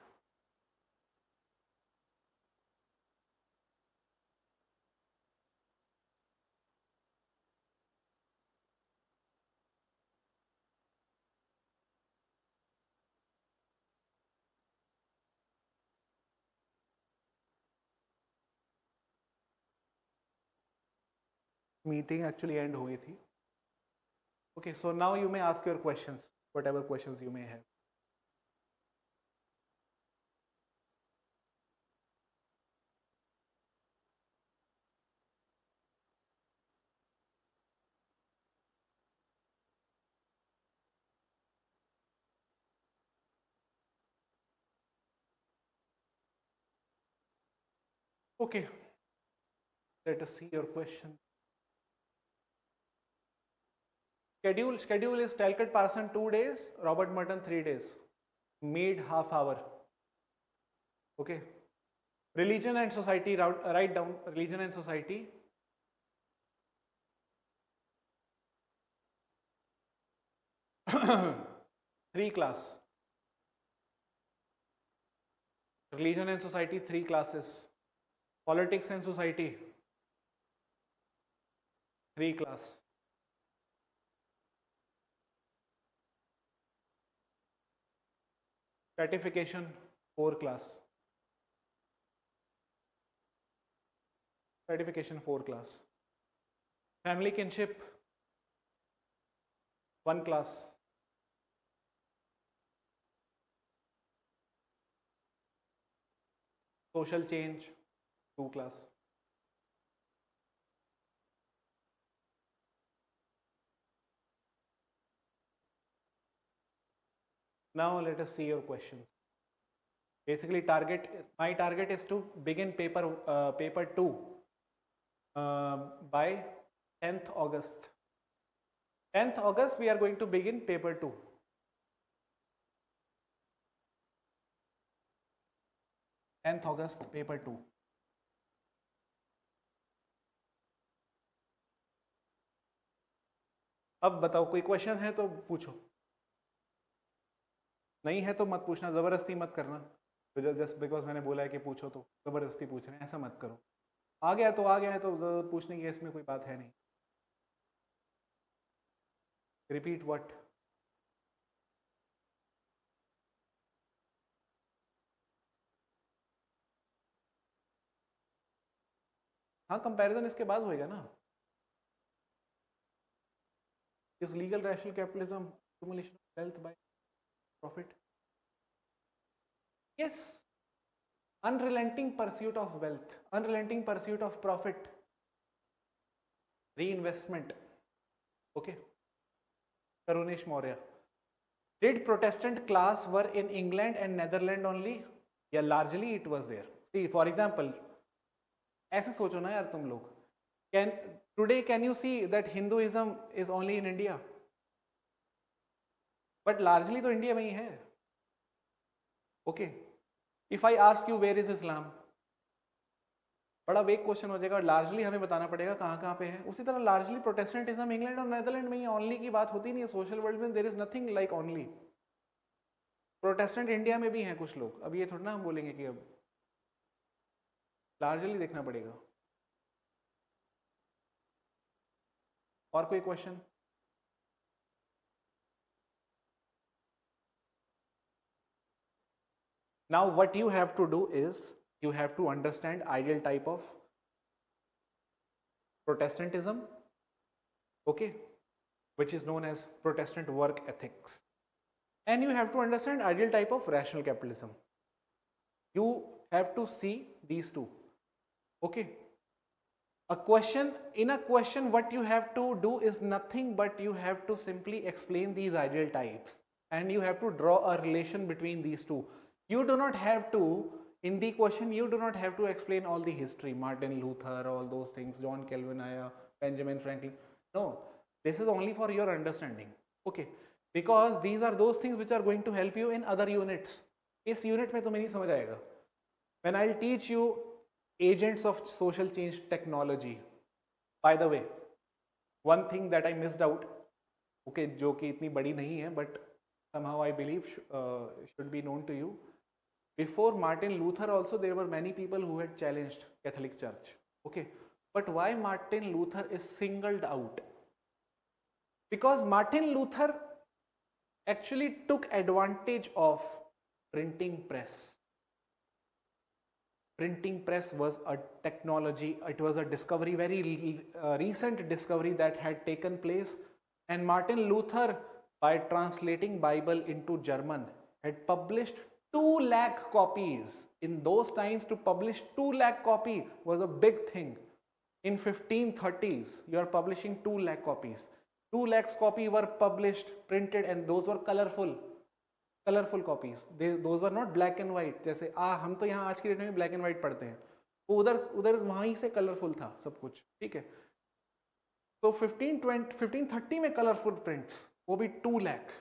Meeting actually end हो गई थी. Okay, so now you may ask your questions, whatever questions you may have. Okay, let us see your question. Schedule is Talcott Parsons 2 days, Robert Merton 3 days, Mead half hour. Okay. Religion and society, write down religion and society. Three class. Religion and society, three classes. Politics and society, three class. Stratification, four class. Stratification, four class. Family kinship, one class. Social change, two class. Now let us see your questions. Basically, my target is to begin paper 2 by 10th August. 10th August, we are going to begin paper 2. August, paper 2. अब बताओ, कोई question है तो पूछो, नहीं है तो मत पूछना, जबरदस्ती मत करना। तो जस्ट बिकॉज मैंने बोला है कि पूछो तो जबरदस्ती पूछ रहे हैं, ऐसा मत करो। आ गया तो आ गया है, तो पूछने की इसमें कोई बात है नहीं। Repeat what? हाँ, कंपैरिजन इसके बाद होएगा ना। Is legal rational capitalism accumulation of wealth by profit? Yes. Unrelenting pursuit of wealth, unrelenting pursuit of profit, reinvestment. Okay. Karunesh Maurya. Did Protestant class were in England and Netherlands only? Yeah, largely it was there. See, for example, ऐसे सोचो ना यार तुम लोग, can you see that Hinduism is only in India? But largely तो India में ही है. Okay. If I ask you where is Islam, बड़ा वेग क्वेश्चन हो जाएगा, लार्जली हमें बताना पड़ेगा कहाँ कहाँ पे है। उसी तरह लार्जली प्रोटेस्टेंटिज्म इंग्लैंड और नेदरलैंड में ही, ऑनली की बात होती नहीं है। सोशल वर्ल्ड में there is nothing like only. Protestant India में भी हैं कुछ लोग, अब ये थोड़ा ना हम बोलेंगे कि अब लार्जली देखना पड़ेगा। और कोई question? Now what you have to do is you have to understand ideal type of Protestantism, okay, which is known as Protestant work ethics, and you have to understand ideal type of rational capitalism. You have to see these two, okay. In a question, what you have to do is nothing but you have to simply explain these ideal types, and you have to draw a relation between these two. You do not have to, in the question, you do not have to explain all the history, Martin Luther, all those things, John Calvin, Benjamin Franklin. No, this is only for your understanding, okay, because these are those things which are going to help you in other units. इस unit में तुम्हें नहीं समझ आएगा. When I'll teach you agents of social change technology, by the way, one thing that I missed out, okay, जो कि इतनी बड़ी नहीं है, but somehow I believe should be known to you. Before Martin Luther also, there were many people who had challenged Catholic Church, okay, but why Martin Luther is singled out? Because Martin Luther actually took advantage of printing press. Printing press was a technology, it was a discovery, very recent discovery that had taken place, and Martin Luther, by translating Bible into German, had published 2 lakh copies. In those times, to publish 2 lakh copy was a big thing. In 1530s, you are publishing 2 lakh copies. 2 lakhs copy were published, printed, and those were colorful copies. Those were not black and white. जैसे हम तो यहाँ आज की date में black and white पढ़ते हैं, वो उधर वहीं से कलरफुल था सब कुछ, ठीक है। तो 1530 में कलरफुल प्रिंट्स, वो भी 2 lakh,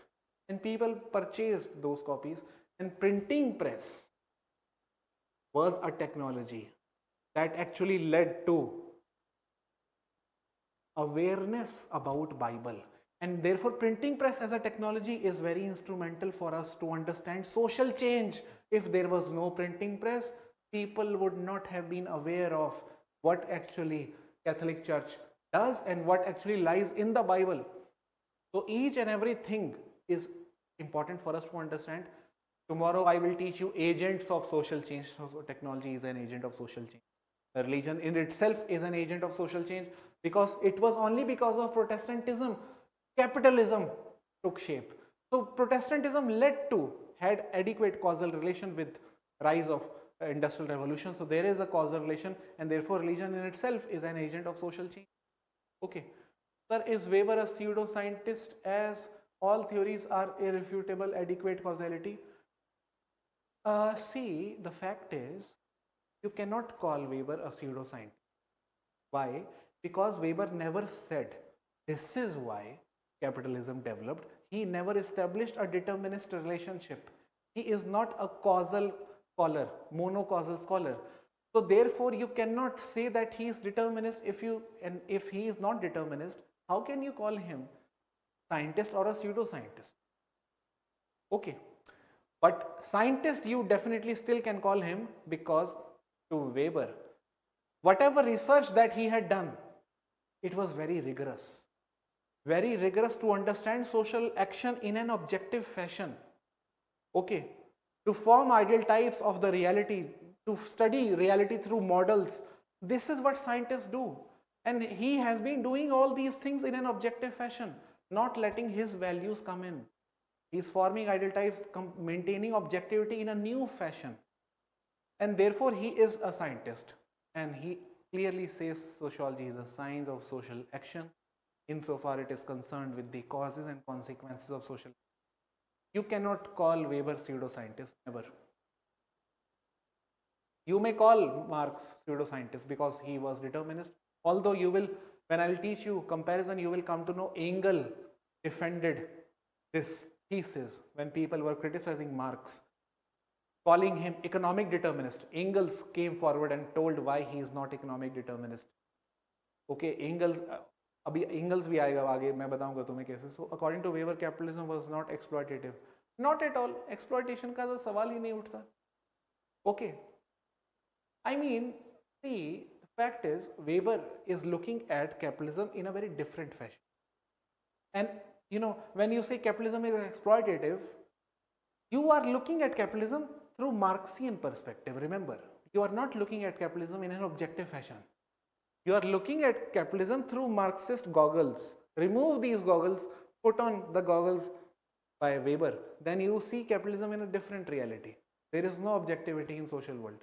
and people purchased those copies. And printing press, was a technology that actually led to awareness about Bible. And therefore printing press as a technology is very instrumental for us to understand social change. If there was no printing press, people would not have been aware of what actually Catholic Church does and what actually lies in the Bible. So each and everything is important for us to understand. Tomorrow I will teach you agents of social change. So technology is an agent of social change. The religion in itself is an agent of social change, because it was only because of Protestantism capitalism took shape. So Protestantism had adequate causal relation with rise of industrial revolution. So there is a causal relation, and therefore religion in itself is an agent of social change. Okay. Sir, is Weber a pseudoscientist as all theories are irrefutable adequate causality? See, the fact is, you cannot call Weber a pseudoscientist. Why? Because Weber never said this is why capitalism developed. He never established a determinist relationship. He is not a causal scholar, monocausal scholar. So therefore you cannot say that he is determinist. If he is not determinist, how can you call him scientist or a pseudoscientist? Okay. But scientist you definitely still can call him, because to Weber, whatever research that he had done, it was very rigorous to understand social action in an objective fashion. Okay, to form ideal types of the reality, to study reality through models. This is what scientists do, and he has been doing all these things in an objective fashion, not letting his values come in. He is forming ideal types, maintaining objectivity in a new fashion, and therefore he is a scientist. And he clearly says sociology is a science of social action insofar it is concerned with the causes and consequences of social. You cannot call Weber pseudoscientist, never. You may call Marx pseudoscientist because he was determinist, although you will, when I will teach you comparison, you will come to know Engel defended this thesis when people were criticizing Marx, calling him economic determinist. Engels came forward and told why he is not economic determinist. Okay, Engels, अभी Engels भी आएगा आगे, मैं बताऊंगा तुम्हें कैसे. So according to Weber, capitalism was not exploitative. Not at all. Exploitation का तो सवाल ही नहीं उठता. Okay. I mean, see, the fact is, Weber is looking at capitalism in a very different fashion. And you know, when you say capitalism is exploitative, you are looking at capitalism through Marxian perspective. Remember, you are not looking at capitalism in an objective fashion. You are looking at capitalism through Marxist goggles. Remove these goggles, put on the goggles by Weber, then you see capitalism in a different reality. There is no objectivity in social world.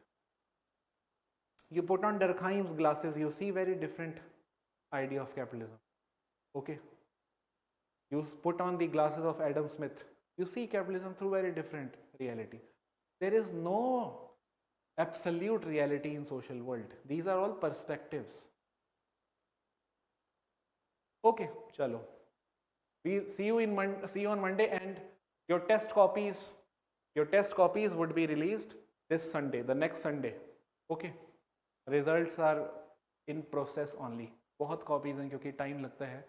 You put on Durkheim's glasses, you see very different idea of capitalism. Okay. You put on the glasses of Adam Smith, you see capitalism through very different reality. There is no absolute reality in social world. These are all perspectives. Okay, chalo. We see you on Monday, and your test copies would be released this Sunday, the next Sunday. Okay. Results are in process only. बहुत copies हैं क्योंकि time लगता है.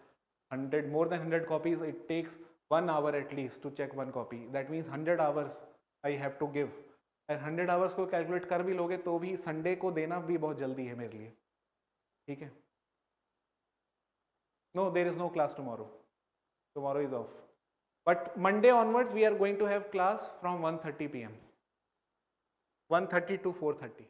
100 more than 100 copies, it takes 1 hour at least to check one copy. That means 100 hours I have to give. And 100 hours को calculate कर भी लोगे तो भी Sunday को देना भी बहुत जल्दी है मेरे लिए. ठीक है? No, there is no class tomorrow. Tomorrow is off. But Monday onwards we are going to have class from 1:30 p.m. 1:30 to 4:30.